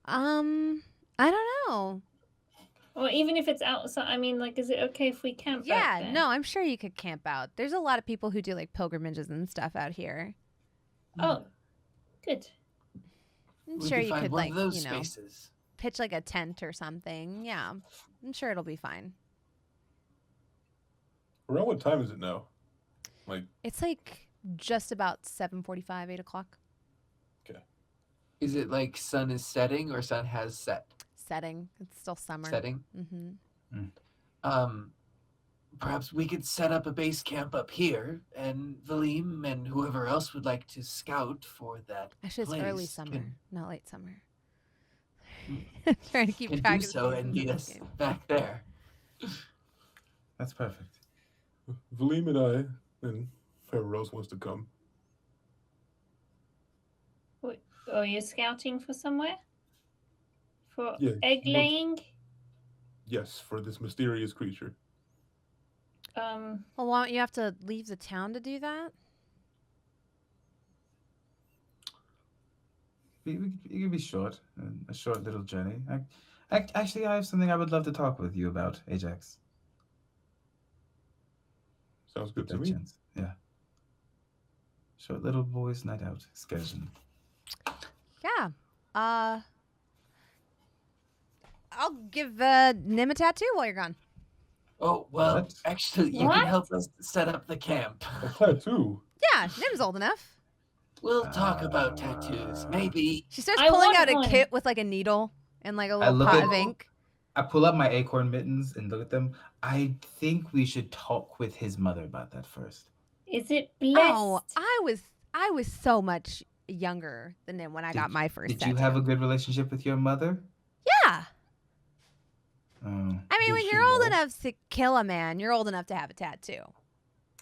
I don't know. Or even if it's outside, I mean, like, is it okay if we camp out Yeah, there? no, I'm sure you could camp out. There's a lot of people who do like pilgrimages and stuff out here. Oh, good. I'm We sure could you find could, one like, of those you know, spaces. pitch like a tent or something. Yeah, I'm sure it'll be fine. Around what time is it now? Like, It's like just about 7:45, 8 o'clock. Is it like sun is setting or sun has set? Setting. It's still summer. Setting. Mm-hmm. Perhaps we could set up a base camp up here, and Valym and whoever else would like to scout for that. Actually, it's early place summer, can- not late summer. Trying to keep Can track do of so the and seasons meet of us this game. back there. That's perfect. Valym and I, and whoever else wants to come. Oh, you're scouting for somewhere? For Yeah, egg laying? Yes, for this mysterious creature. Well, why don't you have to leave the town to do that? It could be short, a short little journey. Actually, I have something I would love to talk with you about, Ajax. Sounds good to That me. chance. Yeah. Short little boys' night out excursion. Yeah. I'll give Nim a tattoo while you're gone. Oh, well, What? actually, you What? can help us set up the camp. A tattoo. Yeah, Nim's old enough. We'll talk about tattoos. Maybe. She starts I pulling want out a one. kit with like a needle and like a I little look pot at- of ink. I pull up my acorn mittens and look at them. I think we should talk with his mother about that first. Is it blessed? Oh, I was so much younger than Nim when I got my first Did tattoo. you have a good relationship with your mother? Yeah. Oh. I mean, Did when she you're old know? enough to kill a man, you're old enough to have a tattoo.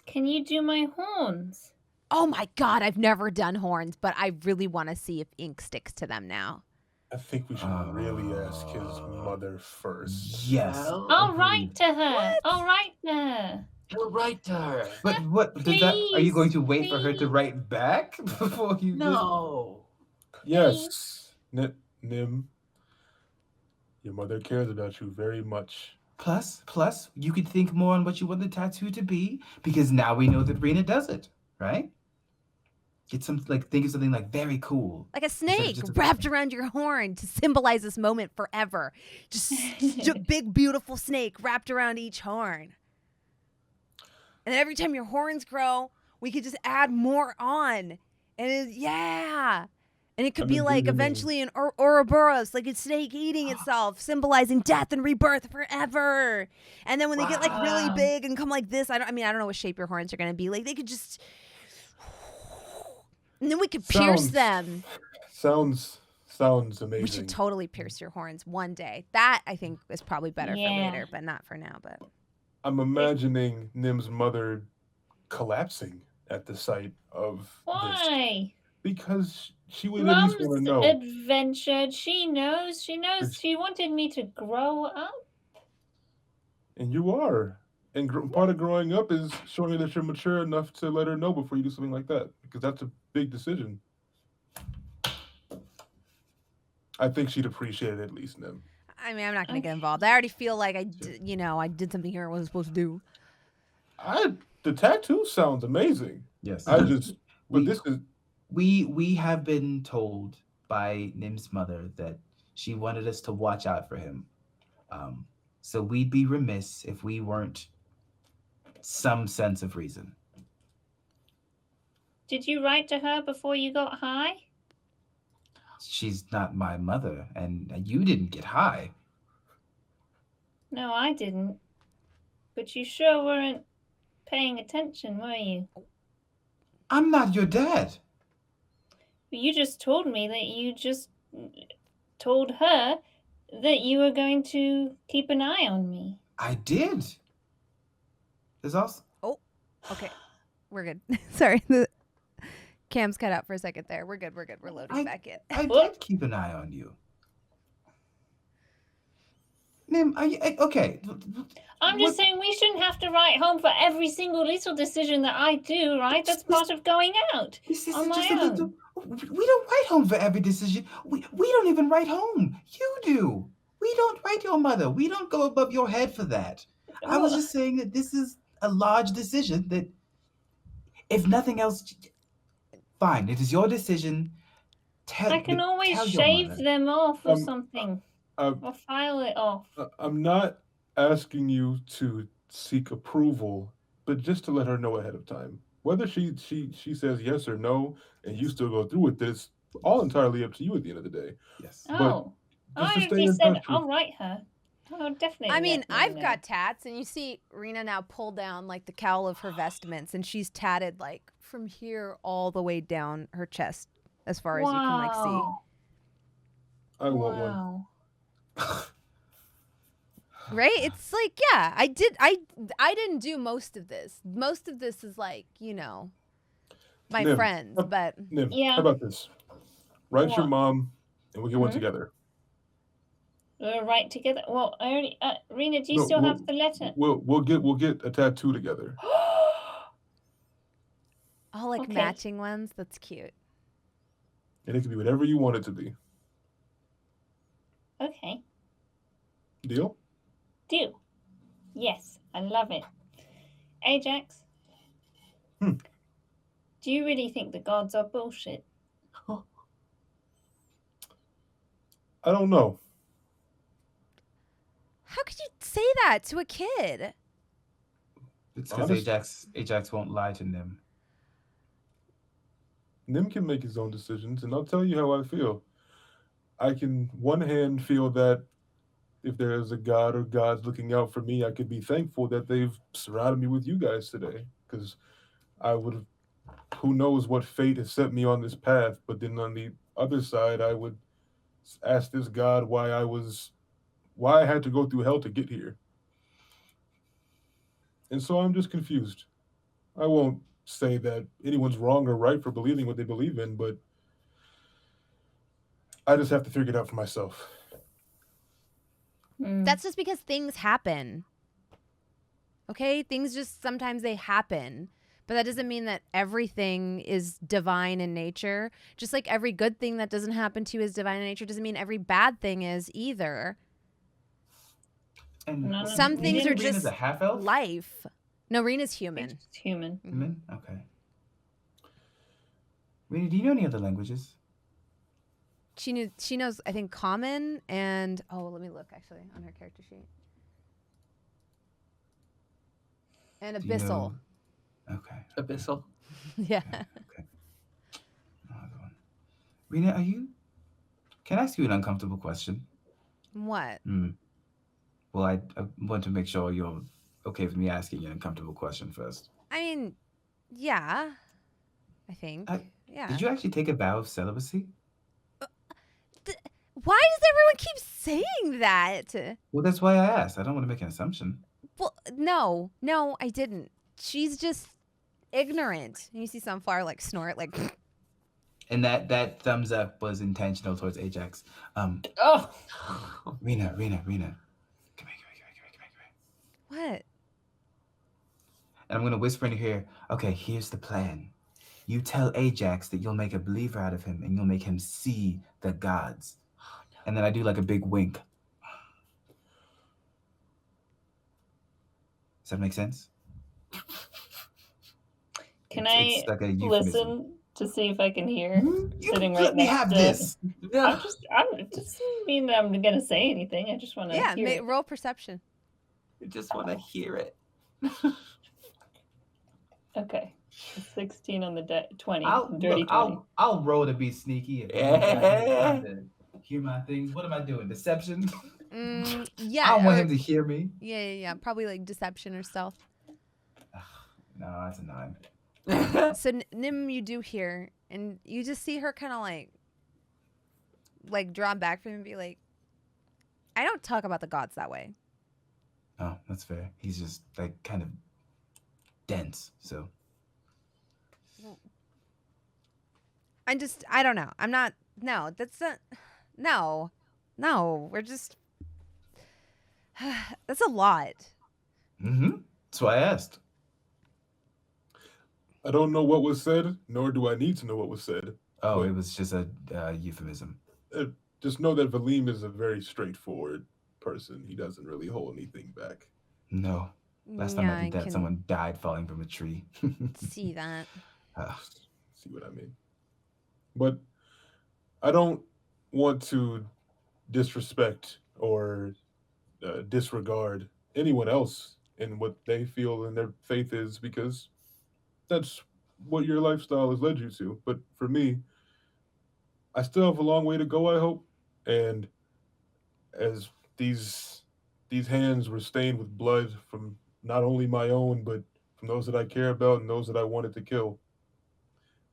Can you do my horns? Oh my God, I've never done horns, but I really want to see if ink sticks to them now. I think we should really ask his mother first. Yes. Well, I'll Agreed. write to her. I'll write to her. we'll write to her. But what does that? Are you going to wait Please, for her to write back before you? No. Yes, Nim. Your mother cares about you very much. Plus, you could think more on what you want the tattoo to be, because now we know that Rena does it, right? Get some think of something like very cool. Like a snake just a- wrapped around your horn to symbolize this moment forever. Just a big, beautiful snake wrapped around each horn. And every time your horns grow, we could just add more on. And yeah. And it could I've be been like dreaming. eventually an Ouroboros, like a snake eating itself, symbolizing death and rebirth forever. And then when they get like really Wow. big and come like this, I don't know what shape your horns are going to be. Like they could just, and then we could pierce Sounds them. Sounds amazing. We should totally pierce your horns one day. That I think is probably better for Yeah. later, but not for now. But I'm imagining Nim's mother collapsing at the sight of this. Why? Because she would at least want to Mom's know. adventured. She knows. She wanted me to grow up. And you are. And part of growing up is showing her that you're mature enough to let her know before you do something like that. Because that's a big decision. I think she'd appreciate it at least, Nim. I mean, I'm not going to get Okay. involved. I already feel like I did something here I wasn't supposed to do. The tattoo sounds amazing. Yes. I just, but We- this is, we have been told by Nim's mother that she wanted us to watch out for him. So we'd be remiss if we weren't some sense of reason. Did you write to her before you got high? She's not my mother, and you didn't get high. No, I didn't. But you sure weren't paying attention, were you? I'm not your dad. You just told me that you just told her that you were going to keep an eye on me. I did. There's also Okay, we're good. Sorry, the cam's cut out for a second there. We're good. We're loading back in. I did keep an eye on you. Nim, okay? I'm just saying we shouldn't have to write home for every single little decision that I do, right? That's part of going out on my own. We don't write home for every decision. We don't even write home. You do. We don't write your mother. We don't go above your head for that. I was just saying that this is a large decision that, if nothing else, fine. It is your decision. I can always tell your shave mother. them off or something. Or file it off. I'm not asking you to seek approval, but just to let her know ahead of time. Whether she says yes or no, and you still go through with this, all entirely up to you at the end of the day. Yes. Oh, just I to stay already in said touch I'll with- write her. Oh, definitely. I mean, let me I've know. got tats, and you see Rena now pull down like the cowl of her vestments, and she's tatted like from here all the way down her chest, as far as you can like see. Wow. I want one. Wow. Right? It's like, yeah, I didn't do most of this. Most of this is like, my Nim, friends, but Nim, Yeah. how about this? Write your What? mom, and we get one Mhm. together. We'll write together. Well, I already. Rena, do you No, still we'll- have the letter? We'll get a tattoo together. all like Okay. matching ones. That's cute. And it can be whatever you want it to be. Okay. Deal? Do. Yes, I love it. Ajax. Hmm. Do you really think the gods are bullshit? I don't know. How could you say that to a kid? It's because Honest- Ajax won't lie to Nim. Nim can make his own decisions, and I'll tell you how I feel. I can, one hand, feel that if there is a god or gods looking out for me, I could be thankful that they've surrounded me with you guys today, because I would have, who knows what fate has set me on this path. But then on the other side, I would ask this god why I had to go through hell to get here. And so I'm just confused. I won't say that anyone's wrong or right for believing what they believe in, but I just have to figure it out for myself. Mm. That's just because things happen. Okay? Things just sometimes they happen. But that doesn't mean that everything is divine in nature. Just like every good thing that doesn't happen to you is divine in nature doesn't mean every bad thing is either. And No, no, Some no. things are Rena's just a half elf. life. No, Rena's human. It's just human. Human? Okay. Rena, do you know any other languages? She knows, I think, common and let me look actually on her character sheet. And Do you abyssal. know- Okay. Abyssal. Yeah. Okay. Another one. Rena, can I ask you an uncomfortable question? What? Well, I want to make sure you're okay with me asking you an uncomfortable question first. I mean, yeah. I think. Yeah. Did you actually take a vow of celibacy? Why does everyone keep saying that? Well, that's why I asked. I don't want to make an assumption. Well, no, I didn't. She's just ignorant. And you see Sunflower like snort, like. And that thumbs up was intentional towards Ajax. Oh, Rena. Come here. What? And I'm going to whisper in your ear, okay, here's the plan. You tell Ajax that you'll make a believer out of him and you'll make him see the gods. And then I do like a big wink. Does that make sense? Can It's I like a euphemism. listen to see if I can hear? Sitting right Let me next have to- this. No. I'm just mean that I'm gonna say anything. I just want to Yeah, hear it. roll perception. I just want to hear it. Okay. 16 on the 20. I'll Dirty look, 20. I'll roll to be sneaky and Yeah. to hear my things. What am I doing? Deception? Yeah. I don't want or- him to hear me. Yeah. Probably like deception or stealth. No, that's a 9. So Nim, you do hear, and you just see her kind of like draw back from him and be like, I don't talk about the gods that way. Oh, that's fair. He's just like kind of dense. So I don't know. I'm not. No, that's not. No. We're just. That's a lot. that's why I asked. I don't know what was said, nor do I need to know what was said. Oh, But- it was just a euphemism. Just know that Valym is a very straightforward person. He doesn't really hold anything back. No, last time I did that, can someone died falling from a tree. see that. See what I mean? But I don't want to disrespect or disregard anyone else in what they feel and their faith is, because that's what your lifestyle has led you to. But for me, I still have a long way to go, I hope. And as these hands were stained with blood from not only my own, but from those that I care about and those that I wanted to kill.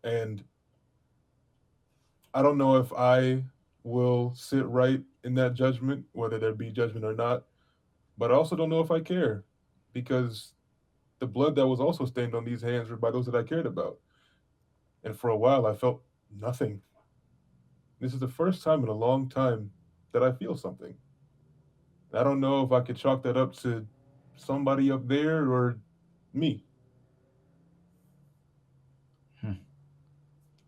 And I don't know if I will sit right in that judgment, whether there be judgment or not. But I also don't know if I care, because the blood that was also stained on these hands were by those that I cared about. And for a while, I felt nothing. This is the first time in a long time that I feel something. I don't know if I could chalk that up to somebody up there or me.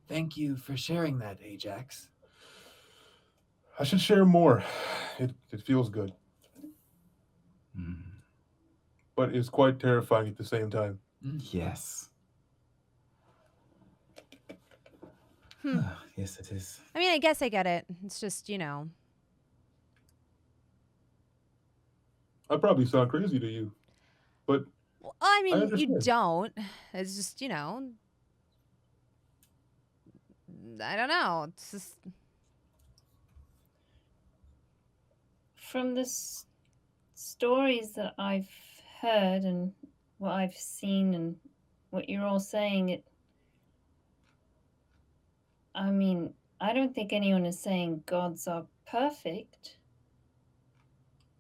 Thank you for sharing that, Ajax. I should share more. It feels good, but it's quite terrifying at the same time. Yes. Yes, it is. I mean, I guess I get it. It's just, I probably sound crazy to you, but Well, I mean, you understand. don't. It's just, I don't know. It's just. From the stories that I've heard and what I've seen and what you're all saying, I mean, I don't think anyone is saying gods are perfect.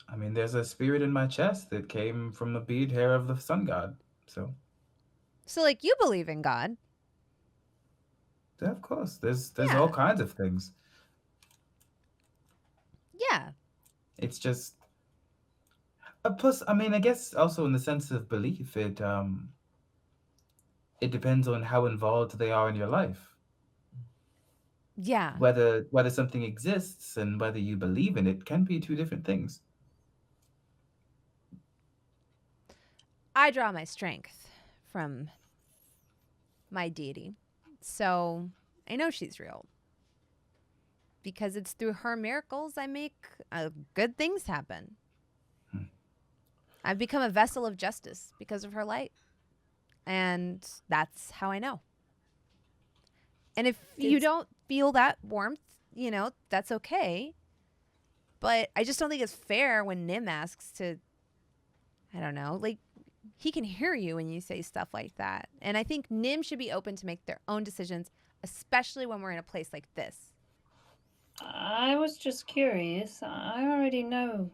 I mean, there's a spirit in my chest that came from the bead hair of the sun god. So, So, like, you believe in God. yeah, of course, there's Yeah. all kinds of things. Yeah. It's just. Plus, I mean, I guess also in the sense of belief, it depends on how involved they are in your life. Yeah. Whether something exists and whether you believe in it can be two different things. I draw my strength from my deity. So I know she's real. Because it's through her miracles I make good things happen. I've become a vessel of justice because of her light. And that's how I know. And if you don't feel that warmth, that's okay. But I just don't think it's fair when Nim asks to, I don't know, like, he can hear you when you say stuff like that. And I think Nim should be open to make their own decisions, especially when we're in a place like this. I was just curious. I already know.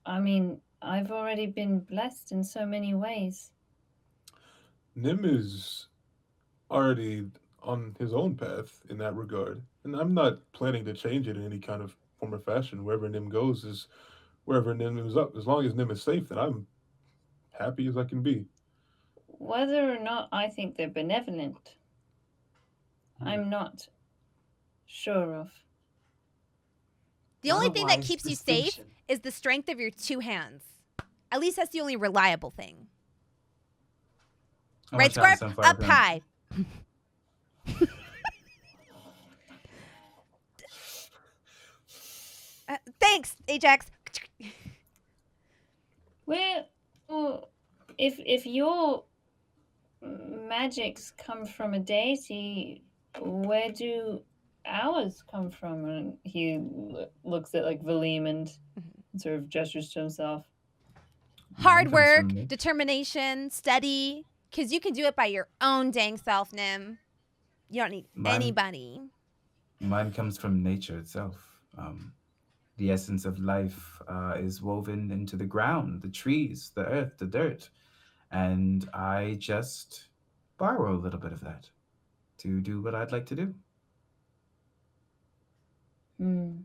I mean, I've already been blessed in so many ways. Nim is already on his own path in that regard. And I'm not planning to change it in any kind of form or fashion. Wherever Nim goes is wherever Nim is up. As long as Nim is safe, then I'm happy as I can be. Whether or not I think they're benevolent, I'm not sure of. The only thing that Wise keeps you safe distinction. is the strength of your two hands. At least that's the only reliable thing. I Right, want to try Scorp? sunflower Up cream. high. Thanks, Ajax. Well, if your magics come from a deity, where do ours come from? And he looks at like Valym and sort of gestures to himself. Hard Mine comes work, from nature. determination, steady. Because you can do it by your own dang self, Nim. You don't need anybody. Mine comes from nature itself. The essence of life is woven into the ground, the trees, the earth, the dirt. And I just borrow a little bit of that to do what I'd like to do.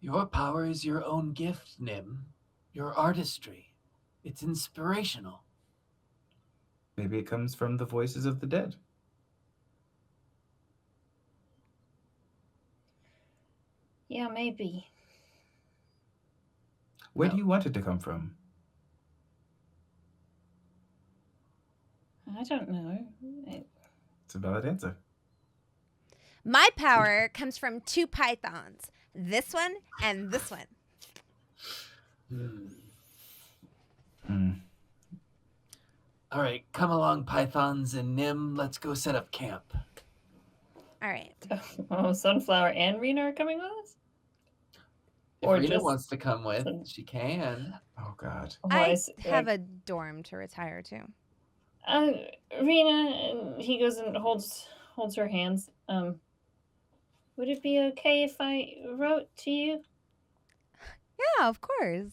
Your power is your own gift, Nim. Your artistry. It's inspirational. Maybe it comes from the voices of the dead. Yeah, maybe. Where do you want it to come from? I don't know. It's a valid answer. My power comes from 2 pythons. This one and this one. All right, come along, pythons and Nim. Let's go set up camp. All right. Oh, Sunflower and Rena are coming with us? If Or Rena just wants to come with, some- she can. Oh, God. Oh, I see, have like, a dorm to retire to. Rena, and he goes and holds her hands. Would it be okay if I wrote to you? Yeah, of course.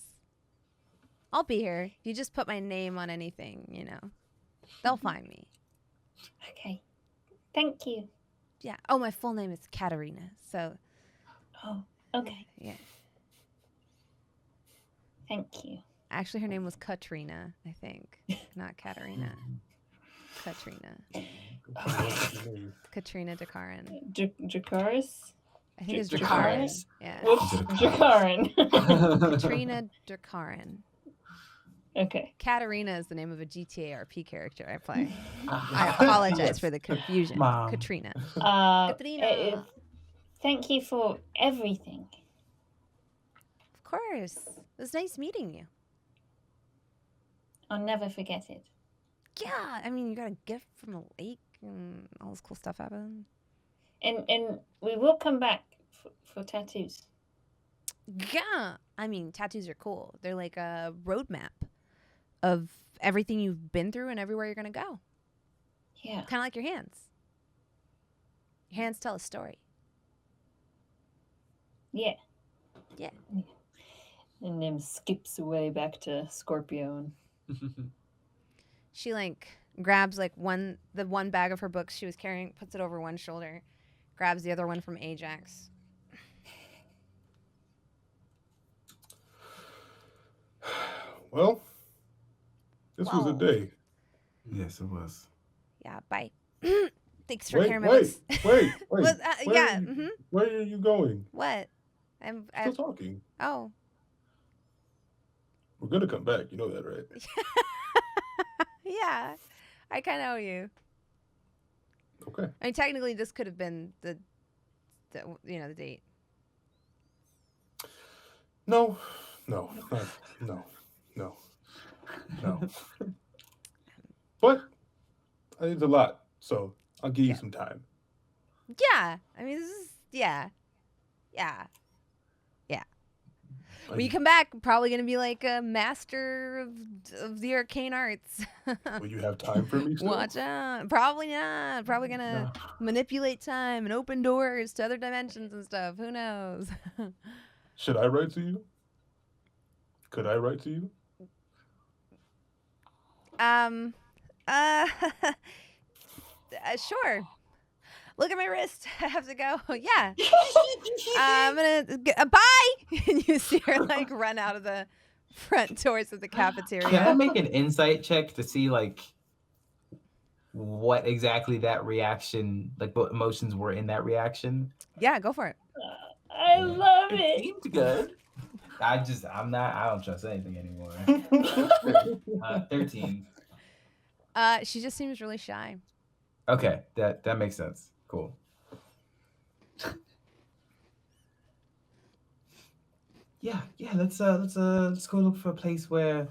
I'll be here. You just put my name on anything, you know. They'll find me. Okay. Thank you. Yeah. Oh, my full name is Katerina. So, Oh, okay. yeah. Thank you. Actually, her name was Katrina, I think. Not Katerina. Katrina. Katrina Dakarin. Jakaris? I think it's Dakarin. Dakarin. Yeah. Whoops, Jakarin. Katrina Dakarin. Okay. Katerina is the name of a GTA RP character I play. I apologize for the confusion. Mom. Katrina. Katrina. Thank you for everything. Of course. It was nice meeting you. I'll never forget it. Yeah, I mean, you got a gift from a lake and all this cool stuff happened. And we will come back for tattoos. Yeah, I mean, tattoos are cool. They're like a roadmap of everything you've been through and everywhere you're going to go. Yeah. Kind of like your hands. Your hands tell a story. Yeah. Yeah. And Nim skips away back to Scorpio. She like grabs like the one bag of her books she was carrying, puts it over one shoulder, grabs the other one from Ajax. Well, this was a Whoa. day. Yes, it was. Yeah, bye. Thanks for Wait, carrying my wait, books. wait, wait. Well, Where yeah. are you- Mm-hmm. Where are you going? What? I'm Still talking. oh. We're gonna come back. You know that, right? Yeah. I kind of owe you. Okay. I mean, technically, this could have been the the date. No. But I need a lot, so I'll give you some time. Yeah. I mean, this is yeah. When you come back, probably gonna be like a master of the arcane arts. Will you have time for me still? Watch out. Probably not. Probably gonna manipulate time and open doors to other dimensions and stuff. Who knows? Should I write to you? Could I write to you? Sure. Look at my wrist. I have to go. Yeah. I'm gonna bye. And you see her like run out of the front doors of the cafeteria. Can I make an insight check to see like what exactly that reaction, like what emotions were in that reaction? Yeah, go for it. I love It it. seemed good. I don't trust anything anymore. 13. She just seems really shy. Okay, that makes sense. Cool. Yeah. Let's go look for a place where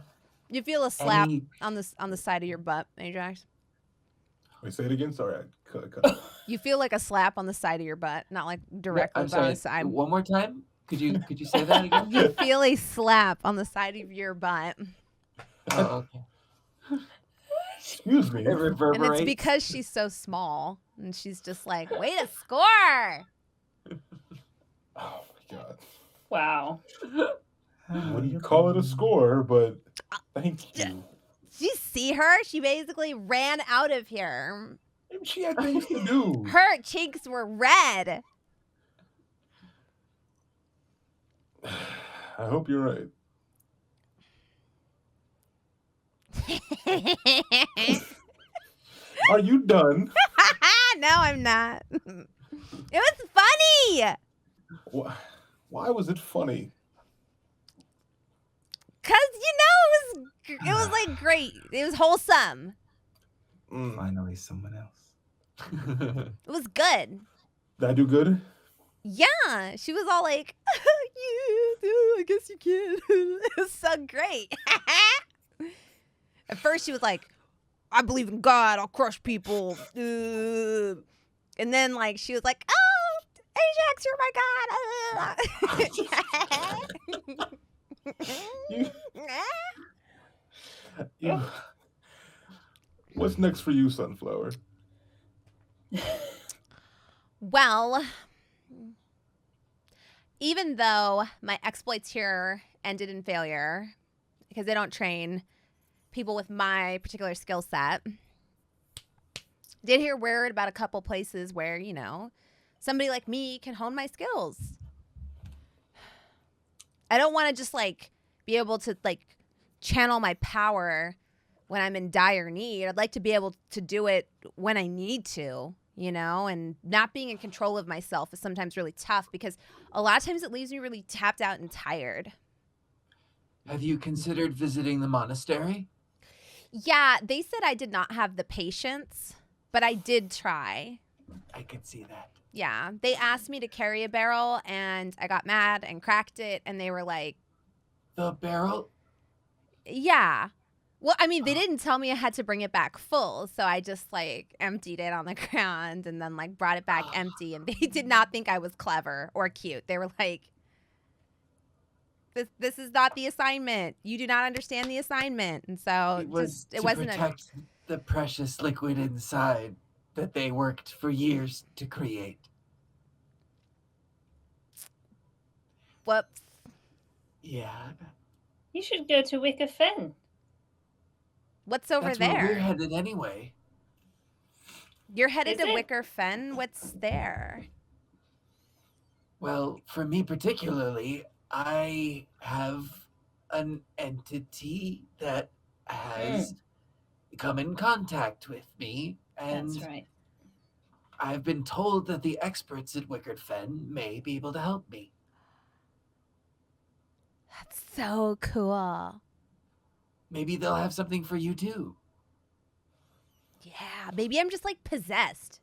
You feel a slap any. on the side of your butt, Ajax. Wait, say it again. Sorry, I cut. You feel like a slap on the side of your butt, not like directly, I'm but on sorry. the side. One more time. Could you say that again? You feel a slap on the side of your butt, Oh, okay. Excuse me. It and reverberates. it's because she's so small, and she's just like, "Way to score!" Oh my god. Wow. Wouldn't call it a score, but thank you. Did you see her? She basically ran out of here. She had things to do. Her cheeks were red. I hope you're right. Are you done? No, I'm not. It was funny. Why was it funny? Cause it was like great. It was wholesome. Finally, someone else. It was good. Did I do good? Yeah, she was all like, "Yeah, I guess you can." It was so great. At first, she was like, "I believe in God. I'll crush people." And then, like, she was like, "Oh, Ajax, you're my god." What's next for you, Sunflower? Well, even though my exploits here ended in failure because they don't train people with my particular skill set, did hear word about a couple places where, somebody like me can hone my skills. I don't want to just be able to channel my power when I'm in dire need. I'd like to be able to do it when I need to, and not being in control of myself is sometimes really tough because a lot of times it leaves me really tapped out and tired. Have you considered visiting the monastery? Yeah, they said I did not have the patience, but I did try. I could see that. Yeah, they asked me to carry a barrel and I got mad and cracked it and they were like, The barrel? yeah. Well, I mean, they didn't tell me I had to bring it back full, so I just emptied it on the ground and then brought it back empty, and they did not think I was clever or cute. They were like, "This is not the assignment. You do not understand the assignment." And so It was it to wasn't protect the precious liquid inside that they worked for years to create. Whoops. Yeah. You should go to Wicker Fen. What's over That's there? where we're headed anyway. You're headed Is to it? Wicker Fen? What's there? Well, for me particularly, I have an entity that has come in contact with me, and That's right. I've been told that the experts at Wickard Fen may be able to help me. That's so cool. Maybe they'll have something for you too. Yeah, maybe I'm just possessed.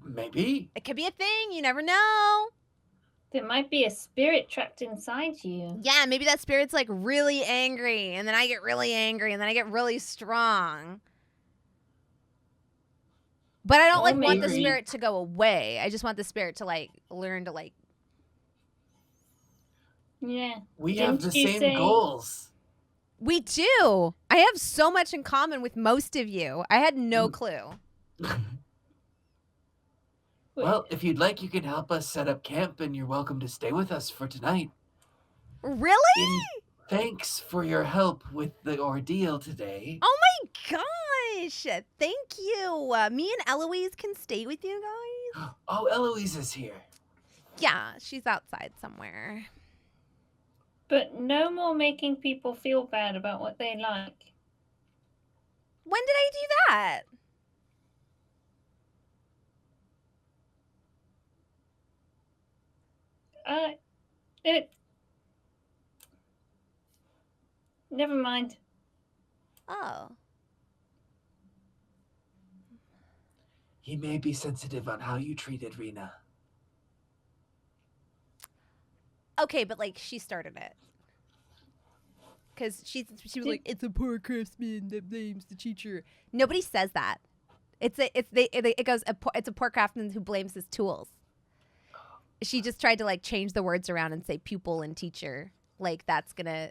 Maybe. It could be a thing. You never know. There might be a spirit trapped inside you. Yeah, maybe that spirit's really angry, and then I get really angry, and then I get really strong. But I don't Or want the maybe- spirit to go away. I just want the spirit to learn to Yeah. We have the Didn't you same say- goals. We do. I have so much in common with most of you. I had no clue. Well, if you'd like, you can help us set up camp, and you're welcome to stay with us for tonight. Really? In thanks for your help with the ordeal today. Oh my gosh. Thank you. Me and Eloise can stay with you guys. Oh, Eloise is here. Yeah, she's outside somewhere. But no more making people feel bad about what they like. When did I do that? Never mind. Oh. He may be sensitive on how you treated Rena. Okay, but like she started it. Because she was like, it's a poor craftsman that blames the teacher. Nobody says that. It's a poor craftsman who blames his tools. She just tried to like change the words around and say pupil and teacher. Like that's gonna.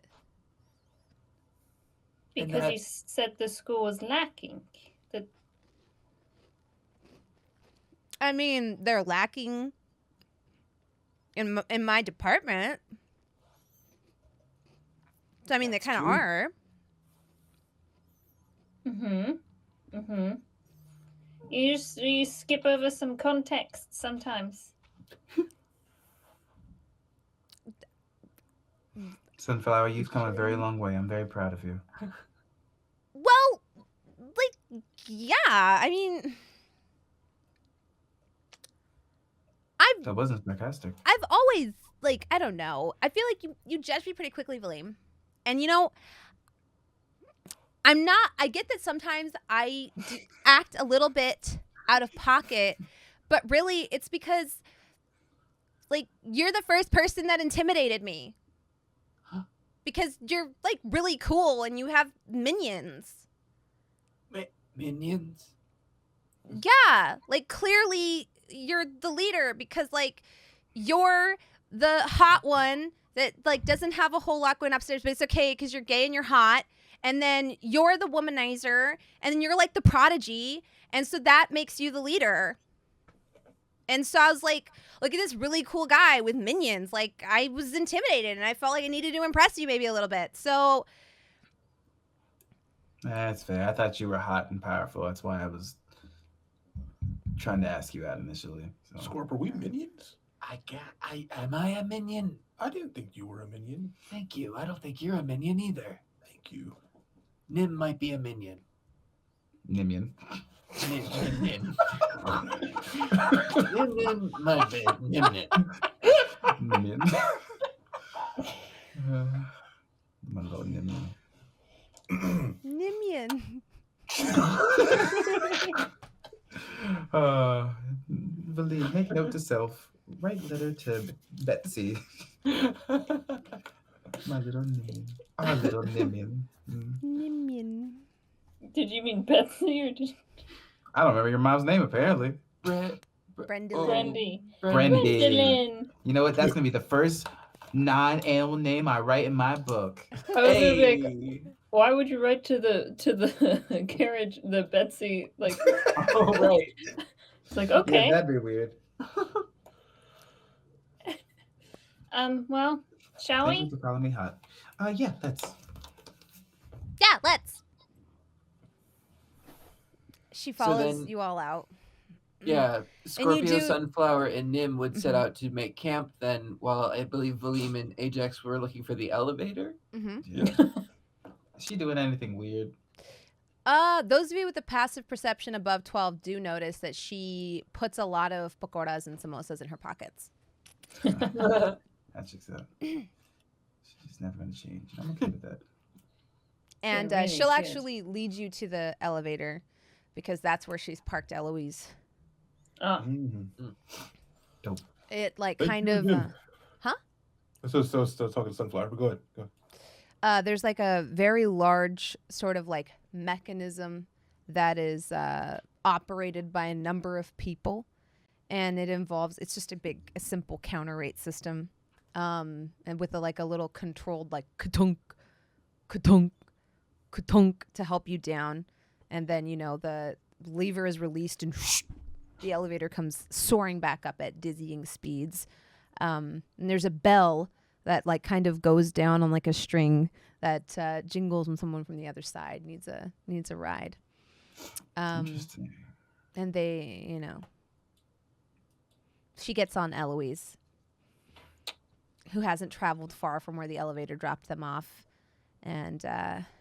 Because you said the school was lacking. I mean, they're lacking in my department. So I mean, they kind of are. You skip over some context sometimes. Sunflower, you've come a very long way. I'm very proud of you. Well, like, yeah. I mean, That wasn't sarcastic. I've always like, I don't know. I feel like you judge me pretty quickly, Valym. And you know, I get that sometimes I act a little bit out of pocket, but really it's because like you're the first person that intimidated me. Because you're like really cool and you have minions. Minions? Yeah, like clearly you're the leader because like you're the hot one that like doesn't have a whole lot going upstairs, but it's okay because you're gay and you're hot. And then you're the womanizer, and then you're like the prodigy, and so that makes you the leader. And so I was like, look at this really cool guy with minions. Like I was intimidated, and I felt like I needed to impress you maybe a little bit. So That's fair. I thought you were hot and powerful. That's why I was trying to ask you out initially. So. Scorp, are we minions? Am I a minion? I didn't think you were a minion. Thank you. I don't think you're a minion either. Thank you. Nim might be a minion. Nimian. Nim. Nim, my bad. Nim. Nimian. My little Nimian. Nimian. Valym, make note to self. Write letter to Betsy. My little Nimian. Our little Nimian. Nimian. Did you mean Betsy or did I don't remember your mom's name, apparently. Brendan. Brendy? Brendy. You know what? That's going to be the first non-animal name I write in my book. I was gonna be like, why would you write to the carriage, the Betsy, like, Oh, right. it's like, okay. Yeah, that'd be weird. Well, shall Thank you we? for calling me hot. Yeah, let's. Yeah, let's. She So follows then- you all out. Yeah, Scorpio, do- Sunflower, and Nim would set out to make camp then, while I believe Valym and Ajax were looking for the elevator. Mm-hmm. Yeah. Is she doing anything weird? Those of you with the passive perception above 12 do notice that she puts a lot of pakoras and samosas in her pockets. That checks out. She's never going to change. I'm okay with that. And really she'll good. actually lead you to the elevator because that's where she's parked Eloise. Oh, It like Thank kind you of... again. huh? Still talking to Sunflower, but go ahead. There's like a very large sort of like mechanism that is operated by a number of people, and it involves, it's just a simple counter rate system, and with a little controlled like ka-tunk, ka-tunk, ka-tunk to help you down, and then the lever is released and the elevator comes soaring back up at dizzying speeds, and there's a bell that like kind of goes down on like a string that jingles when someone from the other side needs a ride. Interesting. And they, she gets on Eloise, who hasn't traveled far from where the elevator dropped them off, and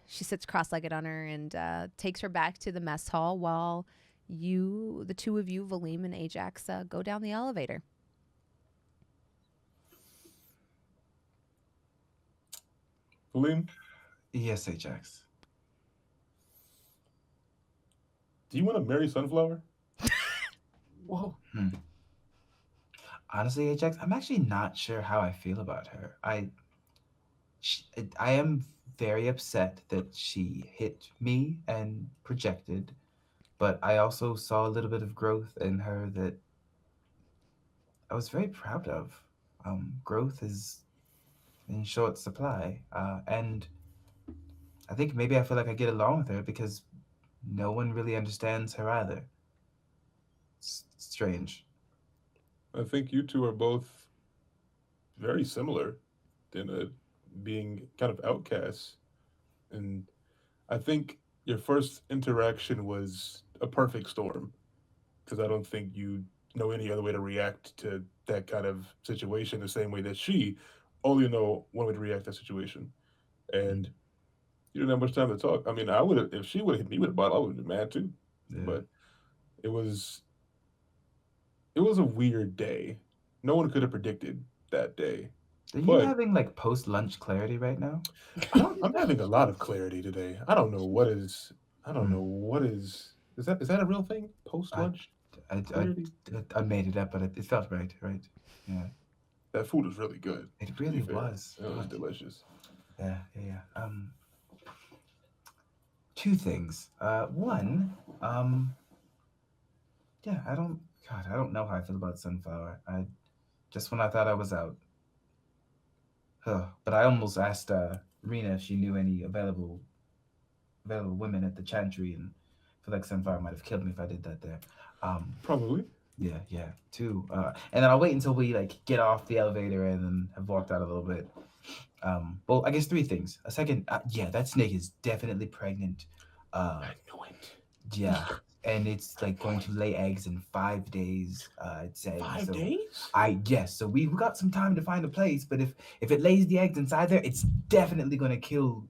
she sits cross-legged on her and takes her back to the mess hall while the two of you, Valym and Ajax, go down the elevator. Valym, Yes, Ajax. do you want to marry Sunflower? Whoa. Honestly, Ajax, I'm actually not sure how I feel about her. I am very upset that she hit me and projected, but I also saw a little bit of growth in her that I was very proud of. Growth is in short supply, and I think maybe I feel like I get along with her because no one really understands her either. It's strange. I think you two are both very similar in being kind of outcasts. And I think your first interaction was a perfect storm because I don't think you know any other way to react to that kind of situation the same way that she only know one way to react to that situation. And you didn't have much time to talk. I mean, I would have, if she would have hit me with a bottle, I would have been mad too. Yeah. But it was it was a weird day. No one could have predicted that day. Are you But having like post lunch clarity right now? I'm having a lot of clarity today. I don't know what is. I don't Hmm. know what is. Is that a real thing? Post I, lunch I, clarity. I made it up, but it felt right, right? Yeah, That food was really good. it To be really fair, was. it was God. delicious. Yeah, yeah, yeah. Two things. One, yeah, God, I don't know how I feel about Sunflower. Just when I thought I was out, but I almost asked Rena if she knew any available women at the Chantry, and I feel like Sunflower might have killed me if I did that there. Probably. Yeah, yeah. Two. And then I'll wait until we like get off the elevator and then have walked out a little bit. Well, I guess three things. A second, yeah, that snake is definitely pregnant. I knew it. Yeah, and it's like going to lay eggs in 5 days. It said. 5 days? Yes. So we got some time to find a place, but if it lays the eggs inside there, it's definitely gonna kill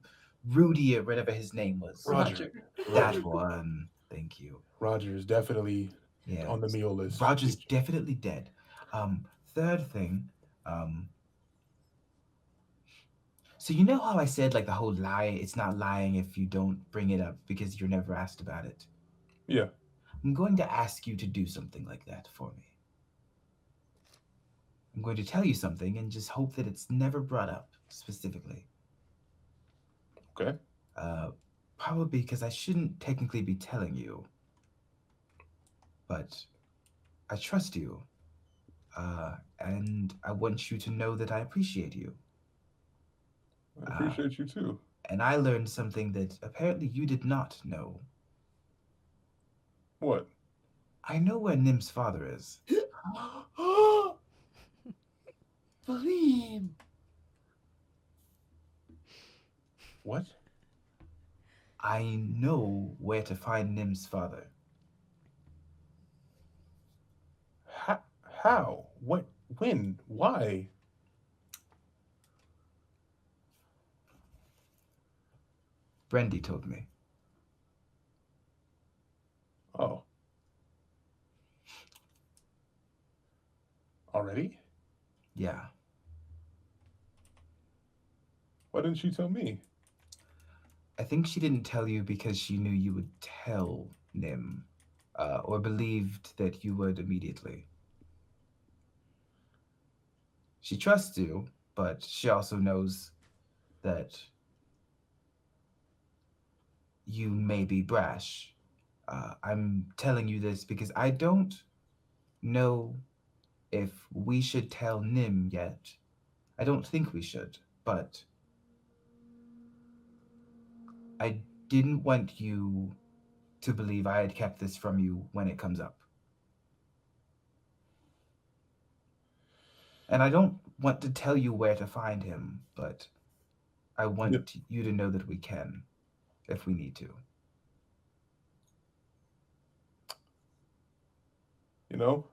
Rudy or whatever his name was. Roger. That Roger. one. Thank you. Roger is definitely Yeah. on the meal list. Roger's definitely dead. Third thing, so you know how I said like the whole lie, it's not lying if you don't bring it up because you're never asked about it. Yeah. I'm going to ask you to do something like that for me. I'm going to tell you something and just hope that it's never brought up specifically. Okay. Probably because I shouldn't technically be telling you, but I trust you. And I want you to know that I appreciate you. I appreciate you too. And I learned something that apparently you did not know. What? I know where Nim's father is. Valym. What? I know where to find Nim's father. How? What? When? Why? Brendy told me. Oh. Already? Yeah. Why didn't she tell me? I think she didn't tell you because she knew you would tell Nim, or believed that you would immediately. She trusts you, but she also knows that you may be brash. I'm telling you this because I don't know if we should tell Nim yet. I don't think we should, but I didn't want you to believe I had kept this from you when it comes up. And I don't want to tell you where to find him, but I want you to know that we can, if we need to. You know,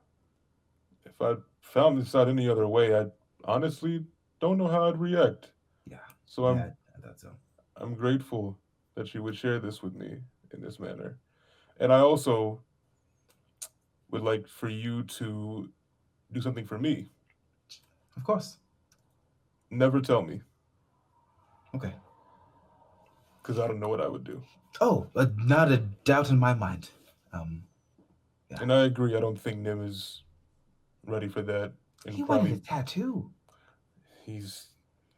if I found this out any other way, I honestly don't know how I'd react. Yeah. So I thought so. I'm grateful that you would share this with me in this manner. And I also would like for you to do something for me. Of course. Never tell me, Okay. because I don't know what I would do. Oh, not a doubt in my mind. And I agree. I don't think Nim is ready for that. And He wanted probably his tattoo. he's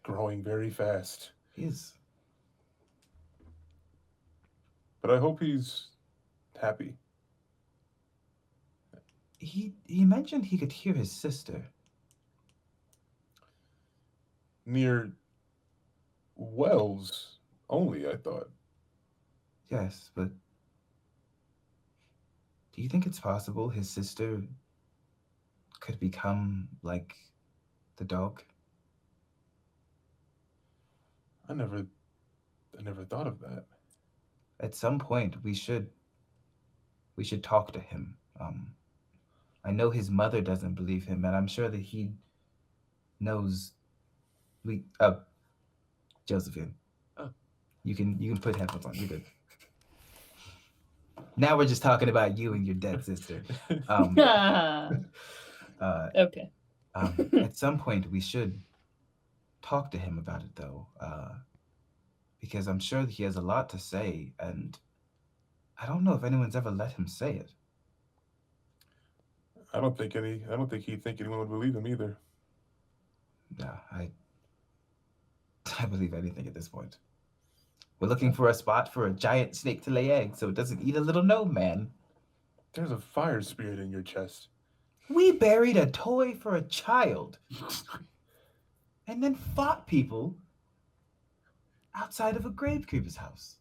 growing very fast. He is. But I hope he's happy. He mentioned he could hear his sister. Near wells only, I thought. Yes, but do you think it's possible his sister could become like the dog? I never thought of that. At some point, we should talk to him. I know his mother doesn't believe him, and I'm sure that he knows. Josephine. Oh. You can put headphones on. You're good. Now we're just talking about you and your dead sister. Okay. At some point, we should talk to him about it, though, because I'm sure that he has a lot to say, and I don't know if anyone's ever let him say it. I don't think he'd think anyone would believe him either. Yeah, I believe anything at this point. We're looking for a spot for a giant snake to lay eggs so it doesn't eat a little gnome man. There's a fire spirit in your chest. We buried a toy for a child and then fought people outside of a grave creeper's house.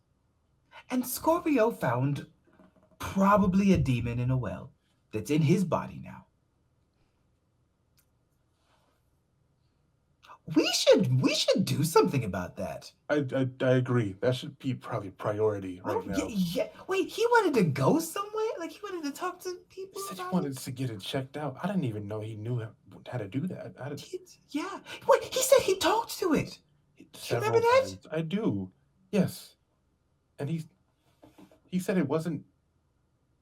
And Scorpio found probably a demon in a well that's in his body now. We should do something about that. I agree. That should be probably priority right now. Yeah. Wait, he wanted to go somewhere? Like he wanted to talk to people He said he about wanted to get it checked out. I didn't even know he knew how to do that. Yeah. Wait, he said he talked to it. Several remember that? times. I do. Yes. And he said it wasn't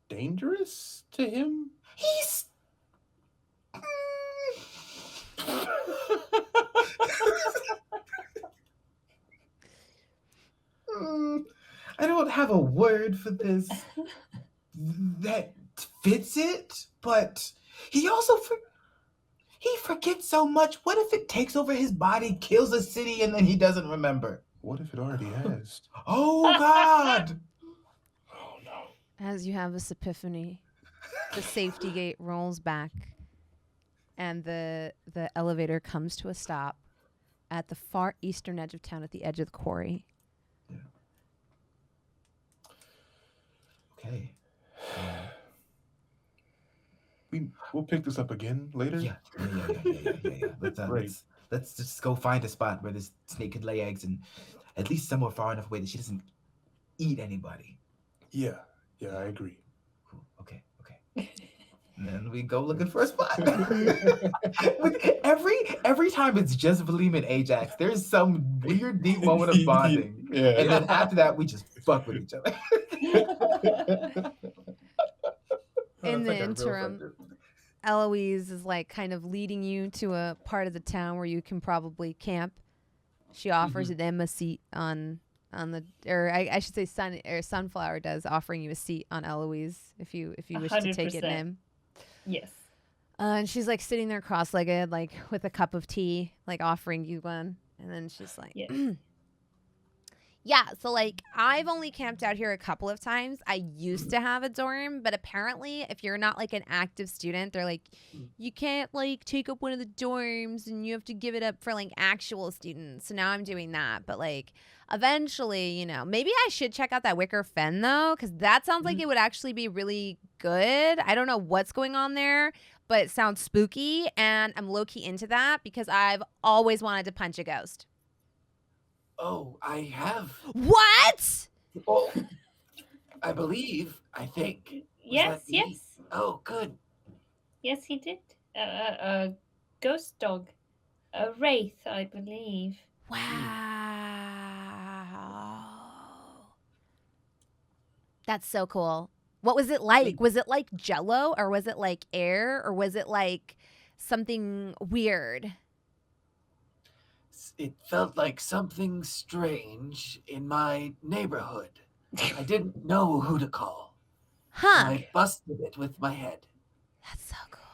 dangerous to him. He's I don't have a word for this that fits it, but he also he forgets so much. What if it takes over his body, kills a city, and then he doesn't remember? What if it already has? Oh, God! Oh, no. As you have this epiphany, the safety gate rolls back, and the elevator comes to a stop at the far eastern edge of town, at the edge of the quarry. Yeah. Okay. We'll pick this up again later. Yeah. Let's just go find a spot where this snake could lay eggs, and at least somewhere far enough away that she doesn't eat anybody. Yeah, I agree. Cool. Okay. And then we go looking for a spot. every time it's just Valym and Ajax, there's some weird deep moment of bonding. Yeah. And then after that, we just fuck with each other. In the interim, Eloise is like kind of leading you to a part of the town where you can probably camp. She offers them a seat on the, or I should say Sunflower does, offering you a seat on Eloise if you wish to take it, 100%. Nim. Yes. And she's like sitting there cross-legged, like with a cup of tea, like offering you one. And then she's like, Yes. yeah, so like I've only camped out here a couple of times. I used to have a dorm, but apparently if you're not like an active student, they're like, you can't like take up one of the dorms and you have to give it up for like actual students. So now I'm doing that. But like eventually, you know, maybe I should check out that Wicker Fen though, because that sounds like it would actually be really good. I don't know what's going on there, but it sounds spooky and I'm low-key into that because I've always wanted to punch a ghost. Oh, I have. What? Oh, I think. Was Yes, that me? yes. Oh, good. Yes, he did. A ghost dog. A wraith, I believe. Wow. That's so cool. What was it like? Was it like Jello, or was it like air, or was it like something weird? It felt like something strange in my neighborhood. I didn't know who to call. Huh. I busted it with my head. That's so cool.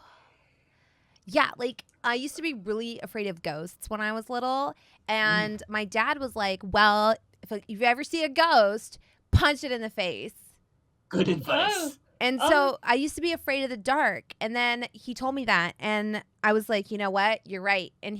Yeah, like I used to be really afraid of ghosts when I was little, and my dad was like, "Well, if you ever see a ghost, punch it in the face." Good advice. And so I used to be afraid of the dark, and then he told me that, and I was like, you know what? You're right. And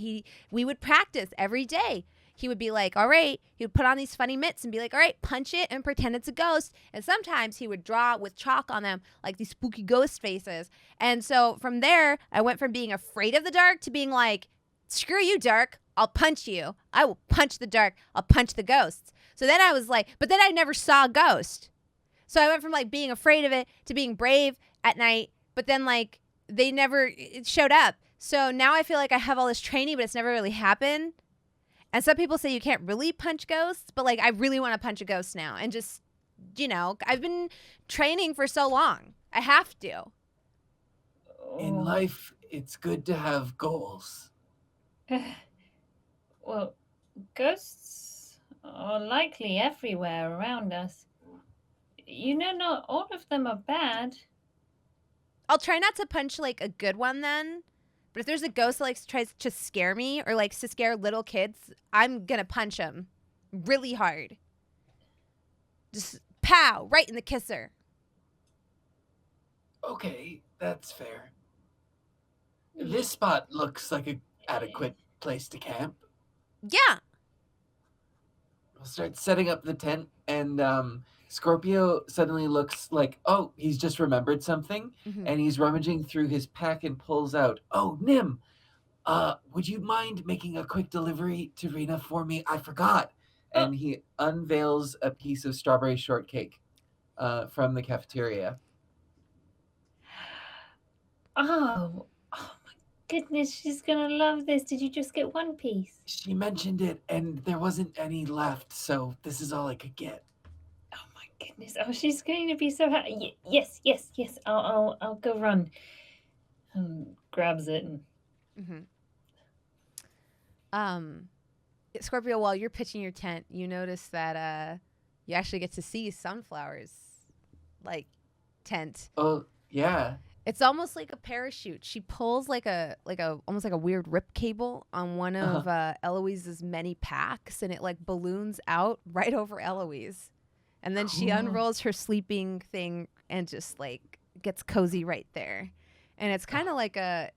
we would practice every day. He would be like, all right. He would put on these funny mitts and be like, all right, punch it and pretend it's a ghost. And sometimes he would draw with chalk on them, like these spooky ghost faces. And so from there, I went from being afraid of the dark to being like, screw you, dark. I'll punch you. I will punch the dark. I'll punch the ghosts. So then I was like, but then I never saw a ghost. So I went from like being afraid of it to being brave at night. But then like they never showed up. So now I feel like I have all this training, but it's never really happened. And some people say you can't really punch ghosts, but like I really want to punch a ghost now and just, I've been training for so long. I have to. In life, it's good to have goals. Well, ghosts are likely everywhere around us. Not all of them are bad. I'll try not to punch like a good one then. But if there's a ghost that like tries to scare me or like to scare little kids, I'm going to punch him really hard. Just pow, right in the kisser. Okay, that's fair. This spot looks like an adequate place to camp. Yeah. We'll start setting up the tent, and Scorpio suddenly looks like, oh, he's just remembered something, and he's rummaging through his pack and pulls out, oh, Nim, would you mind making a quick delivery to Rena for me? I forgot. And he unveils a piece of strawberry shortcake from the cafeteria. Oh my goodness, she's gonna love this. Did you just get one piece? She mentioned it, and there wasn't any left, so this is all I could get. Oh my goodness! Oh, she's going to be so happy. Yes. I'll go run. Grabs it and. Scorpio, while you're pitching your tent, you notice that you actually get to see Sunflower's like tent. Oh, yeah. It's almost like a parachute. She pulls like a almost like a weird rip cable on one of Eloise's many packs, and it like balloons out right over Eloise. And then she unrolls her sleeping thing and just like gets cozy right there. And it's kind of like a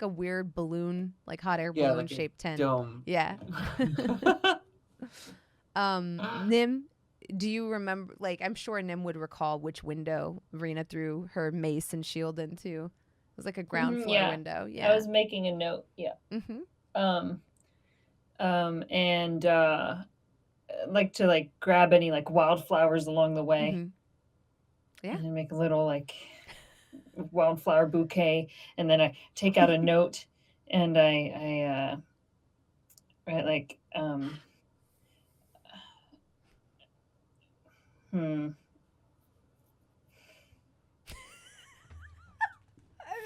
weird balloon, like hot air balloon like shaped tent. Dome. Yeah. Nim, do you remember, like, I'm sure Nim would recall which window Rena threw her mace and shield into. It was like a ground floor window. Yeah. I was making a note. Yeah. And like to like grab any like wildflowers along the way. Yeah. And then make a little like wildflower bouquet, and then I take out a note and I write like I feel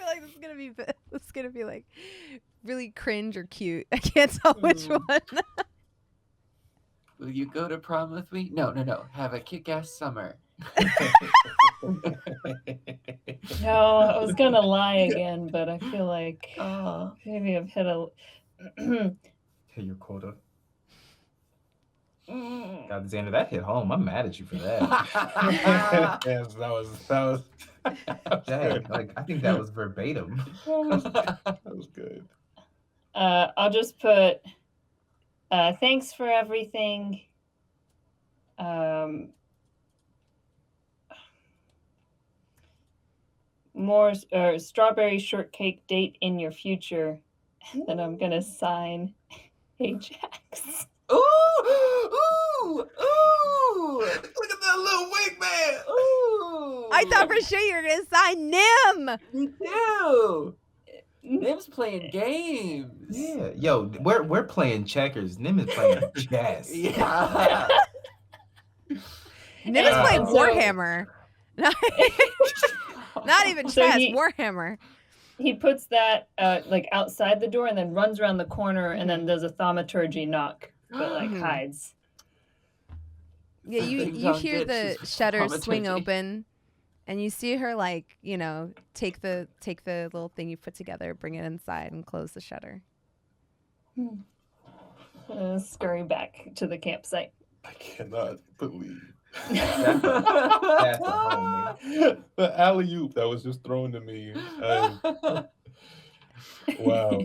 like this is gonna be like really cringe or cute. I can't tell which one. Will you go to prom with me? No. Have a kick-ass summer. No, I was gonna lie again, but I feel like maybe I've hit a Hit your quota. God, Xander, that hit home. I'm mad at you for that. Yes, that was Dang, like I think that was verbatim. that was good. I'll just put thanks for everything. More strawberry shortcake date in your future. And then I'm gonna sign Ajax. Ooh! Look at that little wig man. Ooh! I thought for sure you were gonna sign Nim. Me too. Nim's playing games. Yeah, yo, we're playing checkers. Nim is playing chess. Yeah. Nim is playing so- Warhammer. Not even So chess, he- Warhammer. He puts that like outside the door and then runs around the corner and then does a thaumaturgy knock, but like hides. Yeah, you Ding dong hear ditch the is shutters swing thaumaturgy. open, And you see her like, take the little thing you put together, bring it inside, and close the shutter. Scurry back to the campsite. I cannot believe That's a homie. the alley oop that was just thrown to me. Wow.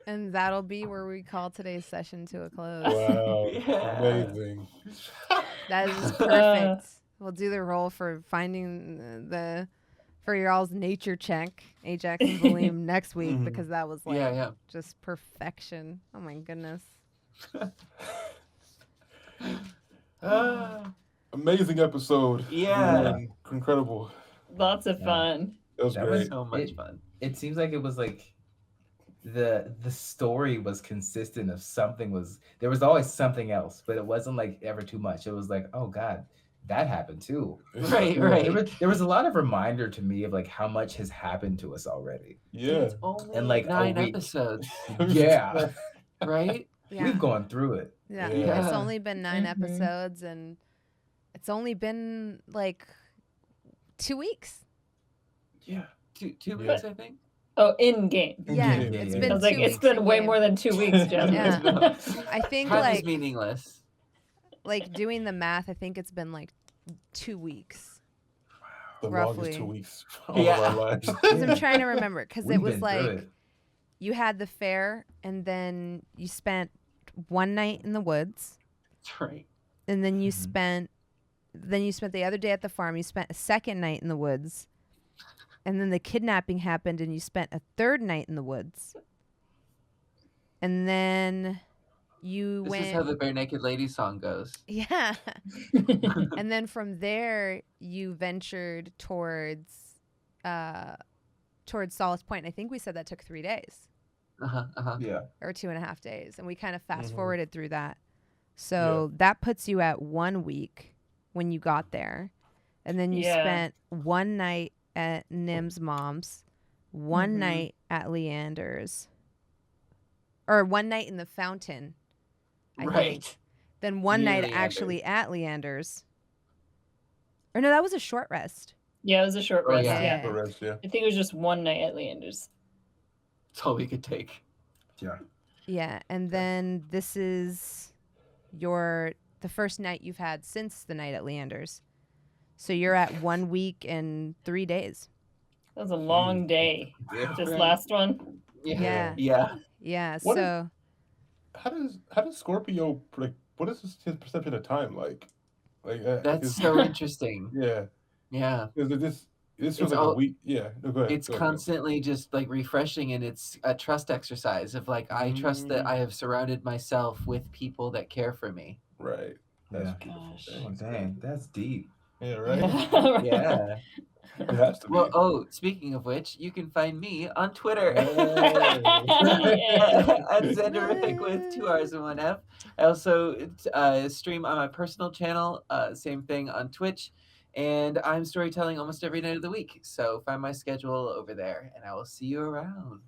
And that'll be where we call today's session to a close. Wow. Yeah. Amazing. That is perfect. We'll do the roll for finding for your all's nature check, Ajax and Valym next week, because that was like just perfection. Oh my goodness. Amazing episode. Yeah. Incredible. Lots of fun. It was That great. So much fun. It seems like it was like the story was consistent of there was always something else, but it wasn't like ever too much. It was like, oh God, that happened too. Right. There was a lot of reminder to me of like how much has happened to us already. Yeah. It's only And, like, a 9 week. episodes, Yeah. right? Yeah. We've gone through it. Yeah. Yeah. It's only been 9 Mhm. episodes, and it's only been like 2 weeks. Yeah. Two Yeah. weeks, I think. Oh, in game. Yeah, Yeah, it's yeah, been I was like, 2 it's weeks been in way game. more than 2 weeks, Jasmine. Yeah. I think Time is meaningless. like doing the math, I think it's been like 2 weeks. The Roughly. longest 2 weeks of all Yeah. of our lives. Because I'm trying to remember, because it We've was been like through it. you had the fair, and then you spent one night in the woods, That's right. and then you Mhm. spent the other day at the farm. You spent a second night in the woods, and then the kidnapping happened, and you spent a third night in the woods, and then you This went. is how the Bare Naked Lady song goes. Yeah. And then from there you ventured towards Solace Point. I think we said that took 3 days Yeah. or 2.5 days, and we kind of fast Mhm. forwarded through that. So that puts you at 1 week when you got there, and then you Yeah. spent one night at Nim's mom's, one Mhm. night at Leander's, or one night in the fountain, I think. Right. Then one Near night Leander's. actually at Leander's. Or no, that was a short rest. Yeah, it was a short Oh, rest. yeah. Yeah. The rest, yeah. I think it was just one night at Leander's. That's all we could take. Yeah. Yeah, and then this is the first night you've had since the night at Leander's. So you're at 1 week and 3 days. That was a long day. Yeah. This last one. Yeah. Yeah. Yeah, What is- so How does Scorpio, like, what is his perception of time like? Like That's is- so interesting. Yeah. Yeah. Is it this feels It's like all- a week? Yeah. No, go ahead. It's go ahead. constantly just like refreshing, and it's a trust exercise of like, I trust that I have surrounded myself with people that care for me. Right. That's Yeah. beautiful. Gosh. Oh, dang, that's deep. Yeah, right? Yeah. It has to be. Well, speaking of which, you can find me on Twitter Hey. at Xander with 2 R's and 1 F. I also stream on my personal channel, same thing on Twitch, and I'm storytelling almost every night of the week. So find my schedule over there, and I will see you around.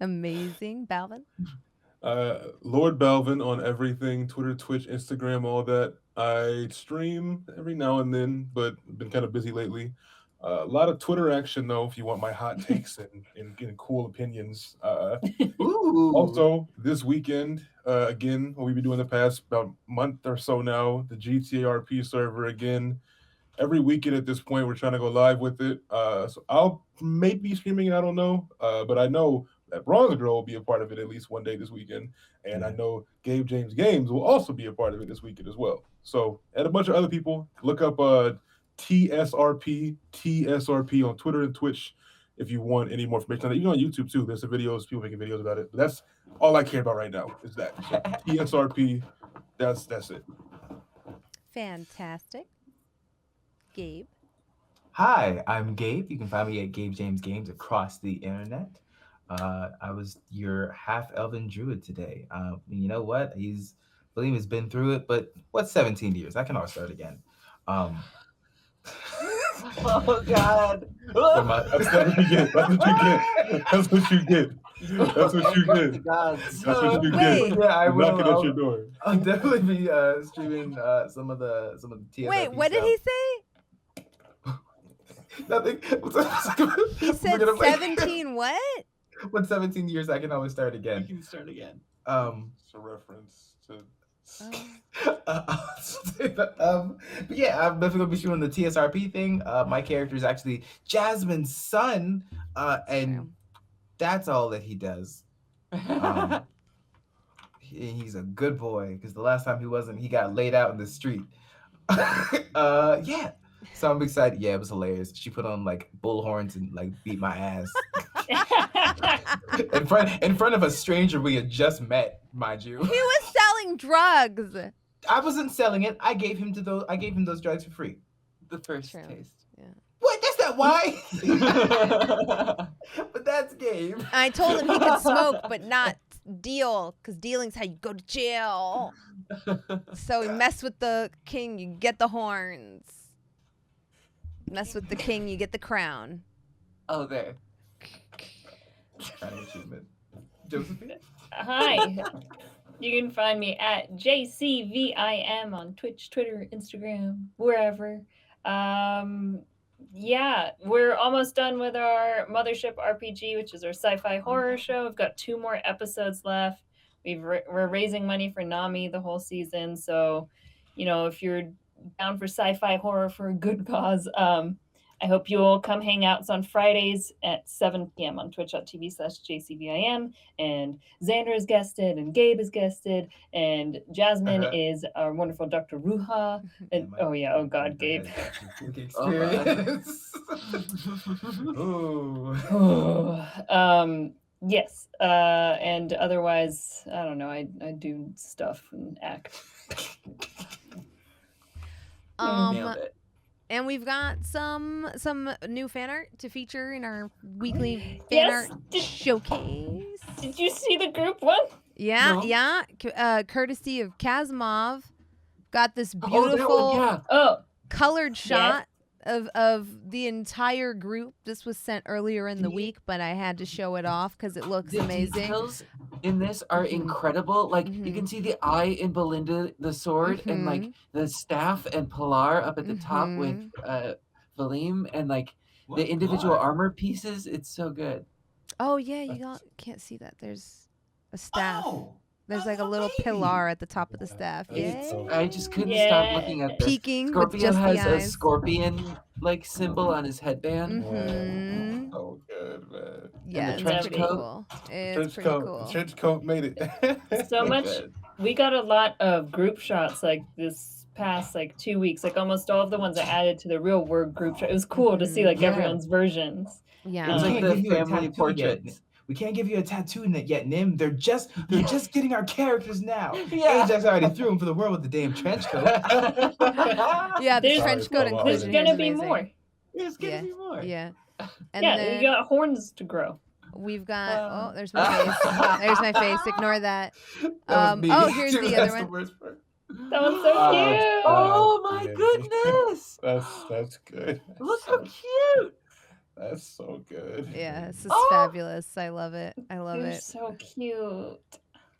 amazing, Balvin. LordBalvin on everything, Twitter, Twitch, Instagram, all that. I stream every now and then, but been kind of busy lately. A lot of Twitter action though, if you want my hot takes and cool opinions. Ooh. Also, this weekend, again, what we've been doing the past about month or so now, the GTA RP server again. Every weekend at this point, we're trying to go live with it. So I'll maybe be streaming it, I don't know. But I know that Bronze Girl will be a part of it at least one day this weekend. And I know Gabe James Games will also be a part of it this weekend as well. So, and a bunch of other people, look up TSRP on Twitter and Twitch if you want any more information on it. Even on YouTube too. There's some videos, people making videos about it. But that's all I care about right now is that. So TSRP, that's it. Fantastic. Gabe. Hi, I'm Gabe. You can find me at Gabe James Games across the internet. I was your half-elven druid today. You know what? Valym has been through it, but what's 17 years? I can always start again. Oh God. That's what you get. That's what you get. That's what you get. That's what you Wait. get. Yeah, I will. Knocking at your door. I'll definitely be streaming some of the TSRP Wait, what did stuff. he say? Nothing. He said 17 what? When 17 years, I can always start You again. can start again. It's a reference to. But yeah, I'm definitely gonna be shooting the TSRP thing. My character is actually Jasmine's son, and True. that's all that he does. He's a good boy because the last time he wasn't, he got laid out in the street. Yeah. So I'm excited. Yeah, it was hilarious. She put on like bull horns and like beat my ass in front of a stranger we had just met, mind you. He was selling drugs. I wasn't selling it. I gave him those drugs for free. The first True. taste. Yeah. What? That's not why. But that's game. I told him he could smoke, but not deal, because dealing's how you go to jail. So you mess with the king, you get the horns. Mess with the king, you get the crown. Oh, there. Kind of achievement. Josephine? Hi. You can find me at JCVIM on Twitch, Twitter, Instagram, wherever. Yeah, we're almost done with our Mothership RPG, which is our sci-fi horror show. We've got 2 more episodes left. We're raising money for NAMI the whole season. So, you know, if you're down for sci-fi horror for a good cause, I hope you'll come hang out. It's on Fridays at 7 p.m. on twitch.tv/JCVIM. And Xander is guested, and Gabe is guested, and Jasmine is our wonderful Dr. Ruha. And oh God, Gabe. Experience. Ooh. Yes. And otherwise, I don't know. I do stuff and act. Nailed it. And we've got some new fan art to feature in our weekly fan Yes. art showcase. Did you see the group one? Yeah, No. yeah. Courtesy of Kazmov, got this Oh, that one, beautiful yeah. Oh, colored shot of the entire group. This was sent earlier in the week, but I had to show it off because it looks The amazing. details in this are Mhm. incredible. Like you can see the eye in Belinda, the sword, and like the staff and Pilar up at the top with Valym, and like the individual armor pieces. It's so good. Oh yeah, can't see that. There's a staff. Oh, There's like a that's little amazing. pillar at the top of the staff. It's- Yeah. I just couldn't stop looking at this. Peeking with Scorpio just the has a eyes. scorpion like symbol on his headband. Mm-hmm. So good, man. Yeah, the it's trench pretty coat. cool. It's Trench pretty coat. cool. The trench coat made it. so much. Good. We got a lot of group shots like this past like 2 weeks. Like almost all of the ones I added to the real word group shot. It was cool to see like Yeah. everyone's versions. Yeah. It's like can't the give you a family tattoo portraits. yet. We can't give you a tattoo yet, Nim. They're just getting our characters now. Yeah. Ajax already threw him for the world with the damn trench coat. Yeah, the There's- trench coat There's There's inclusion. gonna is be amazing. more. There's gonna Yeah. be more. Yeah. And Yeah, then you got horns to grow. we've got there's my face. There's my face. Ignore that. That was me. Here's Dude, the that's other one. worst part. That one's so cute. Oh my Yeah. goodness! That's good. Look how cute! That's so good. Yeah, this is Oh! fabulous. I love it. I love You're it. so cute.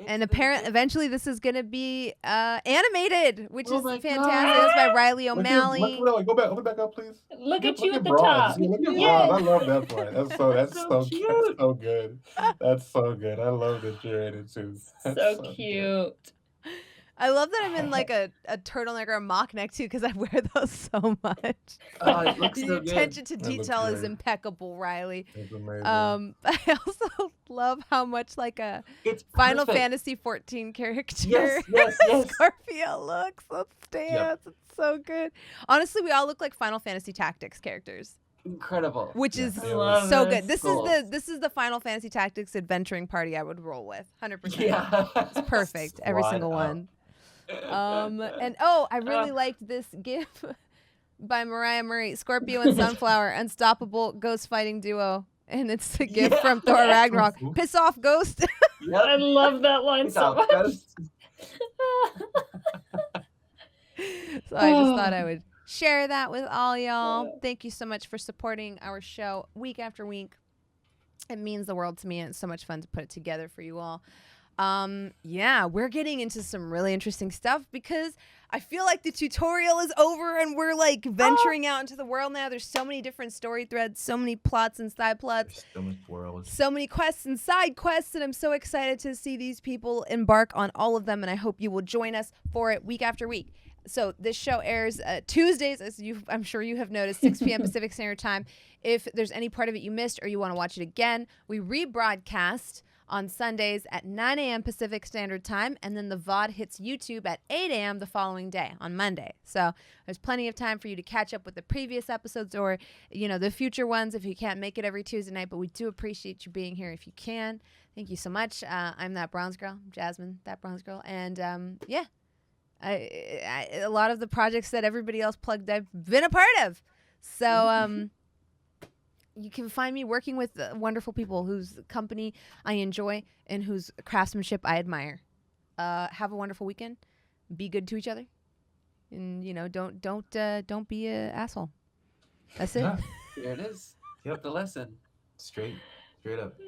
And eventually this is gonna be animated, which Oh is my fantastic. God. That's by Riley Look at- O'Malley. Go back up, please. Look at you at the Bronze. top. Yeah, look at Yeah. Bronze. I love that part. That's so So cute. That's so good. That's so good. I love that you're in it too. That's So good. cute. I love that I'm in like a turtleneck or a mock neck too, because I wear those so much. Oh, it looks The so good. attention to That looks detail is great. impeccable, Riley. That's amazing. I also love how much like a It's Final perfect. Fantasy 14 character Yes, yes, yes. Scorpio looks. Let's dance. It's so good. Honestly, we all look like Final Fantasy Tactics characters, Incredible. which is I love so this. good. This is the Final Fantasy Tactics adventuring party I would roll with. 100%. Yeah. It's perfect. Every Squad single up. one. And I really liked this GIF by Mariah Murray, Scorpio and Sunflower, unstoppable ghost fighting duo. And it's a GIF from Thor Ragnarok. Piss off, ghost. I love that line It's so all much. ghosts. So I just thought I would share that with all y'all. Thank you so much for supporting our show week after week. It means the world to me, and it's so much fun to put it together for you all. Yeah, we're getting into some really interesting stuff because I feel like the tutorial is over and we're like venturing out into the world now. There's so many different story threads, so many plots and side plots, So much world. so many quests and side quests, and I'm so excited to see these people embark on all of them, and I hope you will join us for it week after week. So this show airs Tuesdays, as I'm sure you have noticed, 6 p.m. Pacific Standard Time. If there's any part of it you missed or you want to watch it again, we rebroadcast on Sundays at 9 a.m. Pacific Standard Time, and then the VOD hits YouTube at 8 a.m. the following day on Monday. So there's plenty of time for you to catch up with the previous episodes or, the future ones if you can't make it every Tuesday night, but we do appreciate you being here if you can. Thank you so much. I'm That Bronze Girl, Jasmine ThatBronzeGirl, and yeah. A lot of the projects that everybody else plugged, I've been a part of. So you can find me working with wonderful people whose company I enjoy and whose craftsmanship I admire. Have a wonderful weekend. Be good to each other, and don't be an asshole. That's it. Yeah. There it is. Yep. The lesson. Straight up.